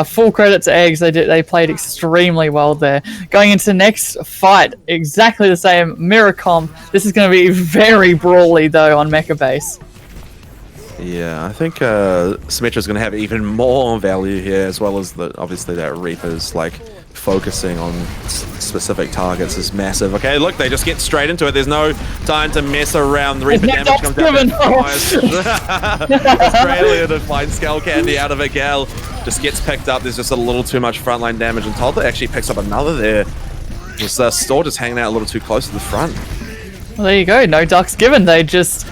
full credit to Eggs. They played extremely well there. Going into the next fight, exactly the same mirror comp. This is going to be very brawly though on Mecha Base. Yeah, I think Symmetra's going to have even more value here, as well as obviously that Reaper's focusing on specific targets is massive. Okay, look, they just get straight into it. There's no time to mess around. The Reaper damage comes down. Australia to find Skull Candy out of a gal. Just gets picked up. There's just a little too much frontline damage, and Toddler actually picks up another there. Just Store just hanging out a little too close to the front. Well, there you go. No Ducks Given. They just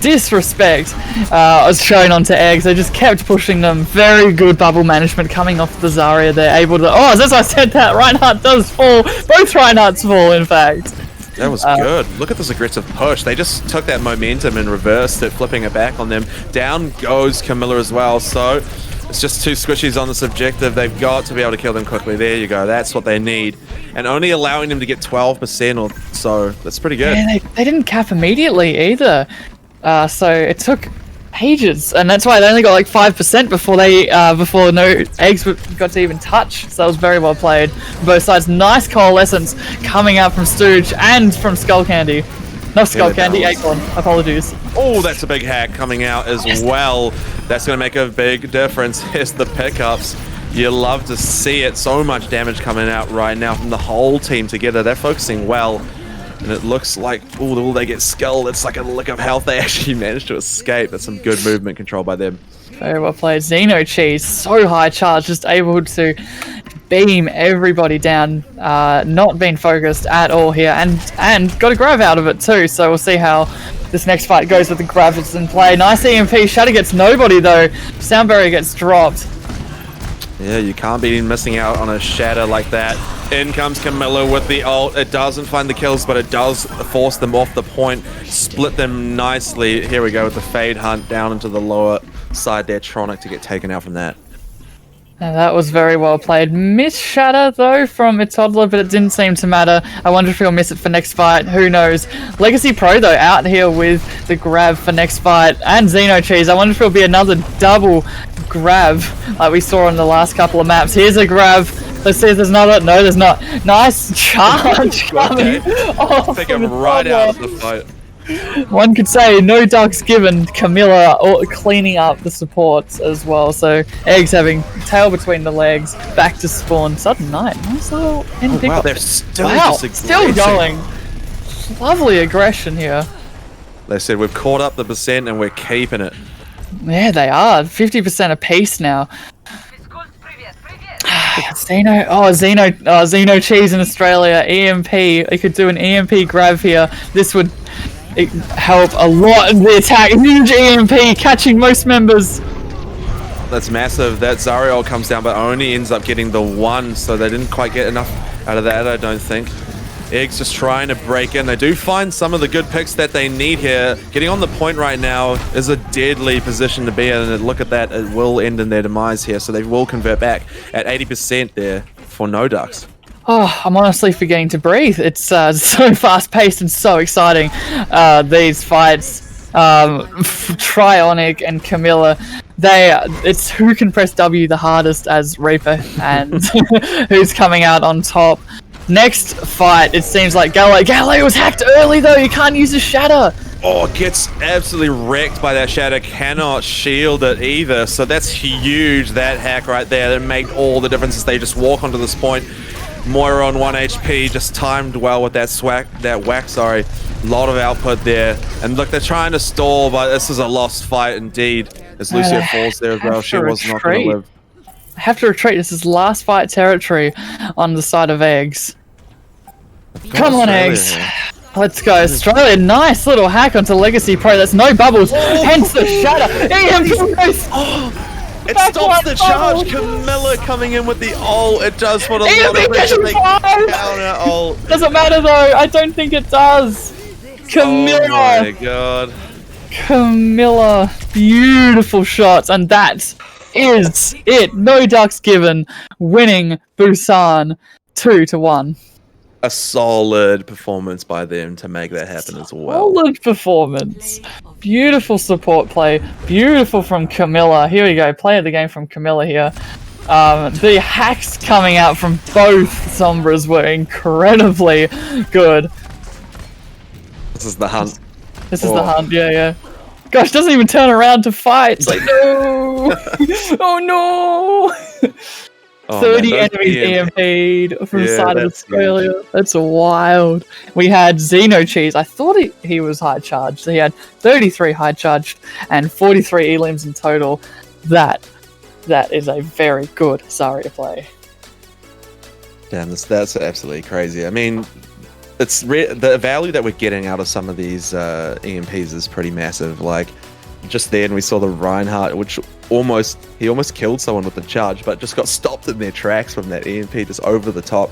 disrespect was shown onto Eggs. They just kept pushing them. Very good bubble management coming off the Zarya. They're able to... Oh, as I said that, Reinhardt does fall. Both Reinhardts fall, in fact. That was good. Look at this aggressive push. They just took that momentum and reversed it, flipping it back on them. Down goes Camilla as well, so it's just 2 squishies on this objective. They've got to be able to kill them quickly. There you go. That's what they need. And only allowing them to get 12% or so. That's pretty good. Yeah, they didn't cap immediately either. So it took ages, and that's why they only got 5% before before no Eggs got to even touch. So that was very well played. Both sides, nice coalescence coming out from Stooge and from Skull Candy. Not Skull Candy, Acorn. Apologies. Oh, that's a big hack coming out as well. That's going to make a big difference. Here's the pickups. You love to see it. So much damage coming out right now from the whole team together. They're focusing well. And it looks like, oh, will they get Skull? It's like a lick of health. They actually managed to escape. That's some good movement control by them. Very well played. Xeno Cheese, so high charge, just able to beam everybody down. Not being focused at all here. And got a grab out of it too. So we'll see how this next fight goes with the grab that's in play. Nice EMP. Shatter gets nobody though. Sound barrier gets dropped. Yeah, you can't be missing out on a shatter like that. In comes Camilla with the ult. It doesn't find the kills, but it does force them off the point. Split them nicely. Here we go with the Fade Hunt down into the lower side there. Tronic to get taken out from that. Now that was very well played. Miss Shatter though from a Toddler, but it didn't seem to matter. I wonder if he'll miss it for next fight. Who knows? Legacy Pro though out here with the grab for next fight, and Xeno Cheese. I wonder if it'll be another double grab like we saw on the last couple of maps. Here's a grab. Let's see if there's another. No, there's not. Nice charge coming. Take him right out of the fight. One could say no Ducks Given. Camilla cleaning up the supports as well. So Eggs having tail between the legs, back to spawn. Sudden Night, nice little end pick. Wow, they're still still going. Lovely aggression here. They said we've caught up the percent and we're keeping it. Yeah, they are 50% apiece now. Xeno Cheese in Australia. EMP. They could do an EMP grab here. This would help a lot in the attack. Huge EMP catching most members. That's massive. That Zariel comes down, but only ends up getting the 1, so they didn't quite get enough out of that, I don't think. Eggs just trying to break in. They do find some of the good picks that they need here. Getting on the point right now is a deadly position to be in, and look at that, it will end in their demise here, so they will convert back at 80% there for No Ducks. Oh, I'm honestly forgetting to breathe. It's so fast-paced and so exciting. These fights, Trionic and Camilla, it's who can press W the hardest as Reaper and who's coming out on top. Next fight, it seems like Galileo was hacked early though. You can't use a shatter. Oh, gets absolutely wrecked by that shatter. Cannot shield it either. So that's huge, that hack right there. That made all the difference as they just walk onto this point. Moira on 1 HP, just timed well with that whack, sorry. A lot of output there. And look, they're trying to stall, but this is a lost fight indeed. As Lucia falls there as well, she was not going to live. I have to retreat. This is last fight territory on the side of Eggs. Come on, Eggs. Let's go. Australia, nice little hack onto Legacy Pro. That's no bubbles. Hence the shatter. It stops the charge. Camilla coming in with the ult. It does put a lot of pressure. Counter ult. Doesn't matter though. I don't think it does. Camilla. Oh my god. Camilla. Beautiful shots. And that is it. No Ducks given. Winning Busan 2-1. A solid performance by them to make that happen as well. Solid performance. Beautiful support play. Beautiful from Camilla. Here we go. Play of the game from Camilla here. The hacks coming out from both Sombras were incredibly good. This is the hunt. This is the hunt, yeah. Gosh, doesn't even turn around to fight. It's like, no! Oh no! 30 enemies EMP'd from the side of Australia. Huge. That's wild. We had Xeno Cheese. I thought he was high charged. He had 33 high charged and 43 elims in total. That is a very good Zarya play. Damn, that's absolutely crazy. I mean, it's the value that we're getting out of some of these EMPs is pretty massive. Like, just then we saw the Reinhardt, which he almost killed someone with the charge, but just got stopped in their tracks from that EMP just over the top.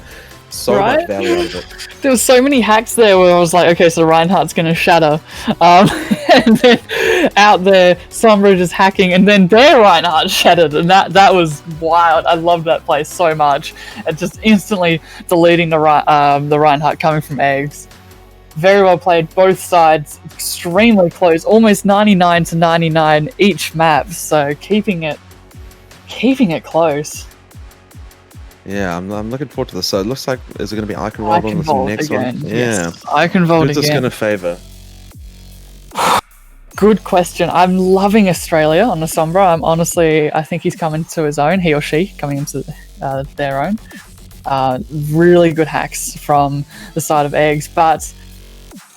So much value out of it. There was so many hacks there where I was like, okay, so Reinhardt's going to shatter. And then out there, Sombra just hacking, and then their Reinhardt shattered. And that was wild. I loved that play so much. And just instantly deleting the Reinhardt coming from Eggs. Very well played, both sides extremely close, almost 99-99 each map, so keeping it close. Yeah, I'm looking forward to this. So it looks like, is it going to be Eichenwald on this next one? Yeah, yes. Eichenwald again. Who's this going to favour? Good question. I'm loving Australia on the Sombra. I think he's coming to his own, he or she coming into their own. Really good hacks from the side of Eggs, but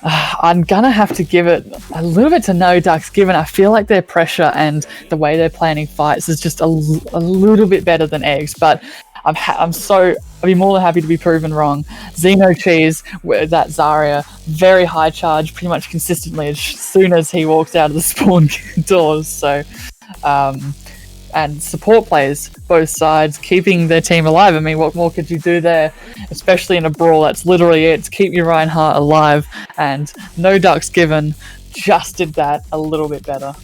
I'm gonna have to give it a little bit to No Ducks, given I feel like their pressure and the way they're planning fights is just a little bit better than Eggs, but I'd be more than happy to be proven wrong. Xeno Cheese with that Zarya, very high charge, pretty much consistently as soon as he walks out of the spawn doors. So, and support players, both sides, keeping their team alive. I mean, what more could you do there? Especially in a brawl, that's literally it. It's keep your Reinhardt alive, and No Ducks given just did that a little bit better.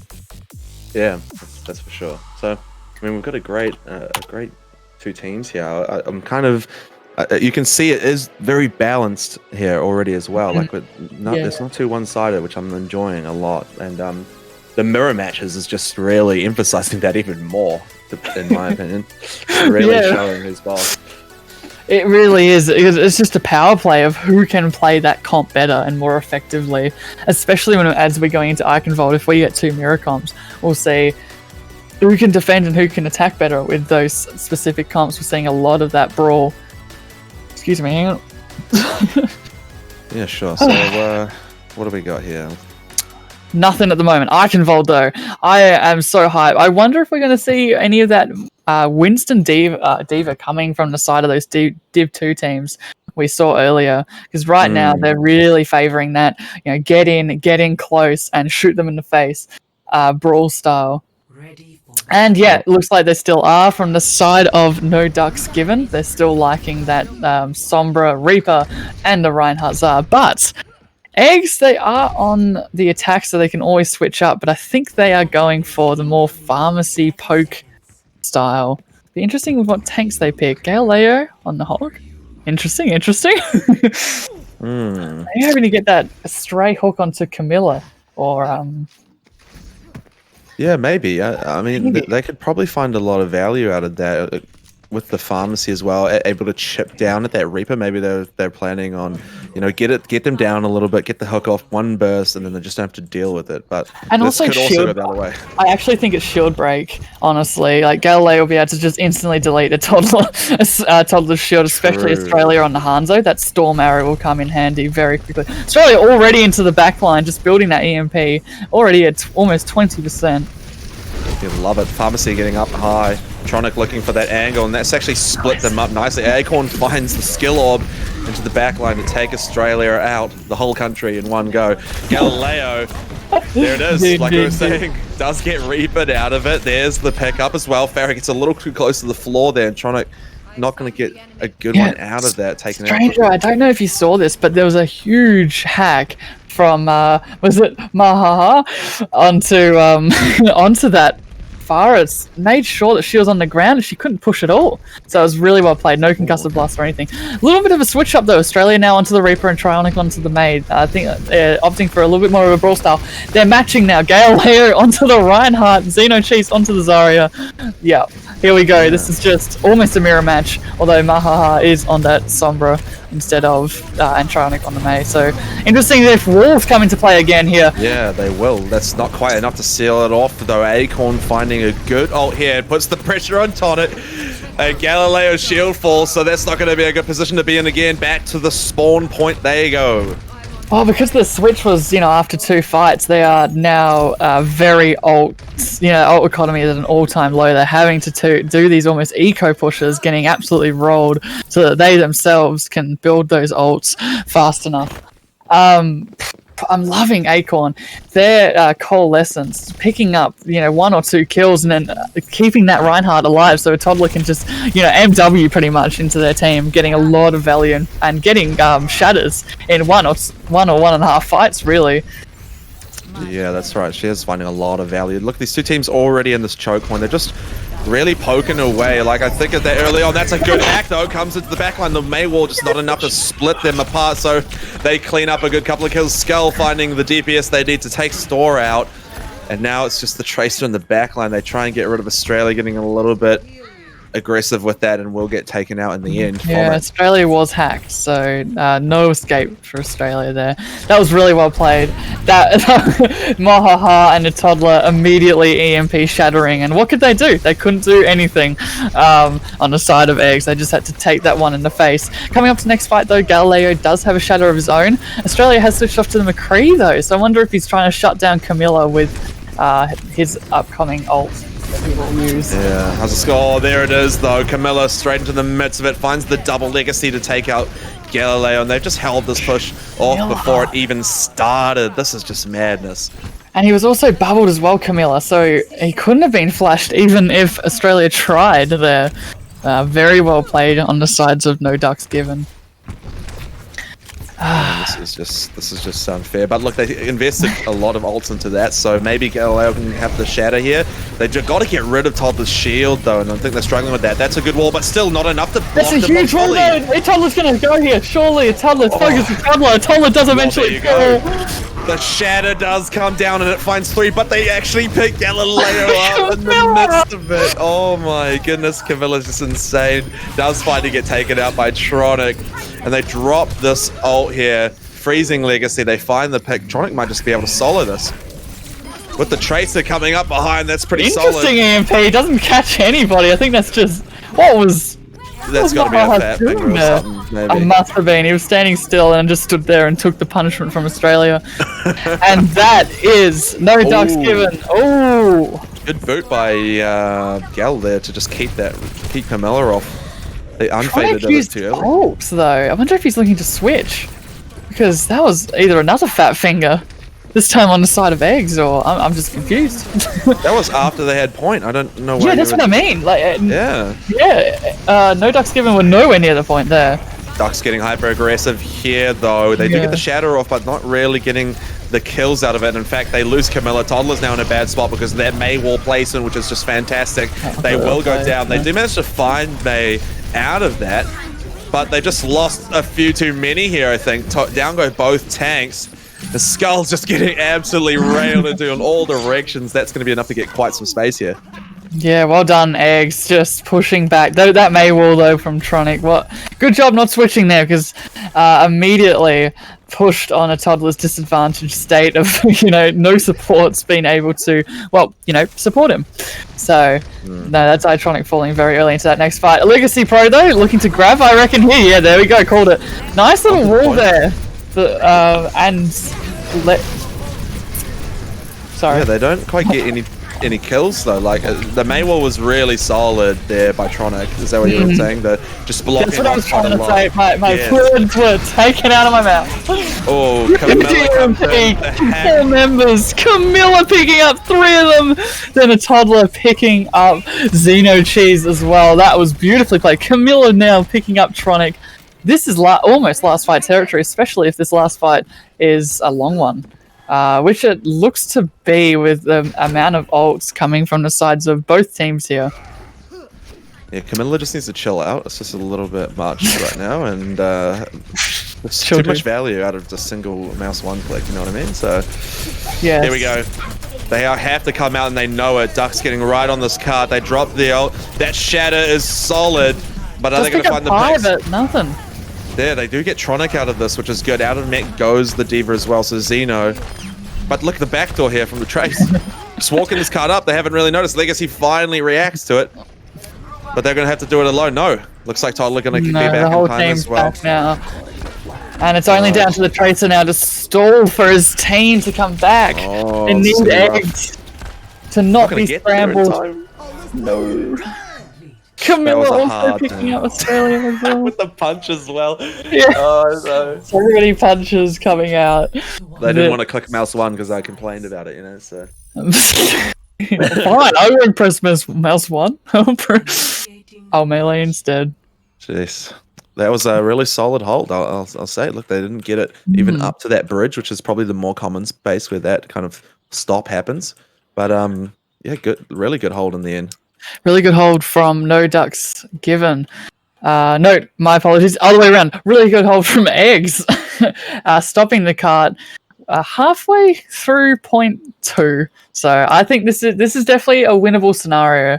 Yeah, that's for sure. So, I mean, we've got a great two teams here. I'm kind of, you can see it is very balanced here already as well. Like, it's not too one-sided, which I'm enjoying a lot. And the mirror matches is just really emphasizing that even more, in my opinion. Really showing who's boss. It really is. It's just a power play of who can play that comp better and more effectively. Especially as we're going into Eichenwald, if we get two mirror comps, we'll see who can defend and who can attack better with those specific comps. We're seeing a lot of that brawl. Excuse me, hang on. Yeah, sure. So, what do we got here? Nothing at the moment. Eichenwald, though, I am so hyped. I wonder if we're going to see any of that Winston Diva coming from the side of those Div 2 teams we saw earlier. Because right now they're really favouring that, get in close and shoot them in the face, brawl style. And yeah, it looks like they still are from the side of No Ducks Given. They're still liking that Sombra, Reaper, and the Reinhardt Tsar. But Eggs, they are on the attack, so they can always switch up. But I think they are going for the more pharmacy poke style. Be interesting with what tanks they pick. Galileo on the Hulk. Interesting. Maybe hoping to get that stray hook onto Camilla or Yeah, maybe. I mean, they could probably find a lot of value out of that with the pharmacy as well, able to chip down at that Reaper. Maybe they're planning on, get them down a little bit, get the hook off one burst, and then they just don't have to deal with it. But and this also could also go the other way. I actually think it's shield break. Honestly, like Galileo will be able to just instantly delete a toddler's shield, especially Australia on the Hanzo. That storm arrow will come in handy very quickly. Australia already into the back line, just building that EMP, already at almost 20%. You love it. Pharmacy getting up high. Tronic looking for that angle, and that's actually split them up nicely. Acorn finds the skill orb into the back line to take Australia out, the whole country in one go. Galileo, there it is, like I was saying, does get Reapered out of it. There's the pickup as well. Farrah gets a little too close to the floor there, and Tronic not going to get a good one out of that. Taken Stranger, I don't know if you saw this, but there was a huge hack from, was it Mahaha, onto that Farah. Made sure that she was on the ground and she couldn't push at all. So it was really well played. No concussive blast or anything. A little bit of a switch up though. Australia now onto the Reaper and Trionic onto the Maid. I think they're opting for a little bit more of a brawl style. They're matching now. Galileo onto the Reinhardt. Xeno Cheese onto the Zarya. Yeah, here we go. This is just almost a mirror match. Although Mahaha is on that Sombra instead of and Trionic on the May. So interesting if Wolves come into play again here. Yeah, they will. That's not quite enough to seal it off, though. Acorn finding a good ult here and puts the pressure on Tonic. And Galileo shield falls, so that's not going to be a good position to be in again. Back to the spawn point. There you go. Well, because the switch was, after 2 fights, they are now very ult economy is at an all-time low. They're having to do these almost eco pushes, getting absolutely rolled so that they themselves can build those ults fast enough. I'm loving Acorn. Their coalescence, picking up, 1 or 2 kills and then keeping that Reinhardt alive so a toddler can just, MW pretty much into their team, getting a lot of value and getting shatters in one or 1.5 fights, really. Yeah, that's right. She is finding a lot of value. Look, these two teams already in this choke point. They're just really poking away. Like, I think of that early on. That's a good hack, though. Comes into the backline. The May wall just not enough to split them apart, so they clean up a good couple of kills. Skull finding the DPS they need to take Store out. And now it's just the Tracer in the backline. They try and get rid of Australia, getting a little bit aggressive with that, and will get taken out in the end. Yeah, Australia was hacked, so no escape for Australia there. That was really well played. That Mahaha and the toddler immediately EMP shattering, and what could they do? They couldn't do anything on the side of Eggs. They just had to take that one in the face. Coming up to next fight though, Galileo does have a shatter of his own. Australia has switched off to the McCree though, so I wonder if he's trying to shut down Camilla with his upcoming ult. He will use. Yeah, has a score. There it is, though. Camilla straight into the midst of it, finds the double legacy to take out Galileo, and they've just held this push off before it even started. This is just madness. And he was also bubbled as well, Camilla, so he couldn't have been flashed even if Australia tried there. Very well played on the sides of No Ducks Given. This is just unfair. But look, they invested a lot of ults into that, so maybe Galileo can have the shatter here. They've just got to get rid of Toddler's shield, though, and I think they're struggling with that. That's a good wall, but still not enough to block. That's a huge wall, though. Toddler's going to go here. Surely a Toddler's focus on Toddler. Toddler does eventually go. The shatter does come down and it finds 3, but they actually pick Galileo up in the midst of it. Oh my goodness, Camilla's just insane. Does finally get taken out by Tronic, and they drop this ult here. Freezing Legacy, they find the pick. Tronic might just be able to solo this. With the Tracer coming up behind, that's pretty solid. Interesting EMP, doesn't catch anybody. I think that's just, that's got to be a fat finger or something, maybe. It must have been. He was standing still and just stood there and took the punishment from Australia. And that is No Ducks Given. Oh, good boot by Gal there to just keep Camilla off. They unfaded it too early. Ults, though. I wonder if he's looking to switch, because that was either another fat finger. This time on the side of eggs, or I'm just confused. That was after they had point. I don't know why. Yeah, that's what I mean. Like, Yeah. No ducks given were nowhere near the point there. Ducks getting hyper aggressive here, though. They do get the shatter off, but not really getting the kills out of it. In fact, they lose Camilla. Toddler's now in a bad spot because of that May wall placement, which is just fantastic. They will go down. They do manage to find May out of that, but they just lost a few too many here, I think. Down go both tanks. The Skull's just getting absolutely railed into in all directions. That's going to be enough to get quite some space here. Yeah, well done, Eggs. Just pushing back. Though that May wall though from Tronic. What? Good job not switching there, because immediately pushed on a Toddler's disadvantaged state of no supports being able to support him. So no, that's Itronic falling very early into that next fight. A Legacy Pro though looking to grab, I reckon here. Yeah, there we go. Called it. Nice little wall there. Sorry. Yeah, they don't quite get any kills though. Like the main wall was really solid there by Tronic. Is that what you were saying? Just blocking. That's what I was trying to say. My words were taken out of my mouth. Oh, Camilla. 4 members. Camilla picking up 3 of them. Then a Toddler picking up Xeno Cheese as well. That was beautifully played. Camilla now picking up Tronic. This is almost last fight territory, especially if this last fight is a long one. Which it looks to be with the amount of ults coming from the sides of both teams here. Yeah, Camilla just needs to chill out. It's just a little bit much right now, and there's too much value out of just single mouse one click, you know what I mean? So, yeah. Here we go. They have to come out, and they know it. Duck's getting right on this cart. They drop the ult. That shatter is solid, but are they going to find the picks? Nothing. There, they do get Tronic out of this, which is good. Out of mech goes the Diva as well, so Xeno. But look at the backdoor here from the Trace. Just walking this card up, they haven't really noticed. Legacy finally reacts to it. But they're going to have to do it alone. No. Looks like Toddler going to be back in time as well. Back now. And it's only down to the Tracer now to stall for his team to come back. They need eggs to not be scrambled. No. Camilla also picking up Australia as well. With the punch as well. Yeah. So many punches coming out. They didn't want to click mouse 1 because I complained about it, so. Fine, I won't press mouse 1. I'll melee instead. Jeez. That was a really solid hold, I'll say. Look, they didn't get it even up to that bridge, which is probably the more common space where that kind of stop happens. But yeah, really good hold in the end. Really good hold from No Ducks Given. No, my apologies. Other way around. Really good hold from Eggs. Stopping the cart halfway through point 2. So I think this is definitely a winnable scenario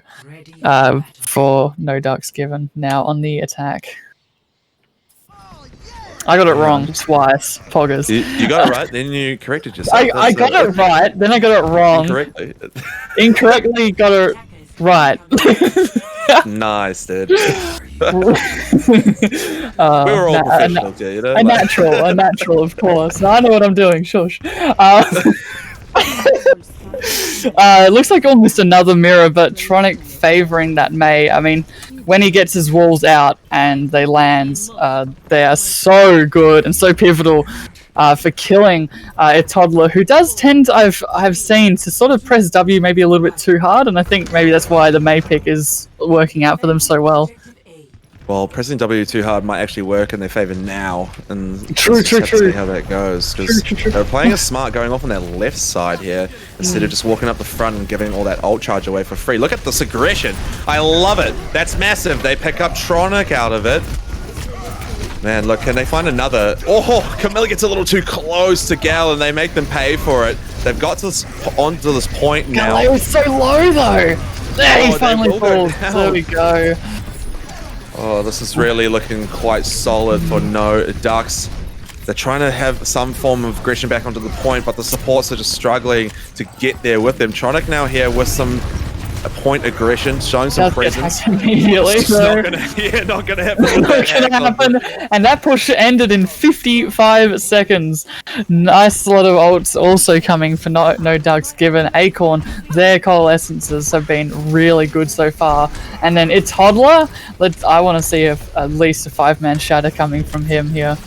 for No Ducks Given now on the attack. I got it wrong twice, Poggers. You got it right, then you corrected yourself. I got it right, then I got it wrong. Incorrectly got it right. Nice, dude. We were all professionals here, A natural, of course. I know what I'm doing, shush. Looks like almost another mirror, but Tronic favoring that May. I mean, when he gets his walls out and they land, they are so good and so pivotal for killing a Toddler who does tend, I've seen, to sort of press W maybe a little bit too hard, and I think maybe that's why the May pick is working out for them so well. Well, pressing W too hard might actually work in their favor now, and true. See how that goes, because they're playing a smart going off on their left side here instead of just walking up the front and giving all that ult charge away for free. Look at this aggression. I love it. That's massive. They pick up Tronic out of it. Man, look, can they find another? Oh, Camilla gets a little too close to Gal, and they make them pay for it. They've got to onto this point now. Gal was so low though. There, he finally falls. There we go. Oh, this is really looking quite solid for No Ducks. They're trying to have some form of aggression back onto the point, but the supports are just struggling to get there with them. Tronic now here with some point aggression, showing some presence. Immediately, not gonna happen. Not gonna happen. And that push ended in 55 seconds. Nice lot of ults also coming for No Ducks Given. Acorn, their coalescences have been really good so far. And then it's Toddler. I want to see at least a 5-man shatter coming from him here.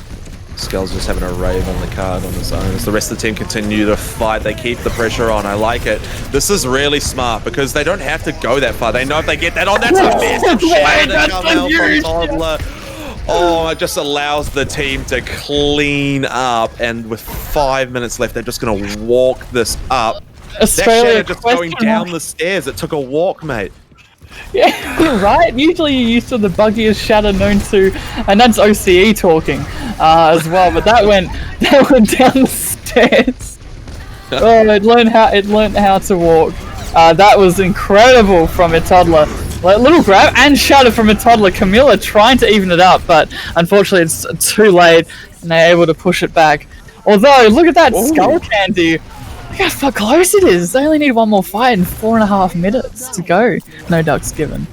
Skell's just having a rave on the card on his own as the rest of the team continue to fight. They keep the pressure on. I like it. This is really smart because they don't have to go that far. They know if they get that on, that's a massive shot to come out from Toddler. Oh, it just allows the team to clean up, and with 5 minutes left, they're just going to walk this up. Australia that just going down the stairs. It took a walk, mate. Yeah, right? Usually you're used to the buggiest shatter known to, and that's OCE talking as well, but that went down the stairs. Oh, it learned how to walk. That was incredible from a toddler. Like, little grab and shatter from a toddler. Camilla trying to even it up, but unfortunately it's too late, and they're able to push it back. Although, look at that skull candy. Look how far close it is. They only need one more fight in 4.5 minutes to go. No ducks given.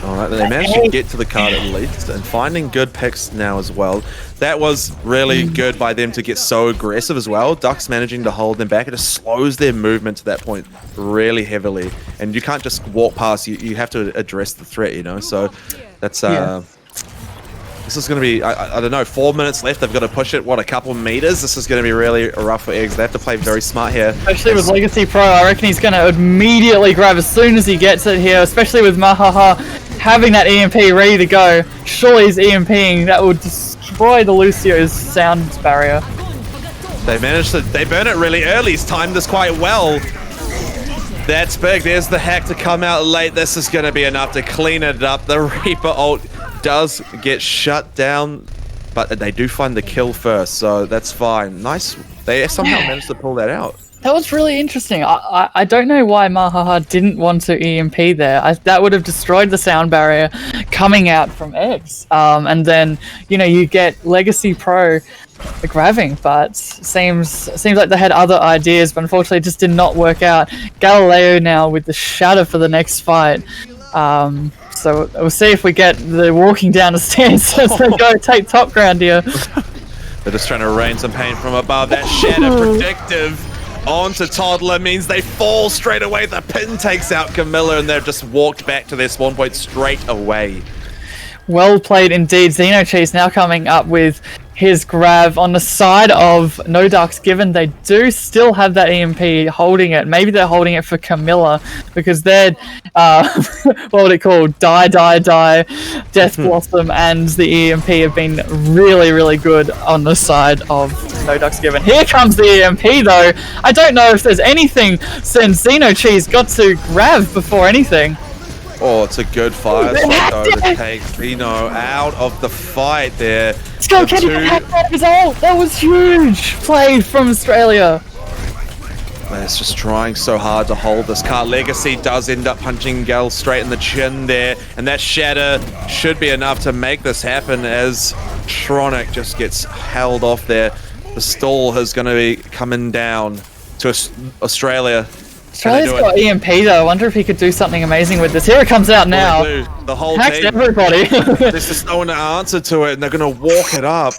Alright, they managed to get to the card at least, and finding good picks now as well. That was really good by them to get so aggressive as well. Ducks managing to hold them back. It just slows their movement to that point really heavily. And you can't just walk past, you have to address the threat, you know? So that's this is going to be, I don't know, 4 minutes left. They've got to push it, what, a couple meters? This is going to be really rough for Eggs. They have to play very smart here. Especially with Legacy Pro, I reckon he's going to immediately grab as soon as he gets it here, especially with Mahaha having that EMP ready to go. Surely he's EMPing. That would destroy the Lucio's sound barrier. They burn it really early. He's timed this quite well. That's big. There's the hack to come out late. This is going to be enough to clean it up. The Reaper ult does get shut down, but they do find the kill first, so that's fine. Nice. They somehow managed to pull that out. That was really interesting. I don't know why Mahaha didn't want to EMP there. That would have destroyed the sound barrier coming out from X. And then, you know, you get Legacy Pro grabbing, but seems like they had other ideas, but unfortunately it just did not work out. Galileo now with the shatter for the next fight. So we'll see if we get the walking down the stairs as they go take top ground here. They're just trying to rain some pain from above. That shatter predictive onto Toddler means they fall straight away. The pin takes out Camilla, and they've just walked back to their spawn point straight away. Well played indeed. Xenocheese now coming up with his grab on the side of No Ducks Given. They do still have that EMP holding it. Maybe they're holding it for Camilla because they're, what would it call? Die, Death Blossom and the EMP have been really, really good on the side of No Ducks Given. Here comes the EMP though. I don't know if there's anything since Xenocheese got to grab before anything. Oh, it's a good fire strike though to take Zeno out of the fight there. Let's go, Kenny! That was huge play from Australia. It's just trying so hard to hold this card. Legacy does end up punching Gal straight in the chin there, and that shatter should be enough to make this happen as Tronic just gets held off there. The stall is going to be coming down to Australia. Australia's got EMP though. I wonder if he could do something amazing with this. Here it comes out now. The whole Hacks team. Everybody. There's just no one to answer to it, and they're going to walk it up.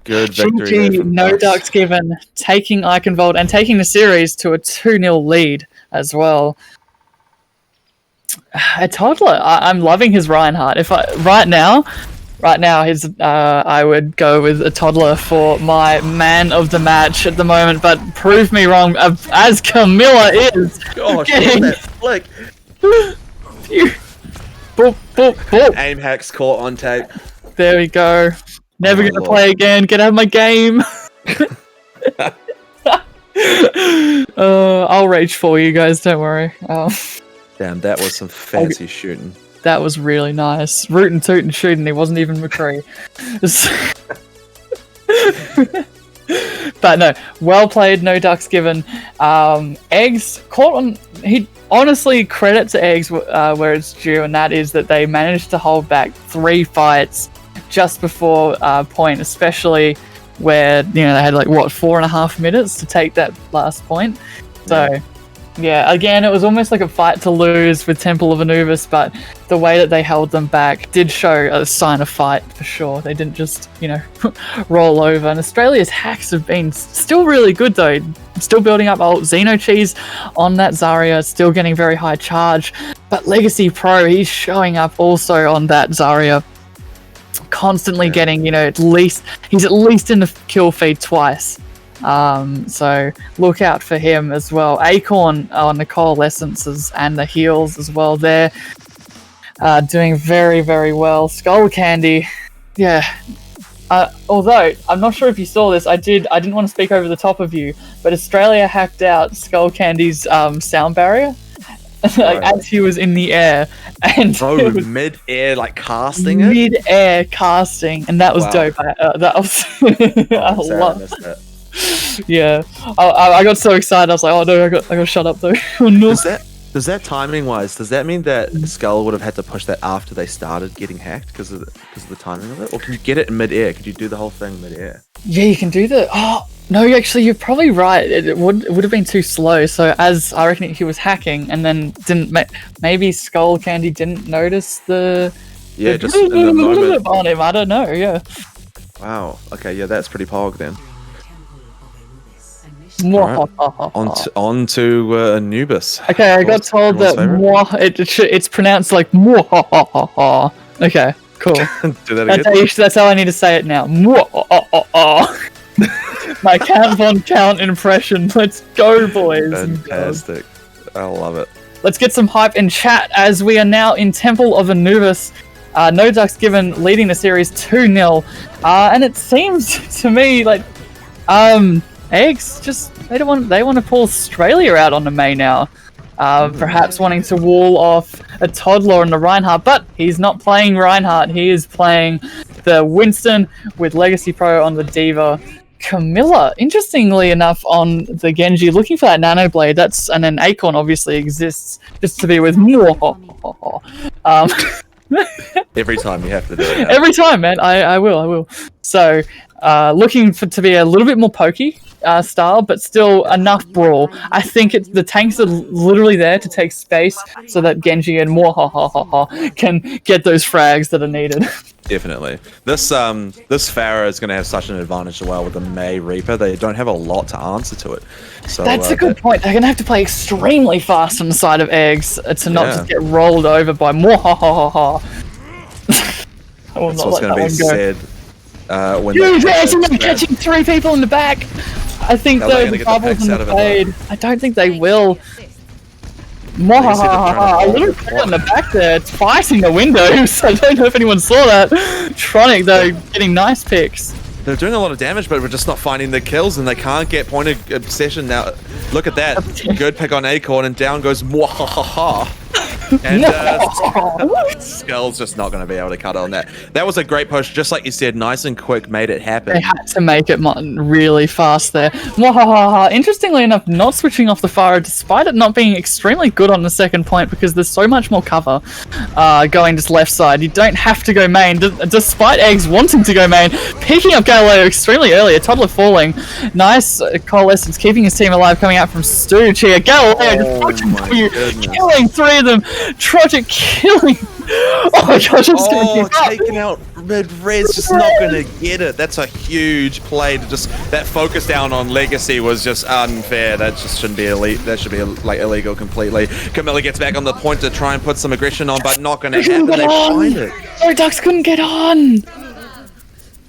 Good victory there from No Ducks Given, taking Eichenwald and taking the series to a 2-0 lead as well. A toddler. I'm loving his Reinhardt. Right now, I would go with a toddler for my man of the match at the moment, but prove me wrong, as Camilla is. Gosh, look at that flick. Boop, boop, boop. Aim hacks caught on tape. There we go. Never gonna play again. Get out of my game. I'll rage for you guys. Don't worry. Damn, that was some fancy shooting. That was really nice. Rootin' tootin' shooting. He wasn't even McCree. But no, well played. No Ducks Given. Eggs caught on. He honestly, credit to Eggs where it's due, and that is that they managed to hold back 3 fights just before point, especially where, you know, they had like what 4.5 minutes to take that last point. So yeah, again, it was almost like a fight to lose with Temple of Anubis, but the way that they held them back did show a sign of fight for sure. They didn't just, you know, roll over. And Australia's hacks have been still really good though. Still building up old Xenocheese on that Zarya, still getting very high charge. But Legacy Pro, he's showing up also on that Zarya. constantly getting, he's at least in the kill feed twice. So look out for him as well. Acorn on the coalescences and the heals as well. They're doing very, very well. Skull Candy, yeah. Although I'm not sure if you saw this, I didn't want to speak over the top of you, but Australia hacked out Skull Candy's sound barrier. As he was in the air, and mid-air, like casting it. Mid-air casting, and that was dope. That was I love it. Yeah, I got so excited. I was like, "Oh no, I got to shut up though." Oh, no. Does that timing wise? Does that mean that Skull would have had to push that after they started getting hacked because of the timing of it, or can you get it in mid-air? Could you do the whole thing mid-air? Yeah, you can do the. Oh no, actually, you're probably right. It would have been too slow. So as I reckon he was hacking, and then maybe Skull Candy didn't notice the. Yeah, just in the moment on him. I don't know. Yeah. Wow. Okay. Yeah, that's pretty pog then. Right. On to Anubis. Okay, I got told that it's pronounced like mwah. Okay, cool. Do that again. That's how I need to say it now. My Count Von Count impression. Let's go, boys. Fantastic. I love it. Let's get some hype in chat as we are now in Temple of Anubis. No Ducks Given leading the series 2-0. And it seems to me like Eggs just they want to pull Australia out on the May now. Perhaps wanting to wall off a Toddler and the Reinhardt, but he's not playing Reinhardt. He is playing the Winston with Legacy Pro on the Diva. Camilla, interestingly enough, on the Genji, looking for that Nano Blade. And then Acorn obviously exists just to be with Every time you have to do it. Every time, man. I will. So, looking to be a little bit more pokey style, but still enough brawl. I think the tanks are literally there to take space so that Genji and can get those frags that are needed. Definitely. This Pharah is going to have such an advantage as well with the May Reaper. They don't have a lot to answer to it. So that's a good point. They're going to have to play extremely fast on the side of Eggs to not just get rolled over by That's what's going to be said. Huge Eggs catching 3 people in the back. I think the bubbles in the fade. I don't think they will. A little bit on the back there. It's fighting the windows. I don't know if anyone saw that. Tronic, though, getting nice picks. They're doing a lot of damage, but we're just not finding the kills, and they can't get point of obsession now. Look at that. Good pick on Acorn, and down goes Mwahaha. And Skull's just not going to be able to cut on that. That was a great push, just like you said, nice and quick, made it happen. They had to make it really fast there. Interestingly enough, not switching off the Pharah, despite it not being extremely good on the second point, because there's so much more cover going just left side. You don't have to go main, despite Eggs wanting to go main, picking up Galileo extremely early, a Toddler falling. Nice coalescence, keeping his team alive, coming out from Stooge here. Galileo killing 3 of them. Trogic killing. Oh my gosh, I'm just going to taking out mid-res, just not going to get it. That's a huge play. That focus down on Legacy was just unfair. That just shouldn't be elite. That should be illegal completely. Camilla gets back on the point to try and put some aggression on, but not going to happen. They find it. No, Ducks couldn't get on.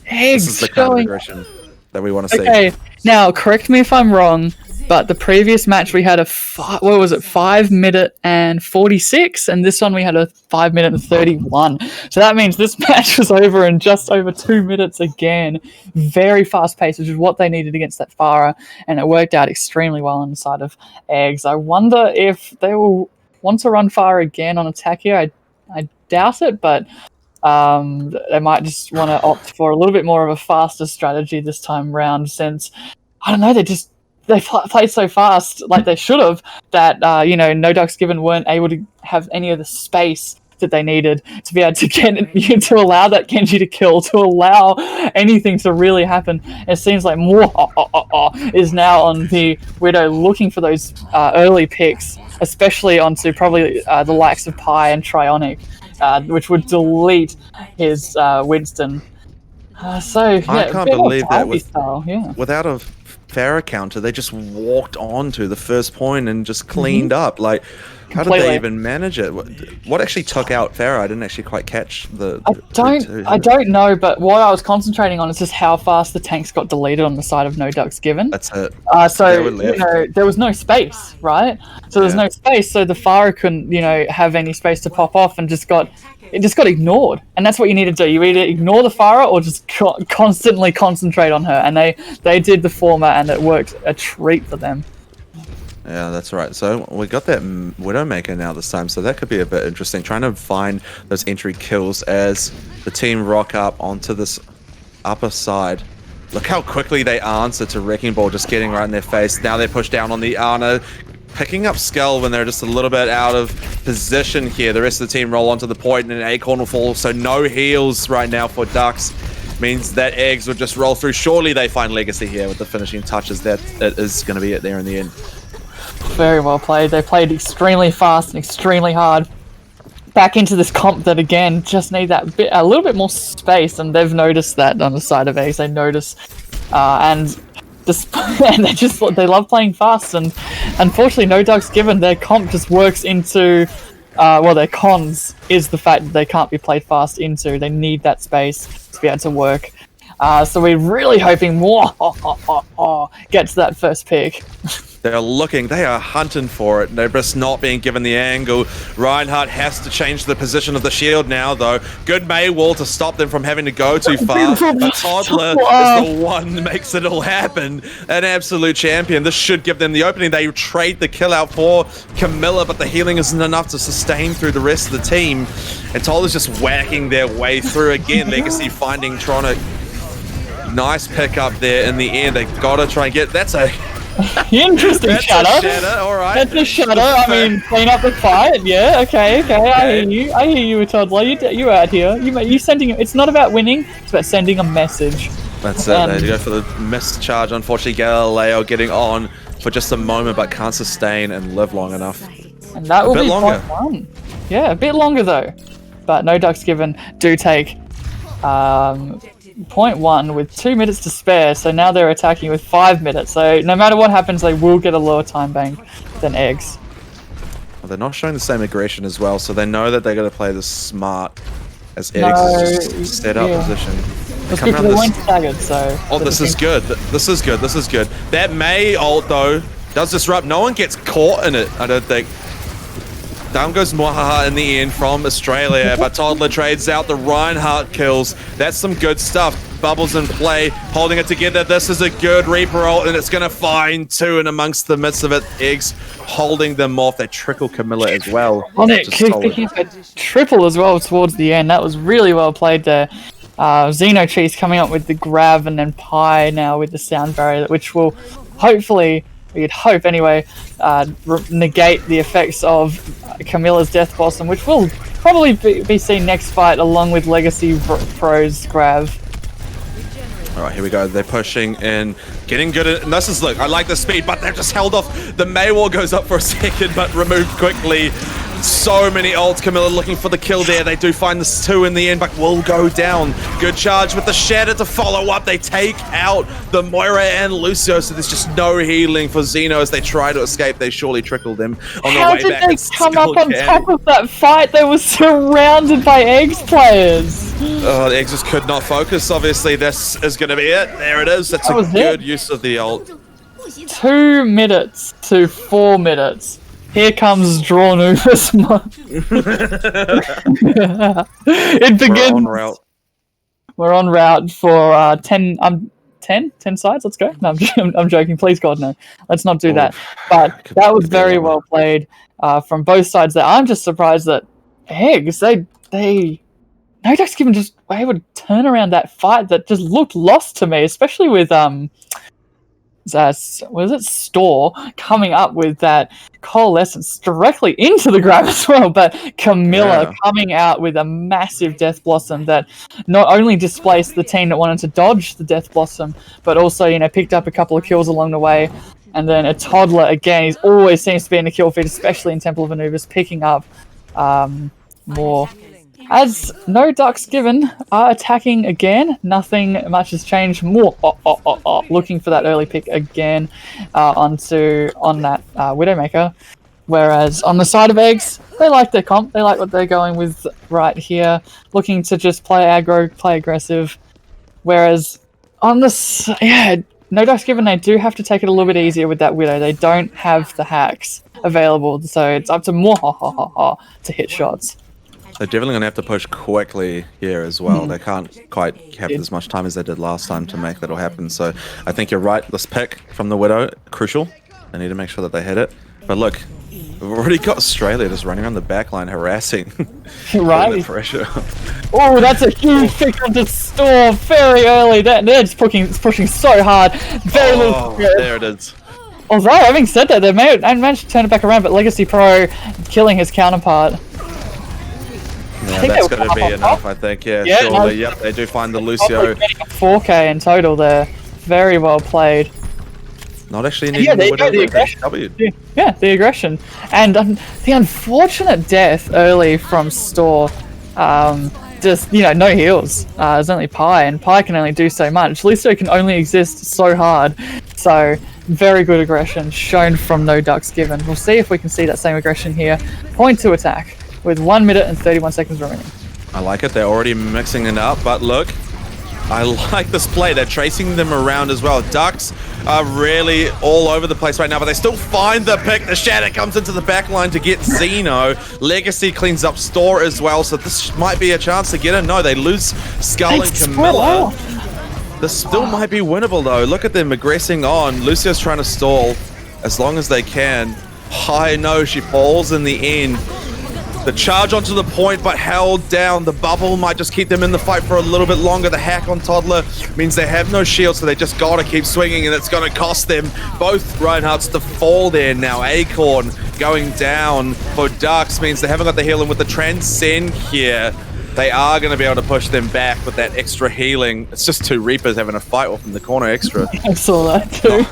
Eggs, this is the kind of aggression that we want to see. Okay, now correct me if I'm wrong, but the previous match we had a 5 minute and 46, and this one we had a 5 minute and 31. So that means this match was over in just over 2 minutes again. Very fast pace, which is what they needed against that Pharah, and it worked out extremely well on the side of Eggs. I wonder if they will want to run Pharah again on attack here. I doubt it, but they might just want to opt for a little bit more of a faster strategy this time round, since I don't know, they played so fast, like they should have, that No Ducks Given weren't able to have any of the space that they needed to be able to get to allow that Genji to kill, to allow anything to really happen. It seems like is now on the Widow, looking for those early picks, especially onto probably the likes of Pi and Trionic, which would delete his Winston. I can't believe that without a Pharah counter, they just walked on to the first point and just cleaned up. Like, How did they even manage it? What actually took out Farah? I didn't actually quite catch I don't know, but what I was concentrating on is just how fast the tanks got deleted on the side of No Ducks Given. That's it. So there was no space, right? So there's no space, so the Farah couldn't, have any space to pop off, and just got ignored. And that's what you need to do. You either ignore the Farah or just constantly concentrate on her. And they did the former, and it worked a treat for them. Yeah, that's right. So we got that Widowmaker now this time, so that could be a bit interesting. Trying to find those entry kills as the team rock up onto this upper side. Look how quickly they answer to Wrecking Ball just getting right in their face. Now they're pushed down on the Ana, picking up Skull when they're just a little bit out of position here. The rest of the team roll onto the point, and an Acorn will fall, so no heals right now for Ducks. Means that Eggs will just roll through. Surely they find Legacy here with the finishing touches. That it is going to be it there in the end. Very well played. They played extremely fast and extremely hard. Back into this comp that, again, just need a little bit more space, and they've noticed that on the side of Eggs. They notice, and they love playing fast, and unfortunately, No Ducks Given, their comp just works into, their cons is the fact that they can't be played fast into. They need that space to be able to work. So we're really hoping get to that first pick. They're looking, they are hunting for it. They're just not being given the angle. Reinhardt has to change the position of the shield now, though. Good May wall to stop them from having to go too far. But Toddler is the one that makes it all happen. An absolute champion. This should give them the opening. They trade the kill out for Camilla, but the healing isn't enough to sustain through the rest of the team. And Toddler's just whacking their way through again. Legacy finding Tronic. Nice pick up there in the end. They gotta try and get. That's a interesting shatter. All right. That's a shatter. I mean, clean up the fight. Yeah. Okay. I hear you, Toddler. You out here. You sending. It's not about winning. It's about sending a message. That's it. They go for the missed charge. Unfortunately, Galileo getting on for just a moment, but can't sustain and live long enough. And that will be point one. Yeah, a bit longer though. But No Ducks Given do take. Point one with 2 minutes to spare, so now they're attacking with 5 minutes, so no matter what happens they will get a lower time bank than Eggs. Well, they're not showing the same aggression as well, so they know that they're going to play this smart as Eggs is just set up position. It's because they went staggered, so... Oh, this is good. This is good. That May ult, though, does disrupt. No one gets caught in it, I don't think. Down goes Mohaha in the end from Australia, but Toddler trades out the Reinhardt kills. That's some good stuff. Bubbles in play, holding it together. This is a good Reaper ult, and it's going to find two in amongst the midst of it. Eggs holding them off. They trickle Camilla as well. On it, picking up a triple as well towards the end. That was really well played there. Xeno Cheese coming up with the grab, and then Pi now with the sound barrier, which will hopefully... we'd hope anyway, negate the effects of Camilla's Death Blossom, which will probably be seen next fight along with Legacy Pro's grab. Alright, here we go. They're pushing in, getting good at, and this is, look, I like the speed, but they've just held off. The Maywall goes up for a second, but removed quickly. So many ults. Camilla looking for the kill there. They do find the two in the end, but will go down. Good charge with the Shatter to follow up. They take out the Moira and Lucio, so there's just no healing for Xeno as they try to escape. They surely trickled them on their way back. How did they come up on top of that fight? They were surrounded by Eggs players. Oh, the Eggs just could not focus. Obviously, this is going to be it. There it is. That's a good use of the ult. 2 minutes to 4 minutes. Here comes Drawn Ubers. It begins. We're on route for 10 sides. Let's go. No, I'm joking. Please, God, no. Let's not do that. But that was very well played from both sides there. I'm just surprised that Eggs, No Ducks Given just were able to turn around that fight that just looked lost to me, especially with Store coming up with that coalescence directly into the grab as well, but Camilla coming out with a massive Death Blossom that not only displaced the team that wanted to dodge the Death Blossom, but also, picked up a couple of kills along the way. And then a Toddler, again, he always seems to be in the kill feed, especially in Temple of Anubis, picking up more. As No Ducks Given are attacking again, nothing much has changed. More looking for that early pick again on that Widowmaker. Whereas on the side of Eggs, they like their comp. They like what they're going with right here, looking to just play aggro, play aggressive. Whereas on this, no ducks given, they do have to take it a little bit easier with that Widow. They don't have the hacks available, so it's up to more to hit shots. They're definitely going to have to push quickly here as well. They can't quite have as much time as they did last time to make that all happen. So I think you're right. This pick from the Widow, crucial. They need to make sure that they hit it. But look, we've already got Australia just running around the backline harassing. Right. Pressure. Oh, that's a huge pick on the store very early. They're just pushing so hard. Very little. There it is. Although, having said that, they managed to turn it back around, but Legacy Pro killing his counterpart. Yeah, that's going to be enough, I think. Yeah, surely. Yep, they do find the Lucio. 4K in total there. Very well played. Not actually needing the aggression. Yeah, the aggression. And the unfortunate death early from Store. Just, no heals. There's only Pi, and Pi can only do so much. Lucio can only exist so hard. So, very good aggression shown from No Ducks Given. We'll see if we can see that same aggression here. Point to attack with 1 minute and 31 seconds remaining. I like it. They're already mixing it up, but look, I like this play. They're tracing them around as well. Ducks are really all over the place right now, but they still find the pick. The Shatter comes into the back line to get Xeno. Legacy cleans up Store as well, so this might be a chance to get in. No, they lose Skull and Camilla. This still might be winnable, though. Look at them aggressing on. Lucio's trying to stall as long as they can. No, she falls in the end. The charge onto the point, but held down. The bubble might just keep them in the fight for a little bit longer. The hack on Toddler means they have no shield, so they just gotta keep swinging, and it's gonna cost them both Reinhardts to fall there now. Acorn going down for Ducks means they haven't got the healing with the Transcend here. They are going to be able to push them back with that extra healing. It's just two Reapers having a fight off in the corner extra. I saw that too.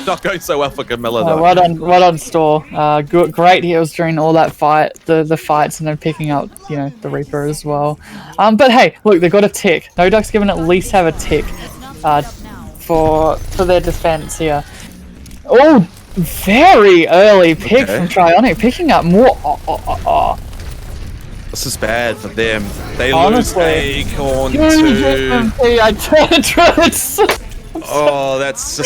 Not going so well for Camilla though. Right on Store. Great heals during all that fight, the fights, and then picking up, the Reaper as well. But hey, look, they've got a tick. No Ducks Given at least have a tick for their defense here. Oh, very early pick from Trionic, picking up more. This is bad for them. They lose Acorn too. Oh, this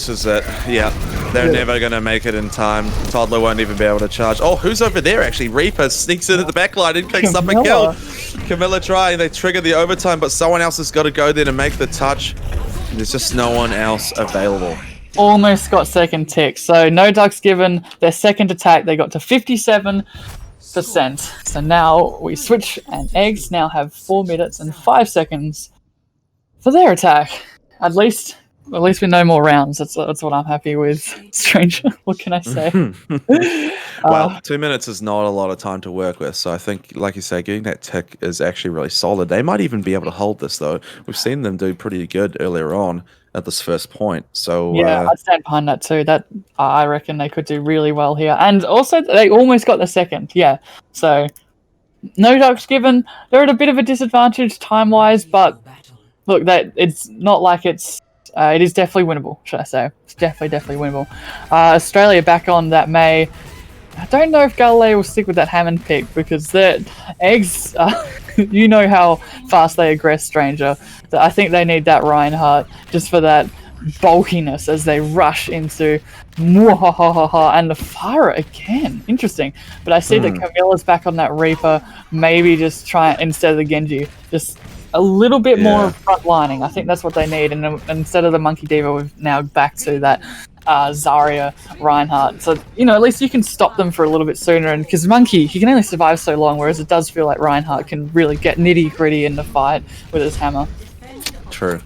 is it. Yeah, they're never going to make it in time. Toddler won't even be able to charge. Oh, who's over there actually? Reaper sneaks in at the back line and picks up a kill. Camilla trying, they trigger the overtime, but someone else has got to go there to make the touch. There's just no one else available. Almost got second tick. So No Ducks Given their second attack. They got to 57%. So now we switch, and Eggs now have 4 minutes and 5 seconds for their attack. At least we know more rounds. That's what I'm happy with. Stranger, what can I say? Well, 2 minutes is not a lot of time to work with, so I think, like you say, getting that tick is actually really solid. They might even be able to hold this, though. We've seen them do pretty good earlier on at this first point. So yeah, I'd stand behind that too. That I reckon they could do really well here, and also they almost got the second. Yeah, so No Ducks Given, they're at a bit of a disadvantage time-wise, but look, it's not like it's. It is definitely winnable, should I say? It's definitely winnable. Australia back on that May. I don't know if Galileo will stick with that Hammond pick because the Eggs, you know how fast they aggress Stranger. I think they need that Reinhardt just for that bulkiness as they rush into and the Fire again. Interesting. But I see that Camilla's back on that Reaper. Maybe just try instead of the Genji, just a little bit more front lining. I think that's what they need. And instead of the Monkey Diva, we've now back to that Zarya Reinhardt. So, at least you can stop them for a little bit sooner. And because Monkey, he can only survive so long, whereas it does feel like Reinhardt can really get nitty gritty in the fight with his hammer. True.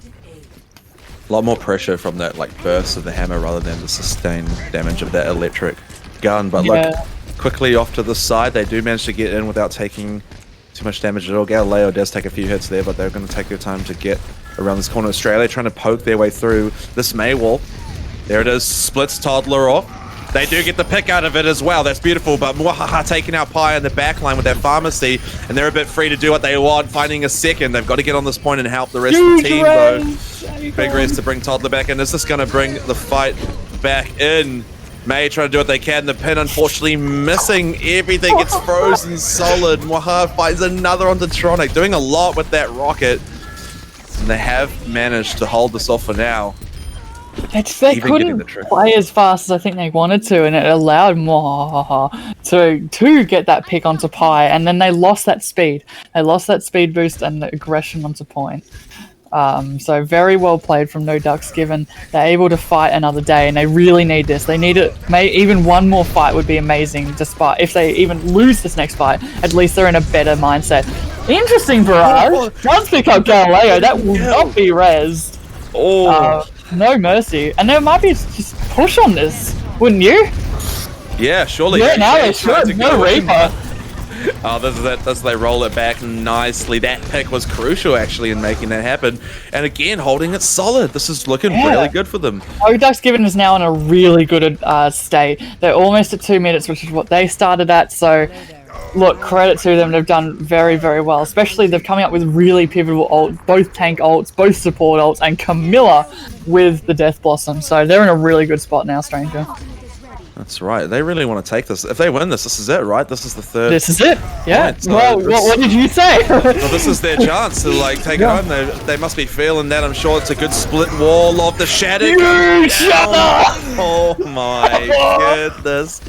A lot more pressure from that burst of the hammer rather than the sustained damage of that electric gun. But look, quickly off to the side, they do manage to get in without taking too much damage at all. Galileo does take a few hits there, but they're going to take their time to get around this corner. Australia trying to poke their way through this May wall. There it is, splits Toddler off. They do get the pick out of it as well. That's beautiful, but Mwahaha taking out Pi in the back line with their pharmacy, and they're a bit free to do what they want, finding a second. They've got to get on this point and help the rest of the team, though. Big race to bring Toddler back in. Is this going to bring the fight back in? May trying to do what they can. The pin unfortunately missing. Everything gets frozen solid. Moha finds another onto Tronic, doing a lot with that rocket. And they have managed to hold this off for now. They couldn't play as fast as I think they wanted to, and it allowed Moha to get that pick onto Pi, and then they lost that speed. They lost that speed boost and the aggression onto point. So very well played from No Ducks Given. They're able to fight another day, and they really need this. They need it. Even one more fight would be amazing. Despite if they even lose this next fight, at least they're in a better mindset. Interesting, Barrage does pick up Galileo. That will not be rezzed. No mercy, and there might be just push on this, wouldn't you? Yeah, surely. Yeah, now they should. No Reaper. Oh, this is it. They roll it back nicely. That pick was crucial, actually, in making that happen. And again, holding it solid. This is looking really good for them. No Ducks Given is now in a really good state. They're almost at 2 minutes, which is what they started at. So, look, credit to them. They've done very, very well. Especially, they're coming up with really pivotal ults. Both tank ults, both support ults, and Camilla with the Death Blossom. So, they're in a really good spot now, Stranger. That's right. They really want to take this. If they win this, this is it, right? This is the third. This is it. Yeah. Point. So well, what did you say? Well, this is their chance to take it home. They must be feeling that. I'm sure it's a good split wall of the shadow. Oh my goodness.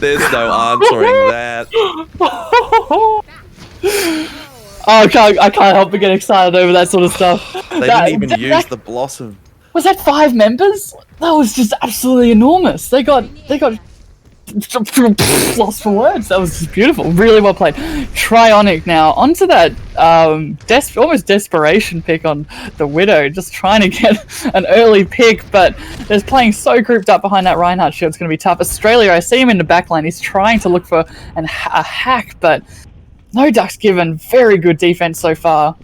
There's no answering that. I can't help but get excited over that sort of stuff. They didn't even use the blossom. Was that 5 members? That was just absolutely enormous. They got lost for words. That was just beautiful. Really well played. Trionic now onto that almost desperation pick on the Widow, just trying to get an early pick, but they're playing so grouped up behind that Reinhardt shield. It's going to be tough. Australia, I see him in the backline. He's trying to look for a hack, but No Ducks Given. Very good defense so far.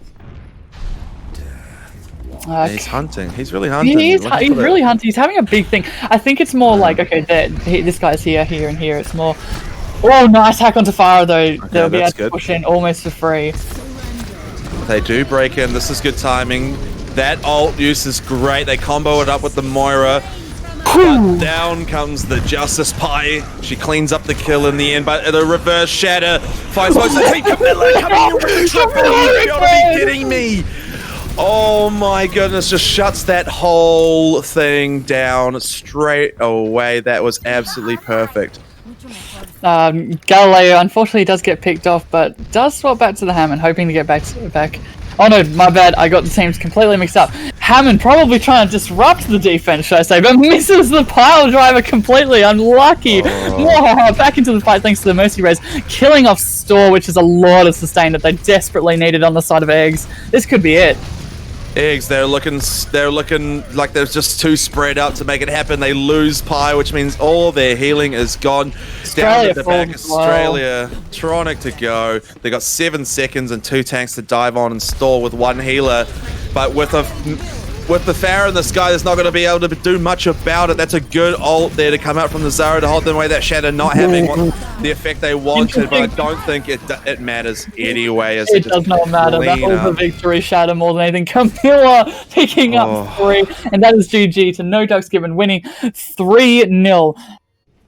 He's hunting. He's really hunting. He's really hunting. He's having a big thing. I think it's more like, okay, this guy's here, and here. It's more... Oh, nice hack onto Farah, though. Okay, they'll be able to push in almost for free. They do break in. This is good timing. That ult use is great. They combo it up with the Moira. But down comes the Justice Pie. She cleans up the kill in the end, but the reverse shatter finds most of the team. Camilla coming in with the triple. You gotta be kidding me. Oh my goodness, just shuts that whole thing down straight away. That was absolutely perfect. Galileo unfortunately does get picked off, but does swap back to the Hammond, hoping to get back. Oh no, my bad, I got the teams completely mixed up. Hammond probably trying to disrupt the defense, should I say, but misses the pile driver completely. Unlucky. Back into the fight thanks to the Mercy Res, killing off Store, which is a lot of sustain that they desperately needed on the side of Eggs. This could be it. Eggs, they're looking like they're just too spread out to make it happen. They lose Pi, which means all their healing is gone. Down at the back, Australia. Tronic to go. They got 7 seconds and 2 tanks to dive on and stall with 1 healer. But with the Pharah in the sky, there's not going to be able to do much about it. That's a good ult there to come out from the Zara to hold them away. That Shadow not having the effect they wanted, but I don't think it matters anyway. As it does not matter. That was the victory Shadow more than anything. Camilla picking up 3, and that is GG to No Ducks Given, winning 3-0.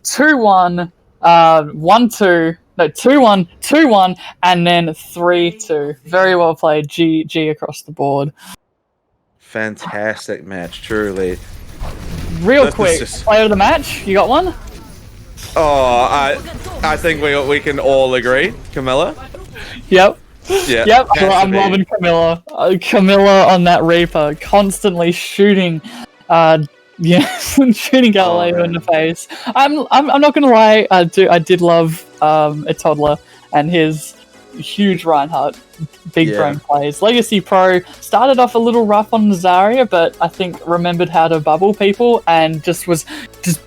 2-1, 1-2. No, 2-1, 2-1, and then 3-2. Very well played, GG across the board. Fantastic match, truly. Real quick, player of the match, you got one? Oh, I think we can all agree, Camilla. Yep. Yeah, yep, I'm loving Camilla. Camilla on that Reaper, constantly shooting. Shooting Galileo in the face. I'm not gonna lie. I did love a toddler and his huge Reinhardt big brain plays. Legacy Pro started off a little rough on Zarya, but I think remembered how to bubble people and just was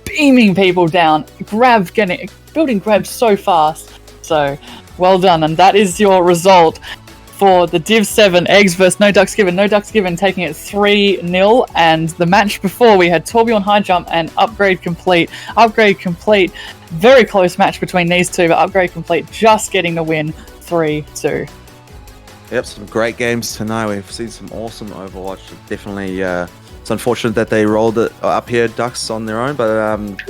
beaming people down. Building grabs so fast. So well done, and that is your result for the Div 7 Eggs vs No Ducks Given. No Ducks Given taking it 3-0, and the match before we had Torbjorn High Jump and Upgrade Complete. Upgrade Complete, very close match between these two, but Upgrade Complete just getting the win 3-2. Yep, some great games tonight. We've seen some awesome Overwatch. Definitely It's unfortunate that they rolled it up here, Ducks, on their own, but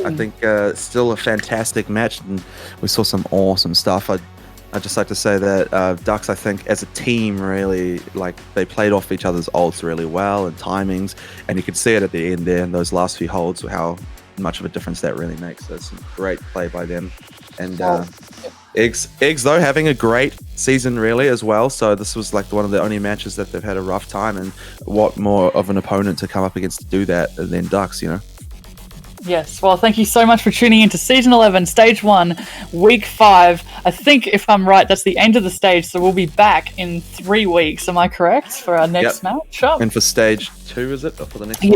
I think still a fantastic match, and we saw some awesome stuff. I'd just like to say that Ducks, I think, as a team, really, like, they played off each other's ults really well and timings, and you could see it at the end there in those last few holds, how much of a difference that really makes. So it's some great play by them. And Eggs, though, having a great season, really, as well. So this was like one of the only matches that they've had a rough time, and what more of an opponent to come up against to do that than Ducks, you know? Yes, well, thank you so much for tuning into Season 11, Stage 1, Week 5. I think, if I'm right, that's the end of the stage, so we'll be back in 3 weeks. Am I correct? For our next match? And for Stage 2, is it? Or for the next one?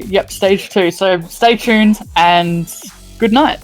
Yeah, Stage 2. So stay tuned, and good night.